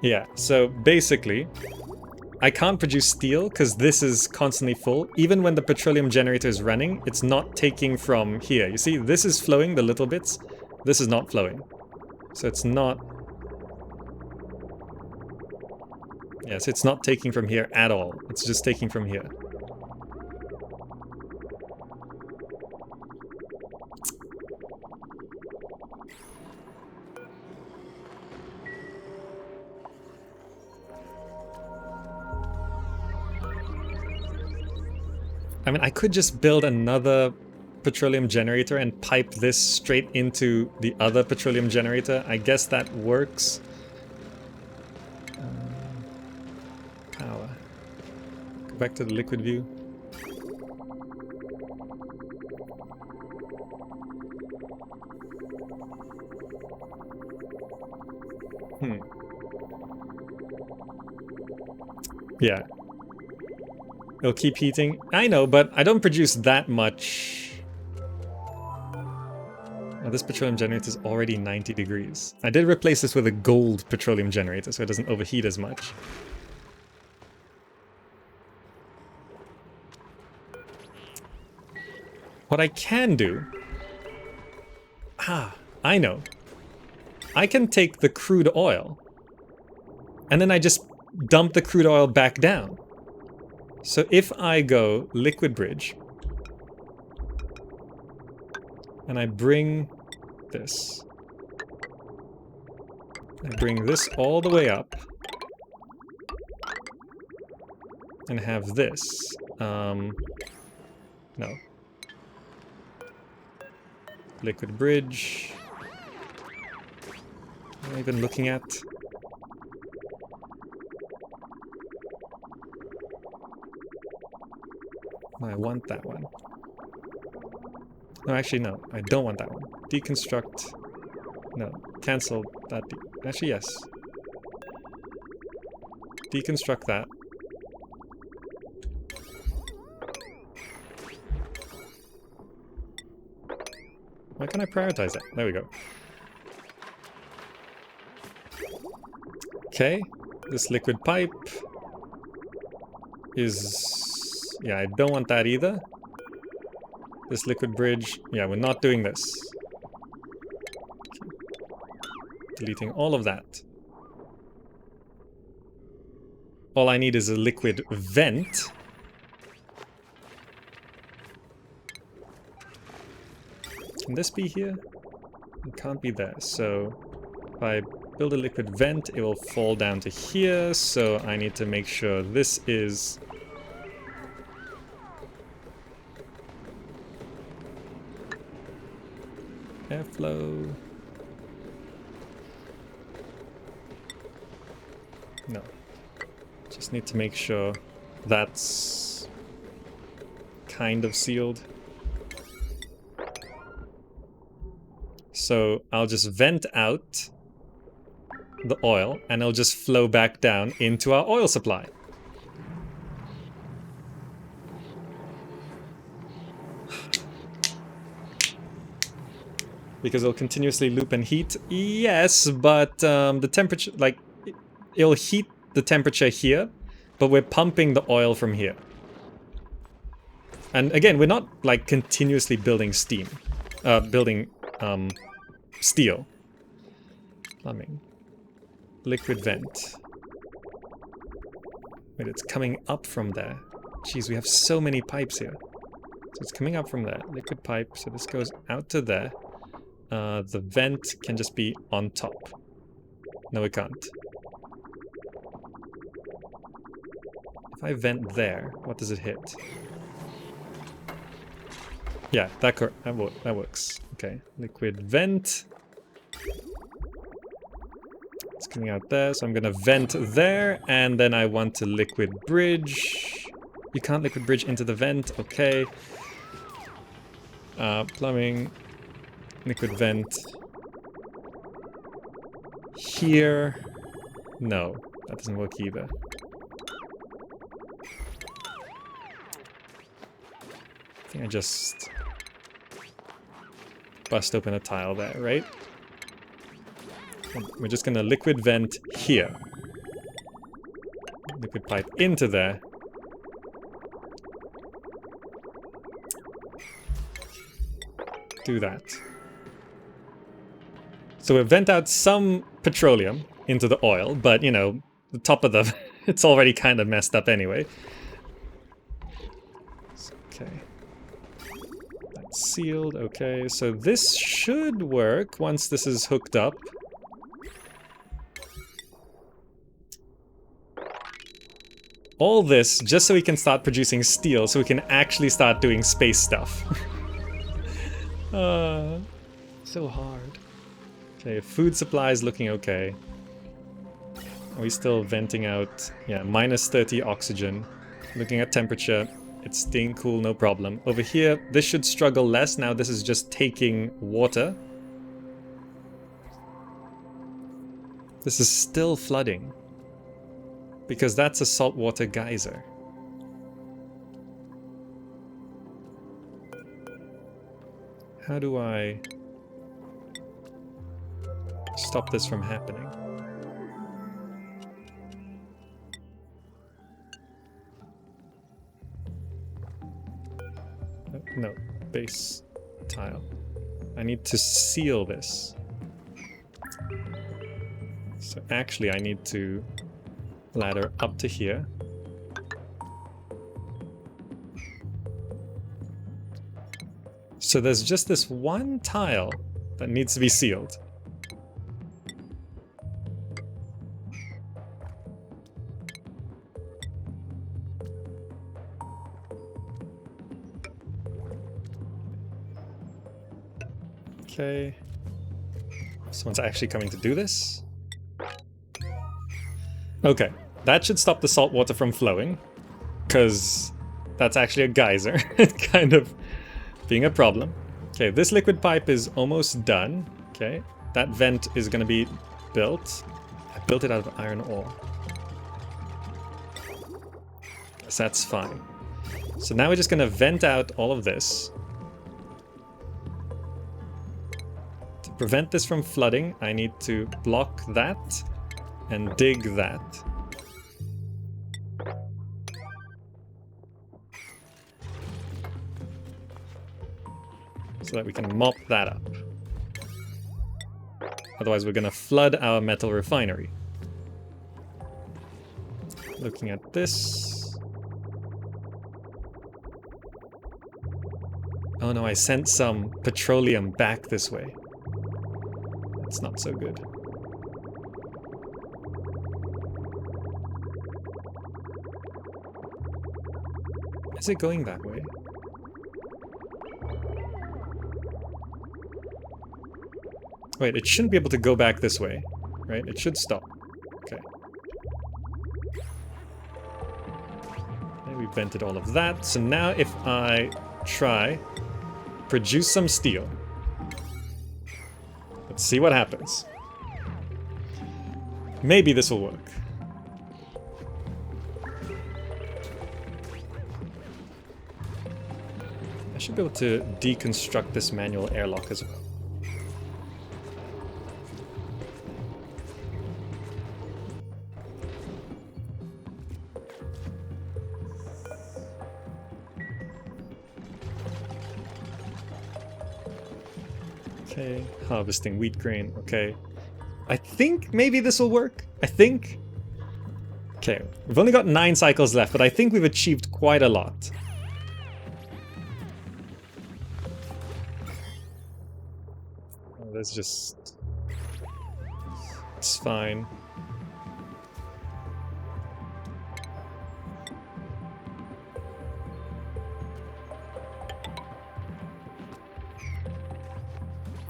Yeah, so basically, I can't produce steel because this is constantly full. Even when the petroleum generator is running, it's not taking from here. You see, this is flowing, the little bits. This is not flowing. So it's not... Yes, it's not taking from here at all. It's just taking from here. I mean, I could just build another petroleum generator and pipe this straight into the other petroleum generator. I guess that works. Power. Go back to the liquid view. Yeah. It'll keep heating. I know, but I don't produce that much. Oh, this petroleum generator is already 90 degrees. I did replace this with a gold petroleum generator, so it doesn't overheat as much. What I can do... I know. I can take the crude oil, and then I just dump the crude oil back down. So if I go liquid bridge, and I bring this, I bring this all the way up, and have this, no. Liquid bridge. What am I even looking at? I want that one. No, actually, no. I don't want that one. Deconstruct. No. Cancel that. Actually, yes. Deconstruct that. Why can't I prioritize that? There we go. Okay. This liquid pipe is... Yeah, I don't want that either. This liquid bridge... Yeah, we're not doing this. Okay. Deleting all of that. All I need is a liquid vent. Can this be here? It can't be there. So if I build a liquid vent, it will fall down to here. So I need to make sure this is... airflow. No. Just need to make sure that's kind of sealed. So I'll just vent out the oil, and it'll just flow back down into our oil supply. Because it'll continuously loop and heat. Yes, but the temperature, like, it'll heat the temperature here, but we're pumping the oil from here. And again, we're not like continuously building steam, steel. Plumbing. Liquid vent. Wait, it's coming up from there. Jeez, we have so many pipes here. So it's coming up from there. Liquid pipe, so this goes out to there. The vent can just be on top. No, it can't. If I vent there, what does it hit? Yeah, that works. Okay, liquid vent. It's coming out there, so I'm gonna vent there, and then I want to liquid bridge. You can't liquid bridge into the vent, okay. Plumbing, liquid vent. Here. No, that doesn't work either. I think I just bust open a tile there, right? And we're just gonna liquid vent here. Liquid pipe into there. Do that. So we vent out some petroleum into the oil, but you know, the top of the it's already kind of messed up anyway. Okay. That's sealed, okay. So this should work once this is hooked up. All this just so we can start producing steel, so we can actually start doing space stuff. So hard. Okay, food supply is looking okay. Are we still venting out? Yeah, minus 30 oxygen. Looking at temperature, it's staying cool, no problem. Over here, this should struggle less. Now this is just taking water. This is still flooding. Because that's a saltwater geyser. How do I stop this from happening? No, base tile. I need to seal this. So actually I need to ladder up to here. So there's just this one tile that needs to be sealed. Okay. Someone's actually coming to do this. Okay, that should stop the salt water from flowing, because that's actually a geyser, kind of being a problem. Okay, this liquid pipe is almost done. Okay, that vent is going to be built. I built it out of iron ore. So that's fine. So now we're just going to vent out all of this. To prevent this from flooding, I need to block that and dig that. So that we can mop that up. Otherwise we're gonna flood our metal refinery. Looking at this. Oh no, I sent some petroleum back this way. That's not so good. Is it going that way? Wait, it shouldn't be able to go back this way, right? It should stop. Okay. Okay, we vented all of that. So now if I try produce some steel. Let's see what happens. Maybe this will work. I should be able to deconstruct this manual airlock as well. Okay, harvesting wheat grain, okay. I think maybe this will work. I think. Okay, we've only got 9 cycles left, but I think we've achieved quite a lot. Oh, that's just... It's fine.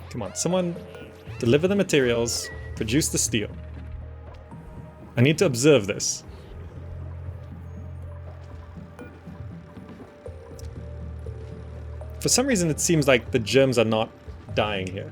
Come on, someone deliver the materials, produce the steel. I need to observe this. For some reason it seems like the germs are not dying here.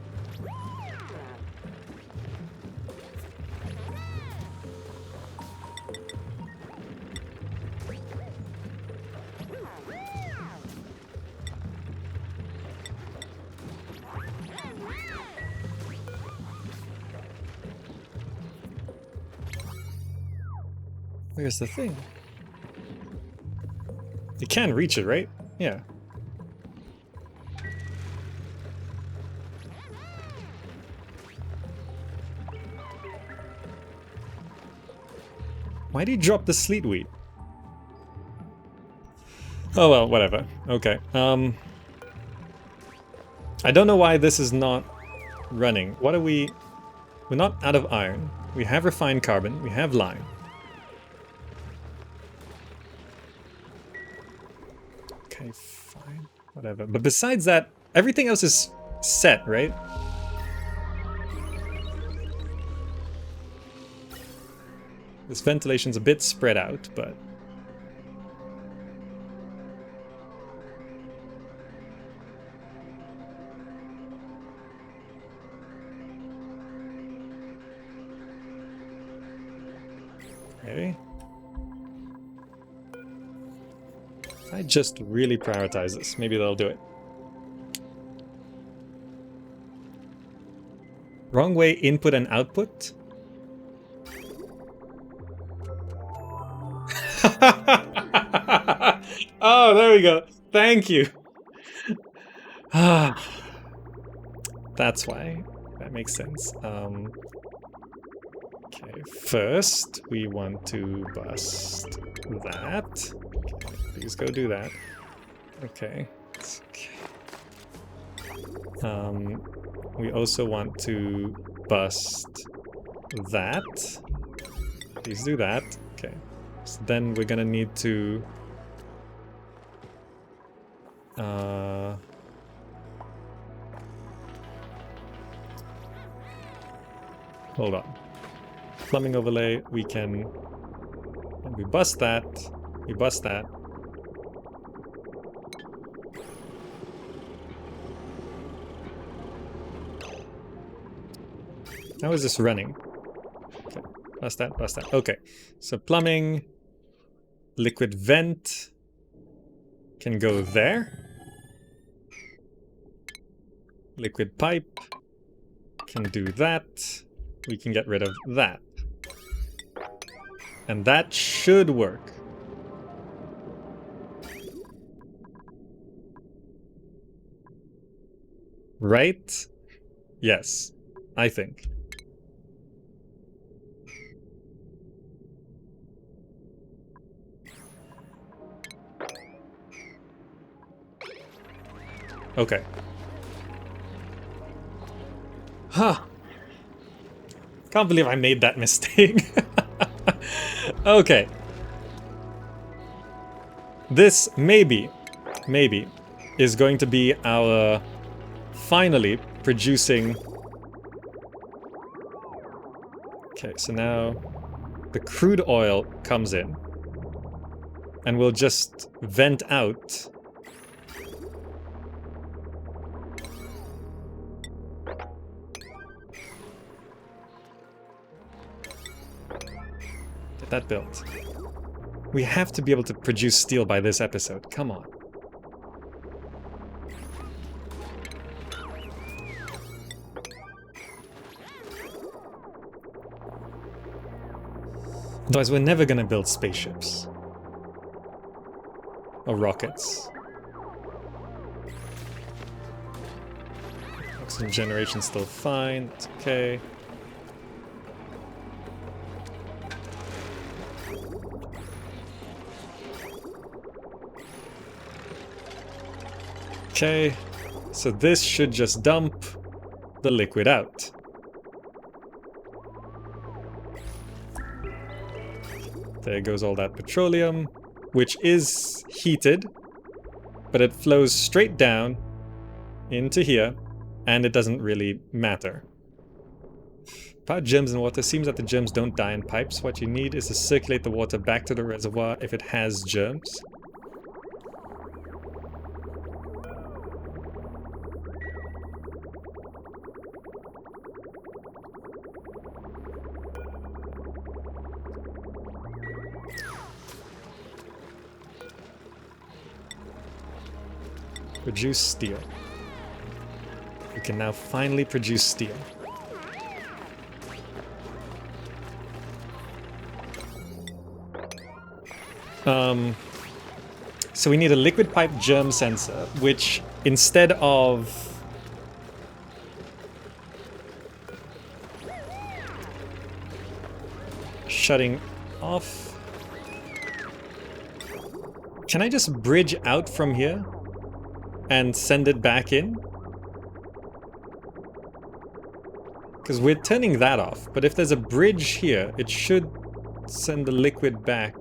Where's the thing? You can reach it, right? Yeah. Why did he drop the sleet wheat? Oh well, whatever. Okay. I don't know why this is not running. What are we... We're not out of iron. We have refined carbon. We have lime. Okay, fine. Whatever. But besides that, everything else is set, right? This ventilation's a bit spread out, but... Okay. If I just really prioritize this, maybe they'll do it. Wrong way input and output? Oh, there we go. Thank you. Ah, that's why. That makes sense. Okay, first we want to bust that. Okay, please go do that. Okay. We also want to bust that. Please do that. Okay. So then we're gonna need to hold on. Plumbing overlay, we can... We bust that. We bust that. How is this running? Okay. Bust that, bust that. Okay. So plumbing, liquid vent can go there. Liquid pipe can do that. We can get rid of that. And that should work. Right? Yes, I think. Okay. Huh. Can't believe I made that mistake. Okay. This maybe is going to be our finally producing. Okay, so now the crude oil comes in and we'll just vent out. Get that built. We have to be able to produce steel by this episode. Come on. Otherwise, we're never gonna build spaceships. Or rockets. Oxygen generation's still fine. It's okay. Okay, so this should just dump the liquid out. There goes all that petroleum, which is heated, but it flows straight down into here, and it doesn't really matter. About germs in water, seems that the germs don't die in pipes. What you need is to circulate the water back to the reservoir if it has germs. Produce steel. We can now finally produce steel. So we need a liquid pipe germ sensor, which instead of shutting off, can I just bridge out from here and send it back in? Because we're turning that off, but if there's a bridge here, it should send the liquid back.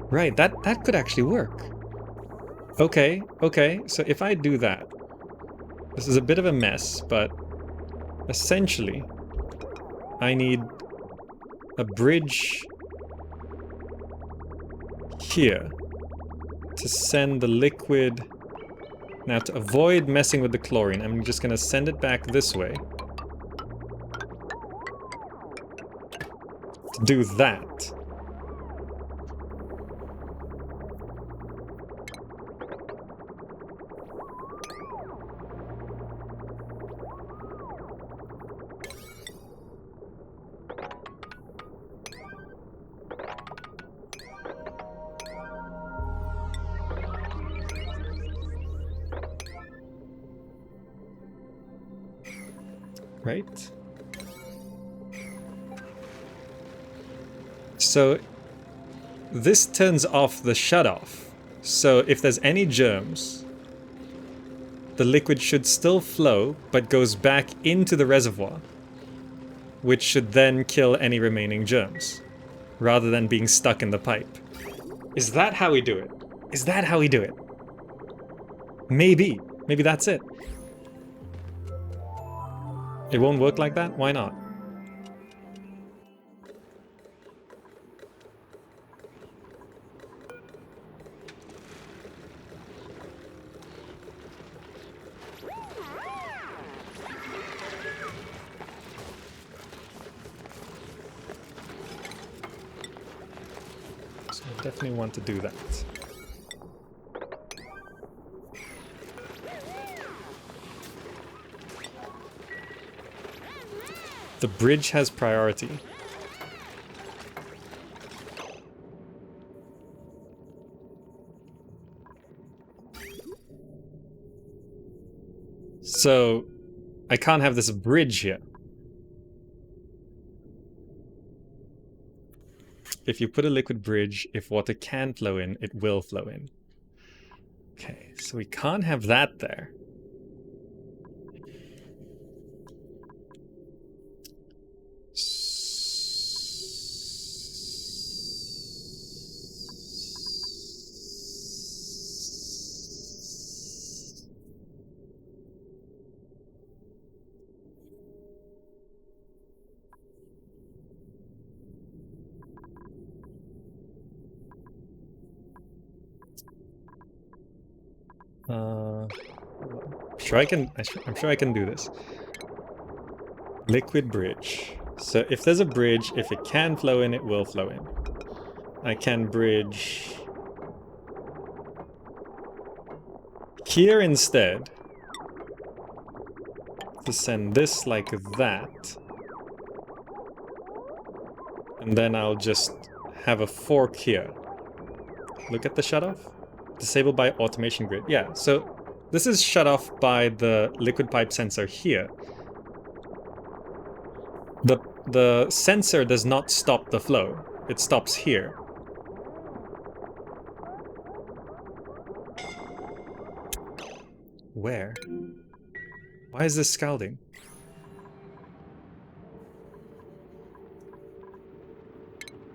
Right, that could actually work. Okay, so if I do that, this is a bit of a mess, but essentially, I need a bridge here to send the liquid. Now, to avoid messing with the chlorine, I'm just going to send it back this way to do that. Right? So this turns off the shutoff. So if there's any germs, the liquid should still flow, but goes back into the reservoir, which should then kill any remaining germs, rather than being stuck in the pipe. Is that how we do it? Is that how we do it? Maybe. Maybe that's it. It won't work like that? Why not? So I definitely want to do that. The bridge has priority. So I can't have this bridge here. If you put a liquid bridge, if water can flow in, it will flow in. Okay, so we can't have that there. I'm sure I can do this. Liquid bridge. So if there's a bridge, if it can flow in, it will flow in. I can bridge here instead to send this like that. And then I'll just have a fork here. Look at the shutoff. Disabled by automation grid. Yeah, so this is shut off by the liquid pipe sensor here. The sensor does not stop the flow. It stops here. Where? Why is this scalding?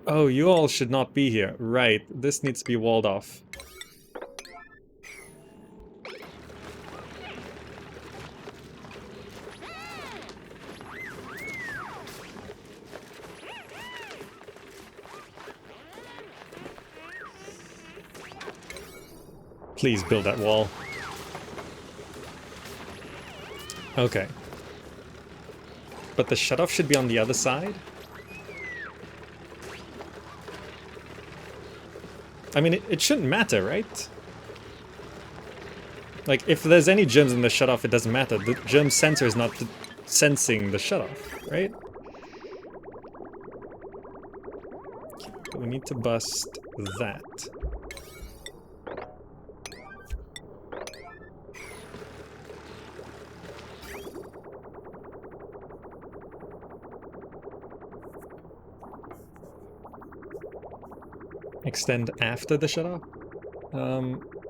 Oh, you all should not be here. Right, this needs to be walled off. Please build that wall. Okay. But the shutoff should be on the other side? I mean, it shouldn't matter, right? Like, if there's any germs in the shutoff, it doesn't matter. The germ sensor is not sensing the shutoff, right? But we need to bust that. Extend after the shutoff?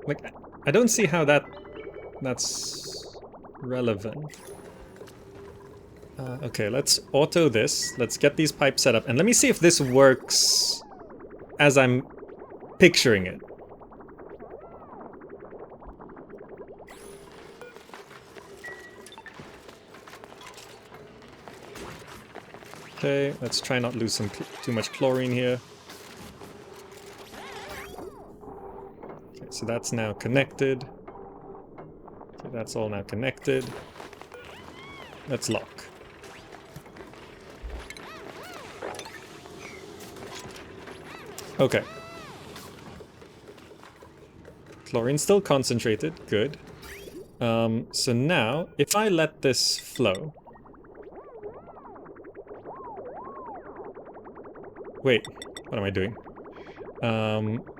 Like, I don't see how that's relevant. Okay, let's auto this. Let's get these pipes set up. And let me see if this works as I'm picturing it. Okay, let's try not lose too much chlorine here. Okay, so that's now connected. Okay, that's all now connected. Let's lock. Okay. Chlorine's still concentrated, good. So now, if I let this flow... Wait, what am I doing?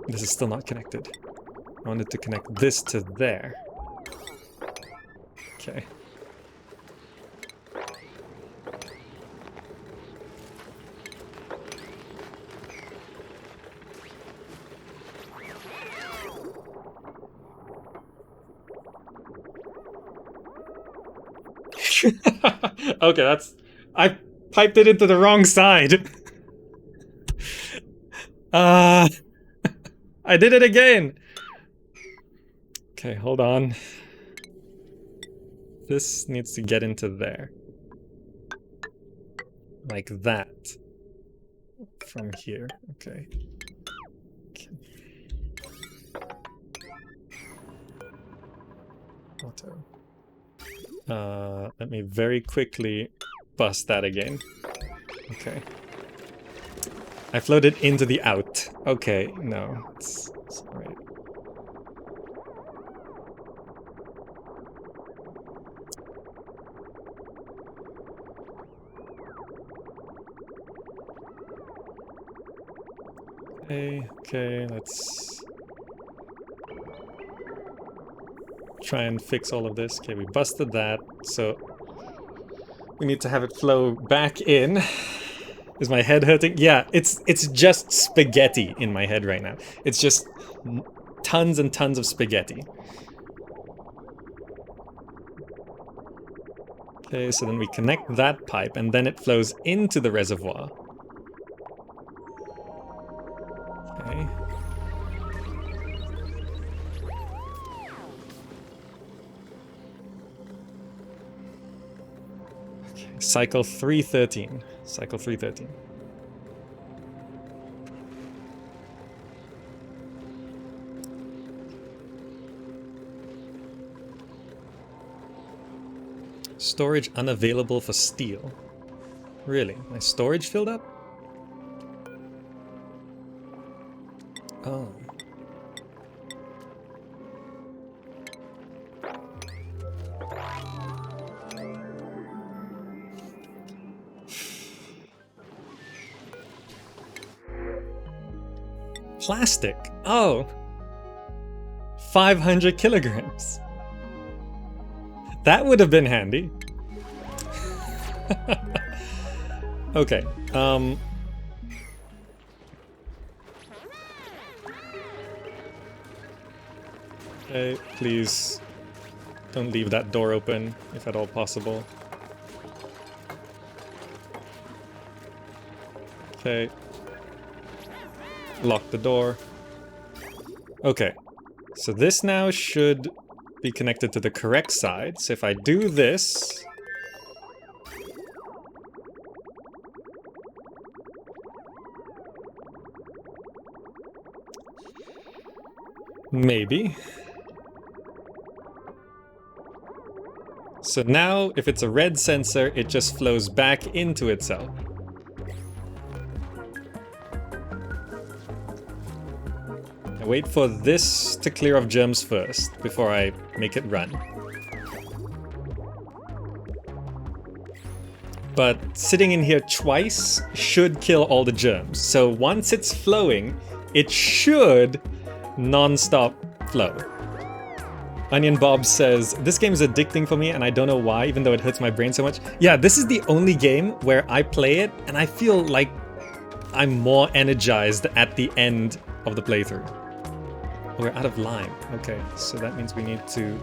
This is still not connected. I wanted to connect this to there. Okay. Okay, that's... I piped it into the wrong side. I did it again. Okay, hold on. This needs to get into there. Like that. From here, okay. Auto. Let me very quickly bust that again. Okay. I floated into the out. Okay, no, it's alright. Okay, let's try and fix all of this. Okay, we busted that, so we need to have it flow back in. Is my head hurting? Yeah, it's just spaghetti in my head right now. It's just tons and tons of spaghetti. Okay, so then we connect that pipe and then it flows into the reservoir. Okay. Cycle 313. Cycle 313. Storage unavailable for steel. Really? My storage filled up? Oh. Plastic. Oh. 500 kilograms. That would have been handy. Okay. Okay, please don't leave that door open, if at all possible. Okay. Lock the door. Okay. So this now should be connected to the correct side. So if I do this... Maybe. So now, if it's a red sensor, it just flows back into itself. I wait for this to clear off germs first, before I make it run. But sitting in here twice should kill all the germs. So once it's flowing, it should non-stop flow. Onion Bob says, this game is addicting for me and I don't know why, even though it hurts my brain so much. Yeah, this is the only game where I play it and I feel like I'm more energized at the end of the playthrough. Oh, we're out of lime. Okay, so that means we need to...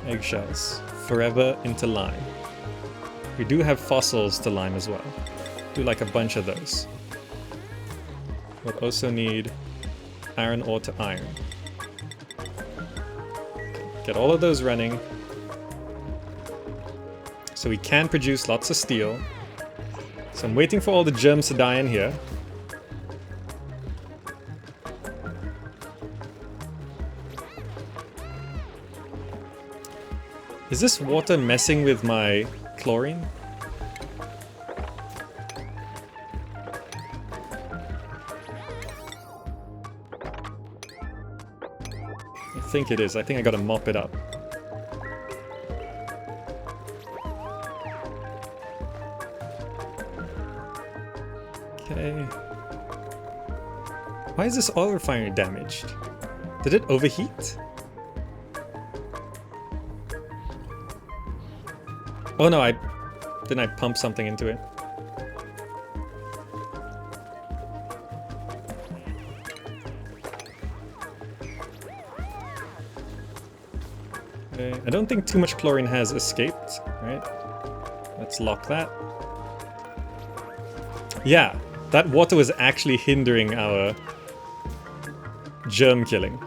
eggshells. Forever into lime. We do have fossils to lime as well. Do like a bunch of those. We'll also need iron ore to iron. Get all of those running. So we can produce lots of steel. So I'm waiting for all the germs to die in here. Is this water messing with my chlorine? I think it is. I think I gotta mop it up. Okay. Why is this oil refinery damaged? Did it overheat? Oh no, didn't I pump something into it? Okay, I don't think too much chlorine has escaped, right? Let's lock that. Yeah, that water was actually hindering our germ killing.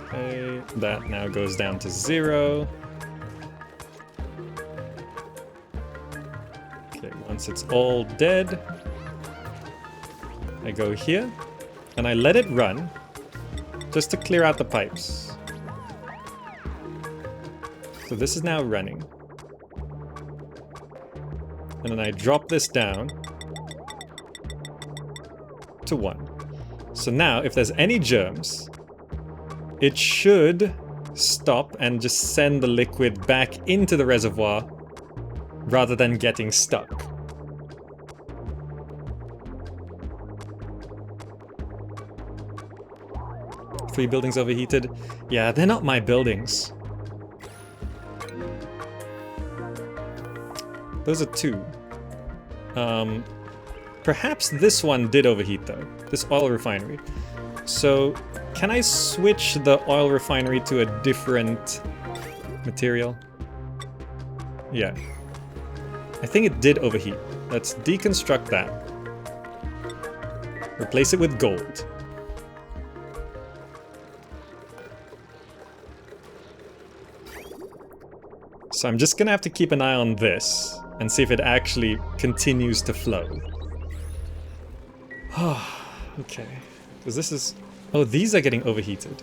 Okay, that now goes down to 0. Okay, once it's all dead, I go here, and I let it run, just to clear out the pipes. So this is now running. And then I drop this down to 1. So now, if there's any germs, it should stop and just send the liquid back into the reservoir rather than getting stuck. Three buildings overheated. Yeah, they're not my buildings. Those are 2. Perhaps this one did overheat though. This oil refinery. So, can I switch the oil refinery to a different material? Yeah. I think it did overheat. Let's deconstruct that. Replace it with gold. So I'm just gonna have to keep an eye on this and see if it actually continues to flow. Okay. Because this is... Oh, these are getting overheated.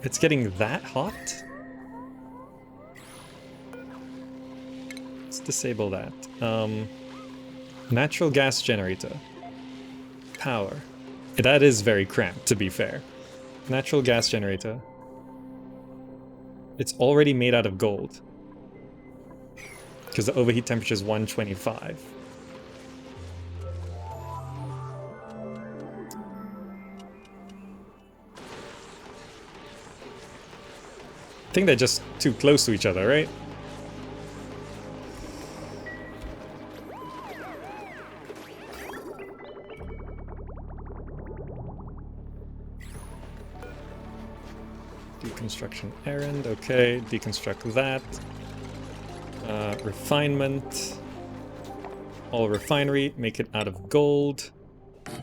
It's getting that hot? Let's disable that. Natural gas generator. Power. That is very cramped, to be fair. Natural gas generator. It's already made out of gold. Because the overheat temperature is 125. I think they're just too close to each other, right? Deconstruction errand, okay, deconstruct that. Refinement. All refinery, make it out of gold. Are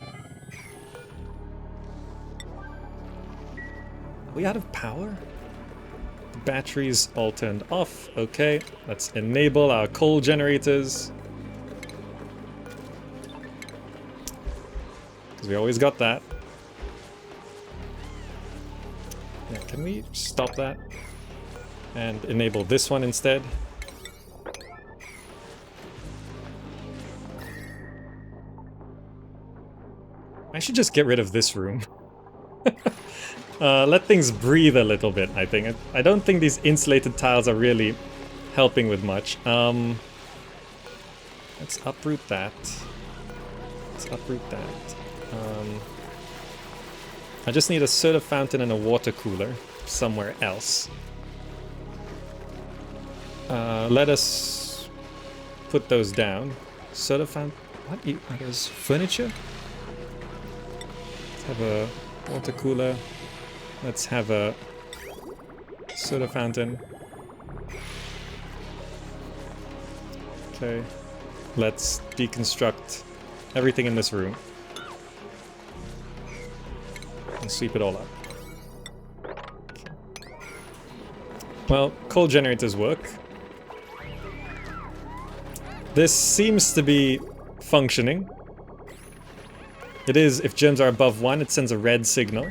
we out of power? The batteries all turned off, okay. Let's enable our coal generators. Because we always got that. Yeah, can we stop that? And enable this one instead? I should just get rid of this room. Let things breathe a little bit, I think. I don't think these insulated tiles are really helping with much. Let's uproot that. Let's uproot that. I just need a soda fountain and a water cooler somewhere else. Let us put those down. Soda fountain. What are those? Furniture? Let's have a water cooler. Let's have a soda fountain. Okay. Let's deconstruct everything in this room. And sweep it all up. Okay. Well, coal generators work. This seems to be functioning. It is, if germs are above 1, it sends a red signal.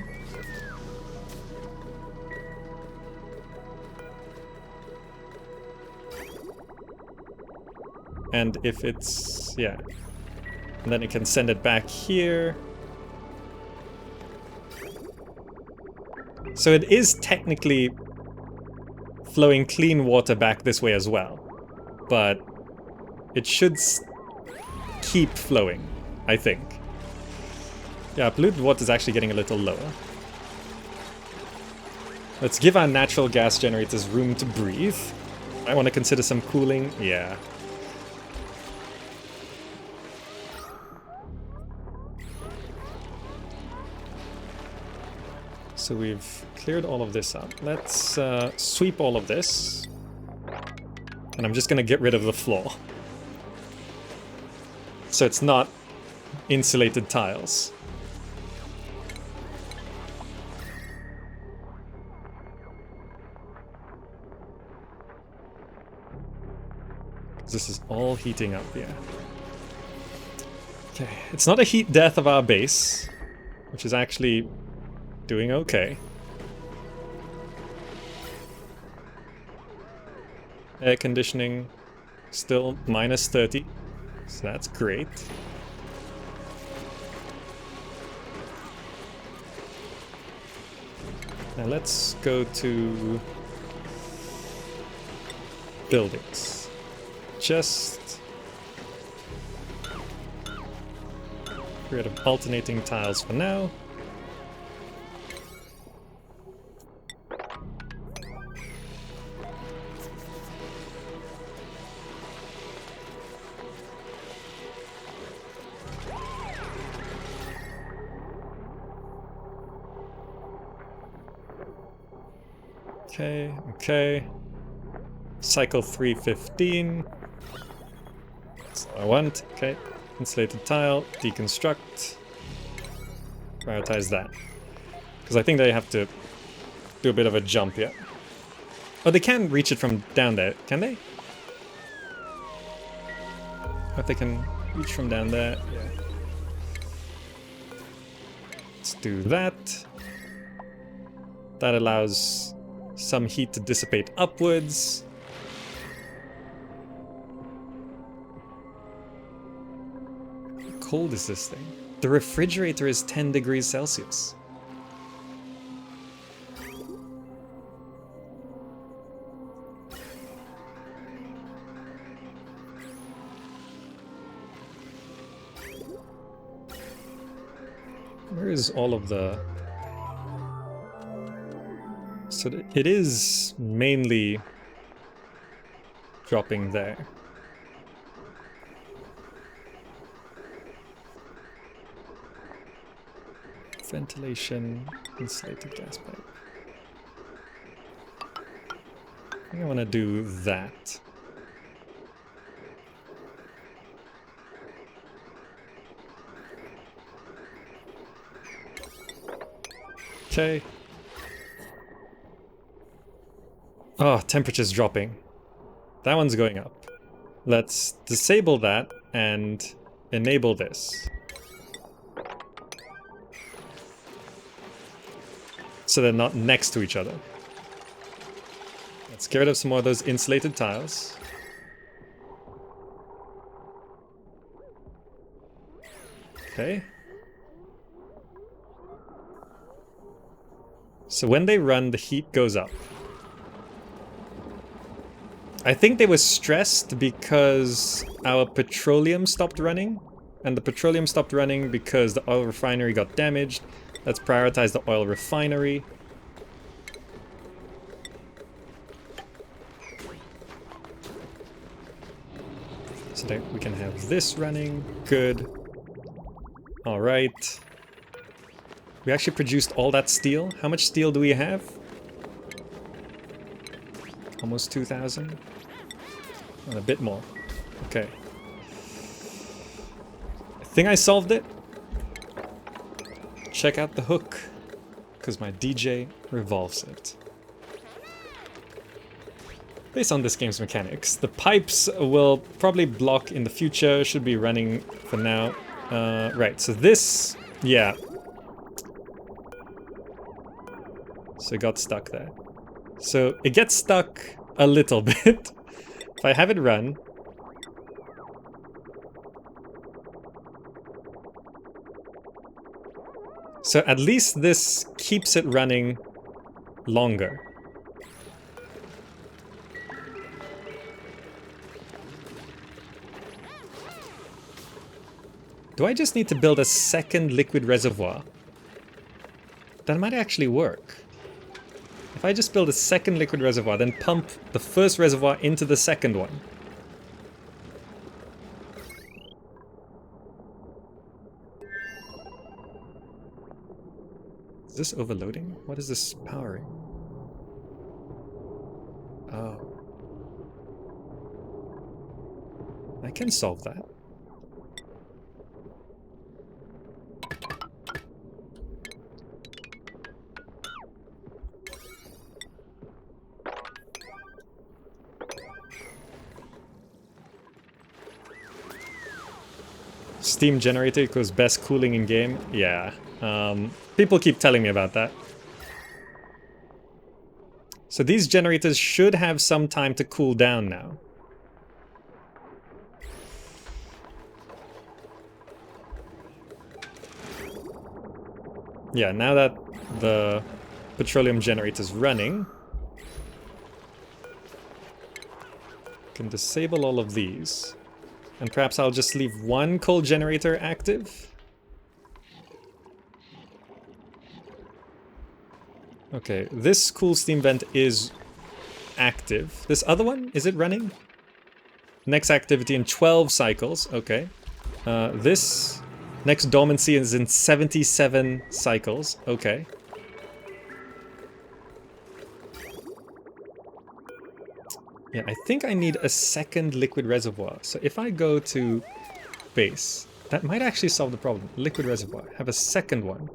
And if it's, yeah. And then it can send it back here. So it is technically flowing clean water back this way as well. But it should keep flowing, I think. Yeah, polluted water is actually getting a little lower. Let's give our natural gas generators room to breathe. I want to consider some cooling. Yeah. So we've cleared all of this up. Let's sweep all of this. And I'm just going to get rid of the floor. So it's not insulated tiles. This is all heating up, yeah. Okay, it's not a heat death of our base, which is actually doing okay. Air conditioning still minus 30, so that's great. Now let's go to buildings. Just get rid of alternating tiles for now. Okay, okay. Cycle 315. That's what I want. Okay. Insulated tile, deconstruct. Prioritize that. Because I think they have to do a bit of a jump here. Oh, they can reach it from down there, can they? But they can reach from down there, yeah. Let's do that. That allows some heat to dissipate upwards. How cold is this thing? The refrigerator is 10 degrees Celsius. Where is all of the... So it is mainly dropping there. Ventilation, insulated gas pipe. I think I want to do that. Okay. Oh, temperature's dropping. That one's going up. Let's disable that and enable this. So they're not next to each other. Let's get rid of some more of those insulated tiles. Okay. So when they run, the heat goes up. I think they were stressed because our petroleum stopped running. And the petroleum stopped running because the oil refinery got damaged. Let's prioritize the oil refinery. So that we can have this running. Good. All right. We actually produced all that steel. How much steel do we have? Almost 2,000. And a bit more. Okay. I think I solved it. Check out the hook, because my DJ revolves it. Based on this game's mechanics, the pipes will probably block in the future, should be running for now. Right, so this, yeah. So it got stuck there. So it gets stuck a little bit. If I have it run, so at least this keeps it running longer. Do I just need to build a second liquid reservoir? That might actually work. If I just build a second liquid reservoir, then pump the first reservoir into the second one. Is this overloading? What is this powering? Oh. I can solve that. Steam generator equals best cooling in game. Yeah. People keep telling me about that. So these generators should have some time to cool down now. Yeah, now that the petroleum generator is running, I can disable all of these. And perhaps I'll just leave one coal generator active. Okay, this cool steam vent is active. This other one, is it running? Next activity in 12 cycles, okay. This next dormancy is in 77 cycles, okay. Yeah, I think I need a second liquid reservoir. So if I go to base, that might actually solve the problem. Liquid reservoir, have a second one.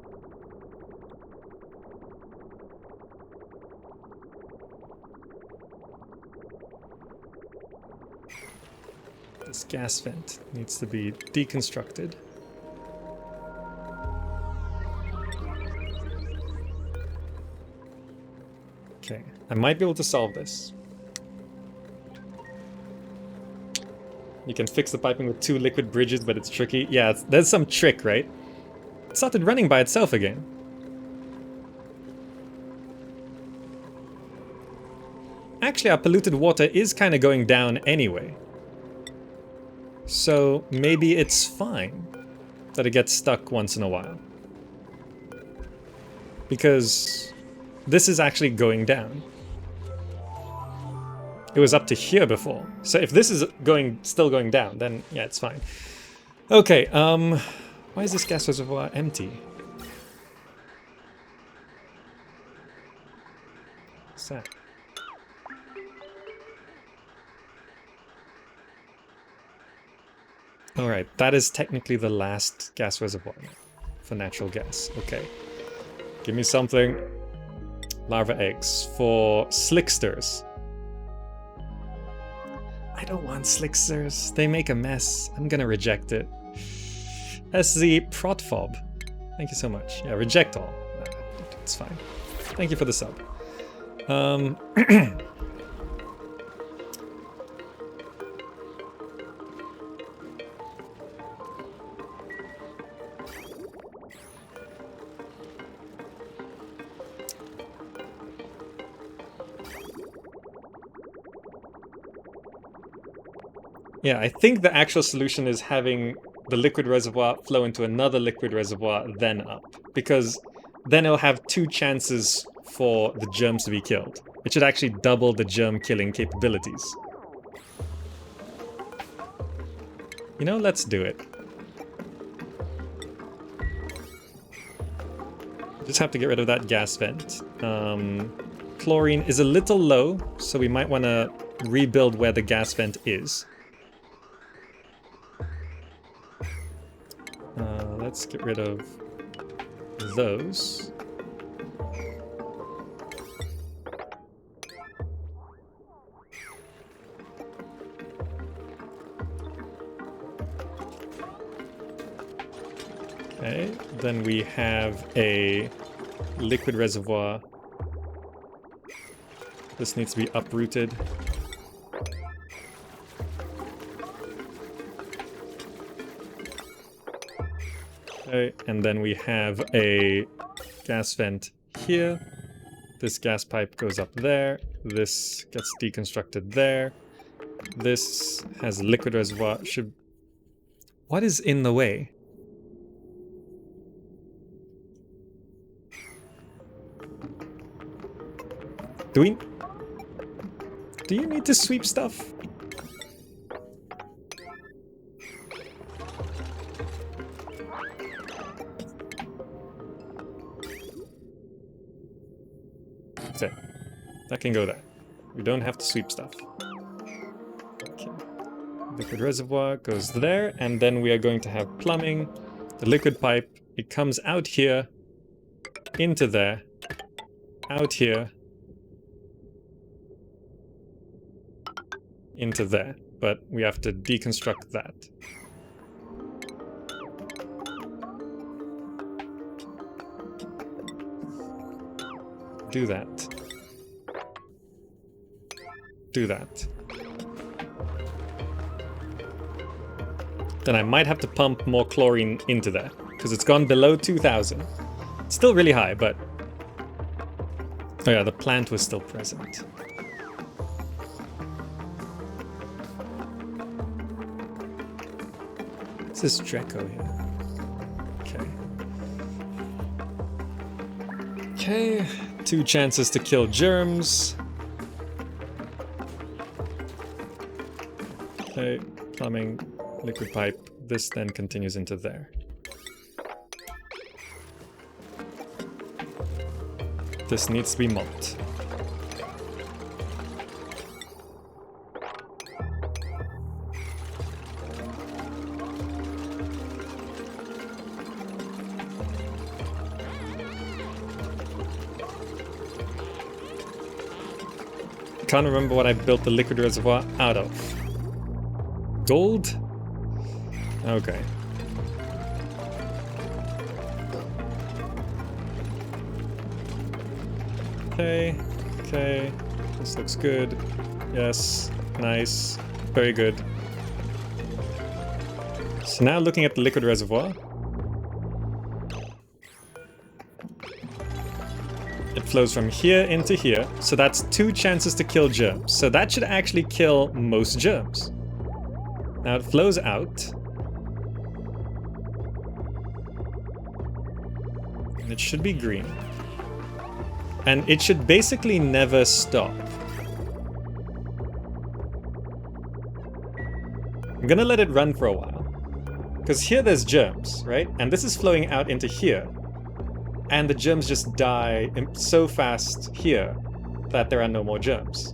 This gas vent needs to be deconstructed. Okay, I might be able to solve this. You can fix the piping with 2 liquid bridges, but it's tricky. Yeah, there's some trick, right? It started running by itself again. Actually, our polluted water is kind of going down anyway. So maybe it's fine that it gets stuck once in a while. Because this is actually going down. It was up to here before. So if this is still going down, then yeah, it's fine. Okay, why is this gas reservoir empty? What's that? Alright, that is technically the last gas reservoir for natural gas. Okay. Give me something. Larva eggs for slicksters. I don't want slicksters. They make a mess. I'm gonna reject it. SZ Protfob. Thank you so much. Yeah, reject all. It's fine. Thank you for the sub. Yeah, I think the actual solution is having the liquid reservoir flow into another liquid reservoir, then up. Because then it'll have 2 chances for the germs to be killed. It should actually double the germ killing capabilities. You know, let's do it. Just have to get rid of that gas vent. Chlorine is a little low, so we might want to rebuild where the gas vent is. Let's get rid of those. Okay, then we have a liquid reservoir. This needs to be uprooted. Okay, and then we have a gas vent here. This gas pipe goes up there. This gets deconstructed there. This has a liquid reservoir. What is in the way? Do you need to sweep stuff? Okay, that can go there. We don't have to sweep stuff. Okay. Liquid reservoir goes there, and then we are going to have plumbing. The liquid pipe, it comes out here, into there, out here, into there. But we have to deconstruct that. Do that. Do that. Then I might have to pump more chlorine into there, because it's gone below 2000. It's still really high, but... Oh yeah, the plant was still present. What's this Draco here? Okay. Okay. 2 chances to kill germs. Okay, plumbing, liquid pipe. This then continues into there. This needs to be mopped. Can't remember what I built the liquid reservoir out of. Gold? Okay. Okay. Okay, this looks good. Yes, nice, very good. So now looking at the liquid reservoir. It flows from here into here, so that's 2 chances to kill germs. So that should actually kill most germs. Now it flows out. And it should be green. And it should basically never stop. I'm gonna let it run for a while. Because here there's germs, right? And this is flowing out into here. And the germs just die so fast here that there are no more germs.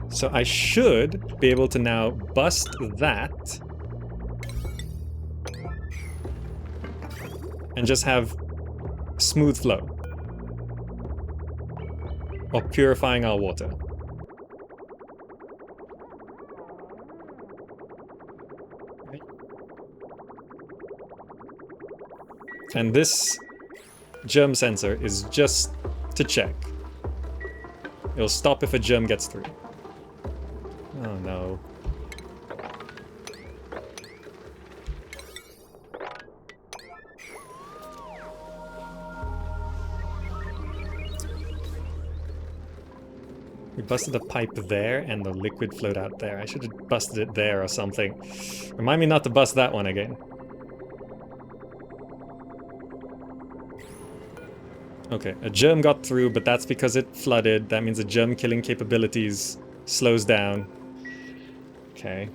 So I should be able to now bust that. And just have smooth flow. Or purifying our water. And this germ sensor is just to check. It'll stop if a germ gets through. Oh no. We busted a pipe there and the liquid flowed out there. I should have busted it there or something. Remind me not to bust that one again. Okay, a germ got through, but that's because it flooded. That means the germ killing capabilities slows down. Okay.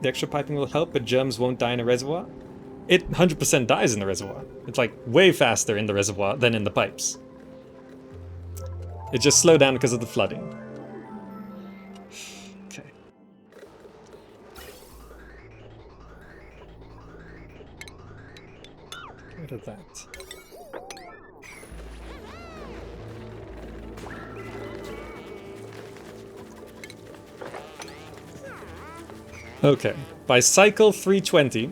The extra piping will help, but germs won't die in a reservoir? It 100% dies in the reservoir. It's like way faster in the reservoir than in the pipes. It just slowed down because of the flooding. Okay. Rid of that. Okay, by cycle 320,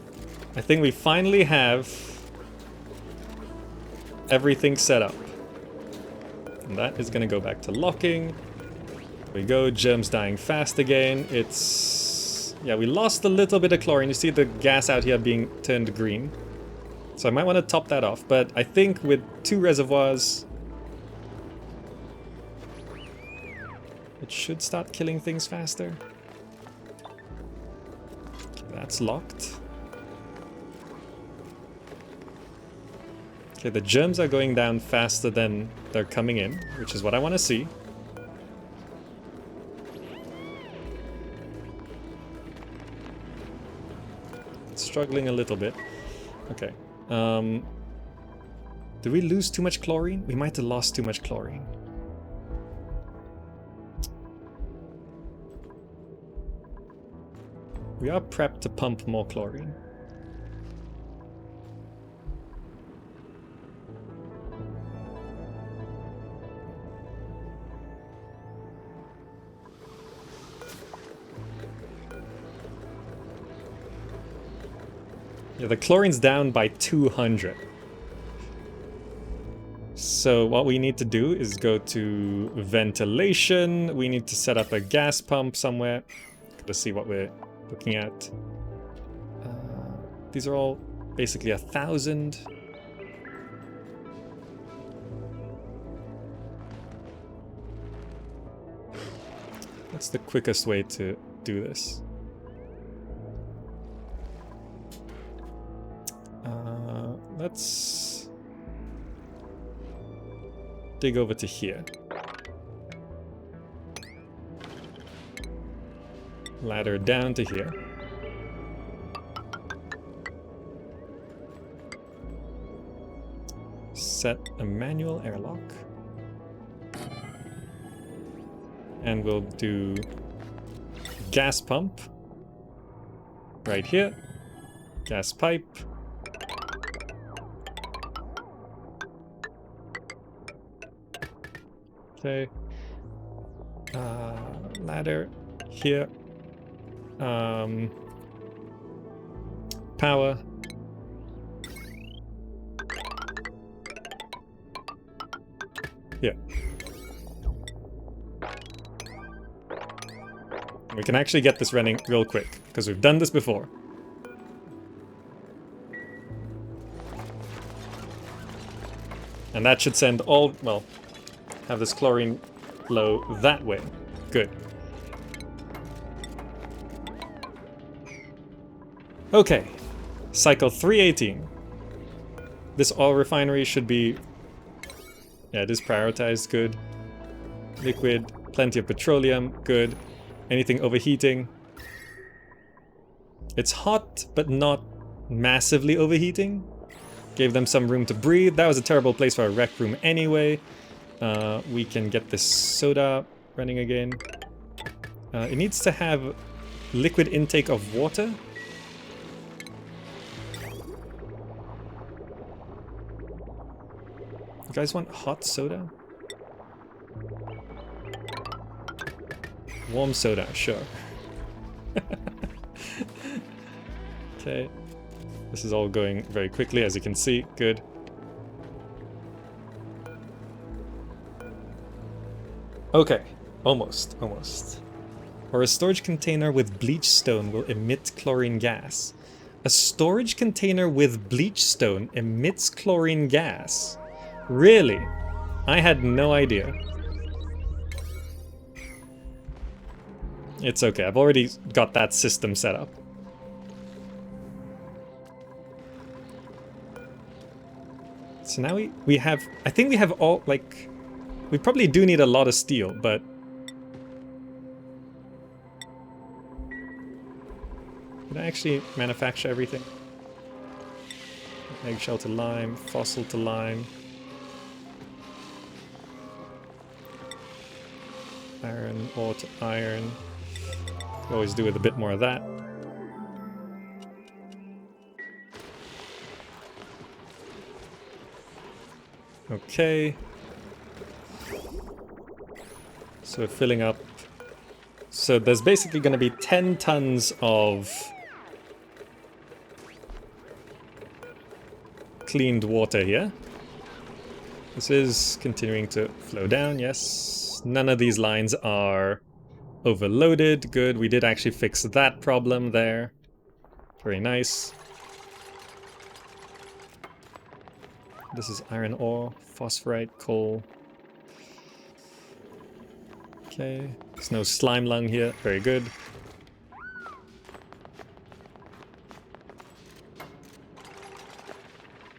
I think we finally have everything set up. And that is gonna go back to locking. There we go, germs dying fast again. It's... yeah, we lost a little bit of chlorine. You see the gas out here being turned green. So I might want to top that off, but I think with 2 reservoirs, it should start killing things faster. Okay, that's locked. Okay, the germs are going down faster than they're coming in, which is what I want to see. It's struggling a little bit. Okay. Did we lose too much chlorine? We might have lost too much chlorine. We are prepped to pump more chlorine. Yeah, the chlorine's down by 200. So what we need to do is go to ventilation. We need to set up a gas pump somewhere. Gotta see what we're looking at. These are all basically 1,000. What's the quickest way to do this? Let's dig over to here. Ladder down to here. Set a manual airlock. And we'll do gas pump right here. Gas pipe. Okay. Ladder here. Power. Yeah. We can actually get this running real quick, because we've done this before. And that should send all, well, have this chlorine flow that way. Good. Okay, cycle 318. This oil refinery should be, yeah, it is prioritized, good. Liquid, plenty of petroleum, good. Anything overheating? It's hot, but not massively overheating. Gave them some room to breathe. That was a terrible place for a rec room anyway. We can get this soda running again. It needs to have liquid intake of water. You guys want hot soda? Warm soda, sure. Okay. This is all going very quickly, as you can see. Good. Okay. Almost. Almost. Or a storage container with bleach stone will emit chlorine gas. A storage container with bleach stone emits chlorine gas. Really? I had no idea. It's okay, I've already got that system set up. So now we have, I think we have all, like, we probably do need a lot of steel, but did I actually manufacture everything? Eggshell to lime, fossil to lime. Iron ore to iron. Could always do with a bit more of that. Okay. So we're filling up. So there's basically going to be 10 tons of cleaned water here. This is continuing to flow down, yes. None of these lines are overloaded. Good, we did actually fix that problem there. Very nice. This is iron ore, phosphorite, coal. Okay, there's no slime lung here. Very good.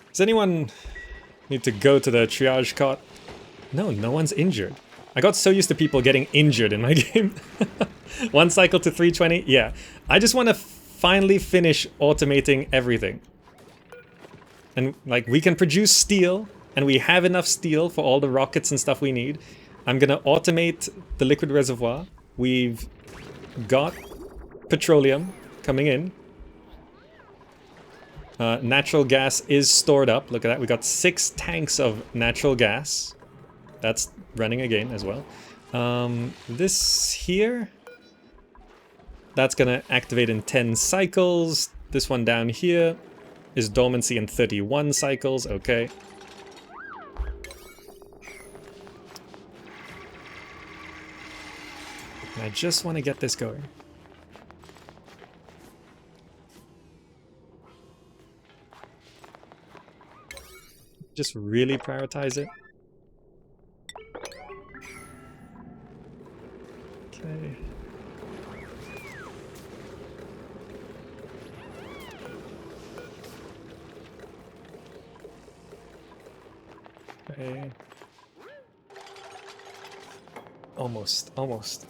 Does anyone need to go to the triage cot? No, no one's injured. I got so used to people getting injured in my game. One cycle to 320, yeah. I just want to finally finish automating everything. And, like, we can produce steel, and we have enough steel for all the rockets and stuff we need. I'm gonna automate the liquid reservoir. We've got petroleum coming in. Natural gas is stored up. Look at that. We got 6 tanks of natural gas. That's running again as well. This here, that's gonna activate in 10 cycles. This one down here is dormancy in 31 cycles. Okay. And I just want to get this going. Just really prioritize it. Okay. Okay. Almost, almost.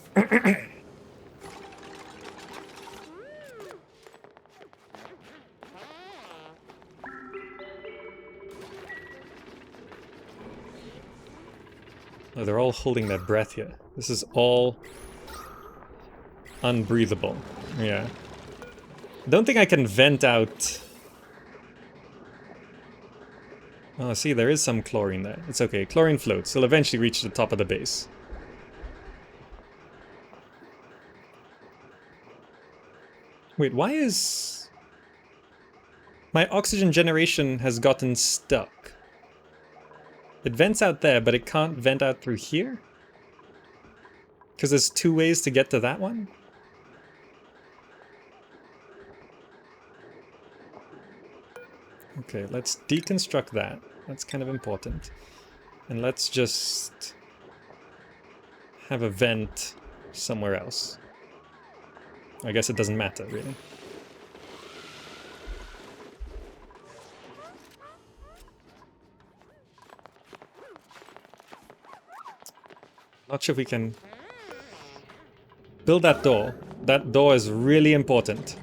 Oh, they're all holding their breath here. This is all unbreathable. Yeah. Don't think I can vent out. Oh, see, there is some chlorine there. It's okay. Chlorine floats. It'll eventually reach the top of the base. Wait, why is... My oxygen generation has gotten stuck. It vents out there, but it can't vent out through here? Because there's two ways to get to that one? Okay, let's deconstruct that. That's kind of important. And let's just have a vent somewhere else. I guess it doesn't matter, really. Not sure if we can build that door. That door is really important.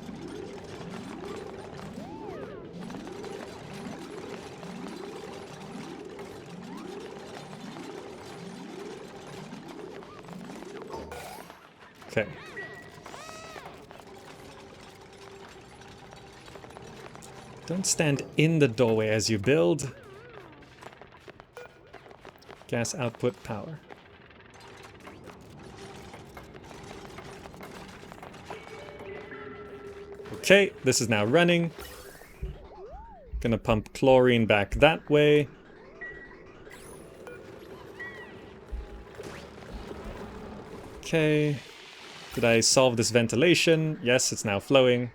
Okay. Don't stand in the doorway as you build. Gas output power. Okay, this is now running. Gonna pump chlorine back that way. Okay. Did I solve this ventilation? Yes, it's now flowing.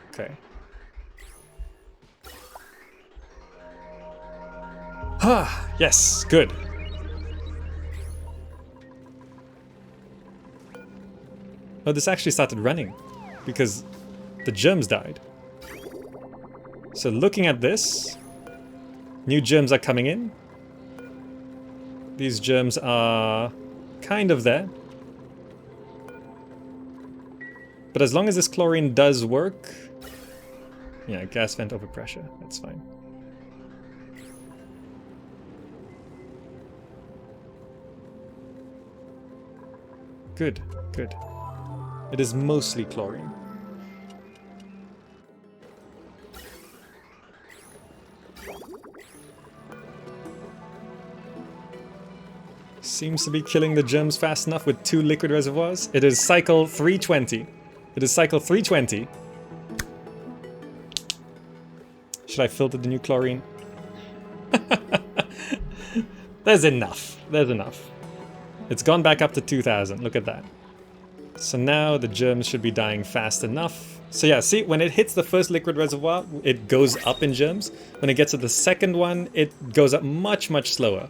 Okay. Ah, yes, good. Oh, this actually started running because the germs died. So looking at this, new germs are coming in. These germs are kind of there. But as long as this chlorine does work... Yeah, gas vent overpressure, that's fine. Good, good. It is mostly chlorine. Seems to be killing the germs fast enough with 2 liquid reservoirs. It is cycle 320. It is cycle 320. Should I filter the new chlorine? There's enough. There's enough. It's gone back up to 2000. Look at that. So now the germs should be dying fast enough. So yeah, see, when it hits the first liquid reservoir, it goes up in germs. When it gets to the second one, it goes up much, much slower.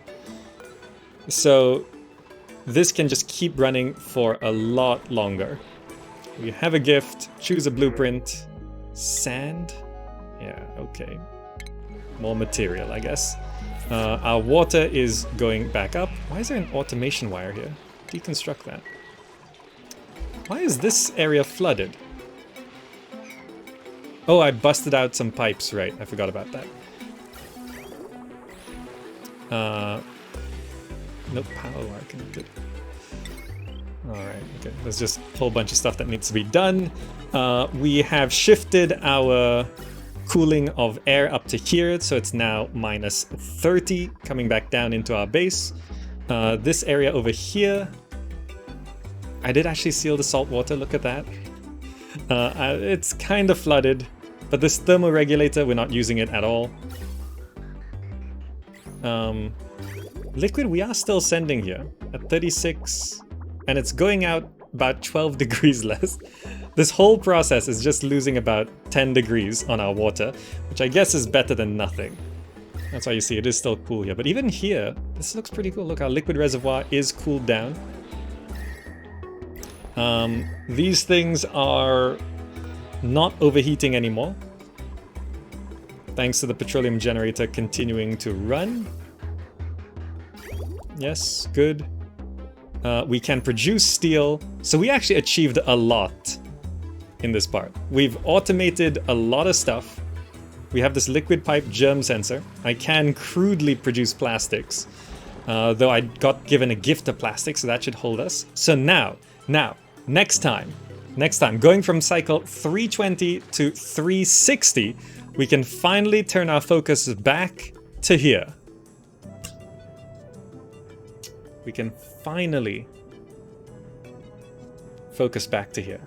So this can just keep running for a lot longer. We have a gift, choose a blueprint. Sand? Yeah, okay. More material, I guess. Our water is going back up. Why is there an automation wire here? Deconstruct that. Why is this area flooded? Oh, I busted out some pipes, right. I forgot about that. Nope, power wire connected. Alright, okay. There's just a whole bunch of stuff that needs to be done. We have shifted our cooling of air up to here, so it's now minus 30, coming back down into our base. This area over here, I did actually seal the salt water, look at that. It's kind of flooded, but this thermoregulator, we're not using it at all. Liquid, we are still sending here at 36, and it's going out about 12 degrees less. This whole process is just losing about 10 degrees on our water, which I guess is better than nothing. That's why you see it is still cool here. But even here, this looks pretty cool. Look, our liquid reservoir is cooled down. These things are not overheating anymore, thanks to the petroleum generator continuing to run. Yes, good. We can produce steel. So we actually achieved a lot in this part. We've automated a lot of stuff. We have this liquid pipe germ sensor. I can crudely produce plastics, though I got given a gift of plastic, so that should hold us. So now, next time, going from cycle 320 to 360, we can finally turn our focus back to here. We can finally focus back to here.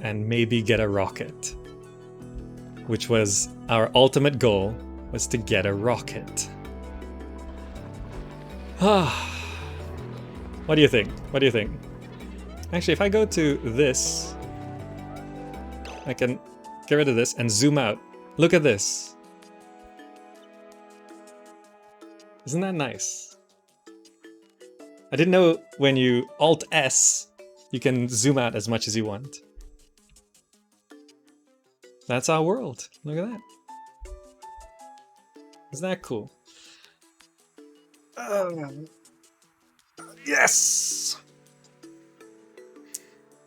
and maybe get a rocket. Which was our ultimate goal, was to get a rocket. What do you think? What do you think? Actually, if I go to this, I can get rid of this and zoom out. Look at this. Isn't that nice? I didn't know when you Alt-S, you can zoom out as much as you want. That's our world. Look at that. Isn't that cool? Yes!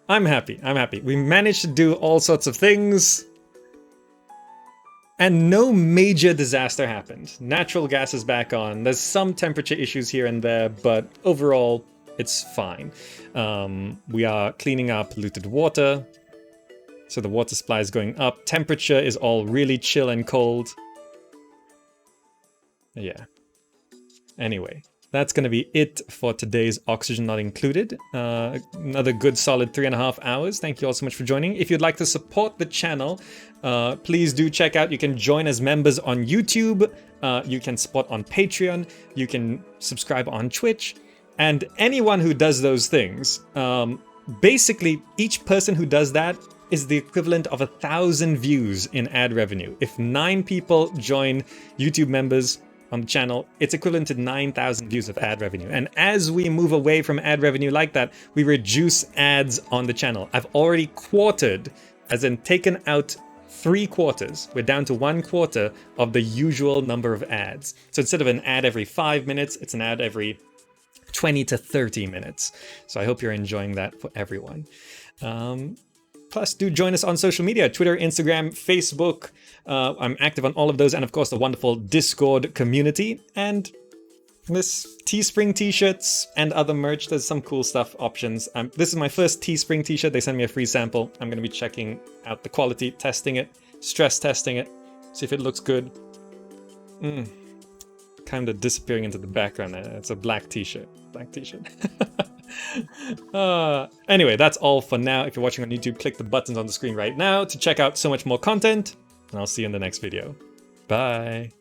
I'm happy. I'm happy. We managed to do all sorts of things. And no major disaster happened. Natural gas is back on. There's some temperature issues here and there, but overall, it's fine. We are cleaning our polluted water. So the water supply is going up. Temperature is all really chill and cold. Yeah. Anyway, that's going to be it for today's Oxygen Not Included. Another good solid 3.5 hours. Thank you all so much for joining. If you'd like to support the channel, please do check out. You can join as members on YouTube. You can support on Patreon. You can subscribe on Twitch. And anyone who does those things, basically each person who does that is the equivalent of 1,000 views in ad revenue. If 9 people join YouTube members on the channel, it's equivalent to 9,000 views of ad revenue. And as we move away from ad revenue like that, we reduce ads on the channel. I've already quartered, as in taken out 3 quarters. We're down to 1/4 of the usual number of ads. So instead of an ad every 5 minutes, it's an ad every 20 to 30 minutes. So I hope you're enjoying that for everyone. Plus, do join us on social media, Twitter, Instagram, Facebook. I'm active on all of those, and of course the wonderful Discord community. And this Teespring t-shirts and other merch, there's some cool stuff, options. This is my first Teespring t-shirt. They sent me a free sample. I'm going to be checking out the quality, testing it, stress testing it, see if it looks good. Kind of disappearing into the background there. It's a black t-shirt. Black t-shirt. Anyway, that's all for now. If you're watching on YouTube, click the buttons on the screen right now to check out so much more content, and I'll see you in the next video. Bye.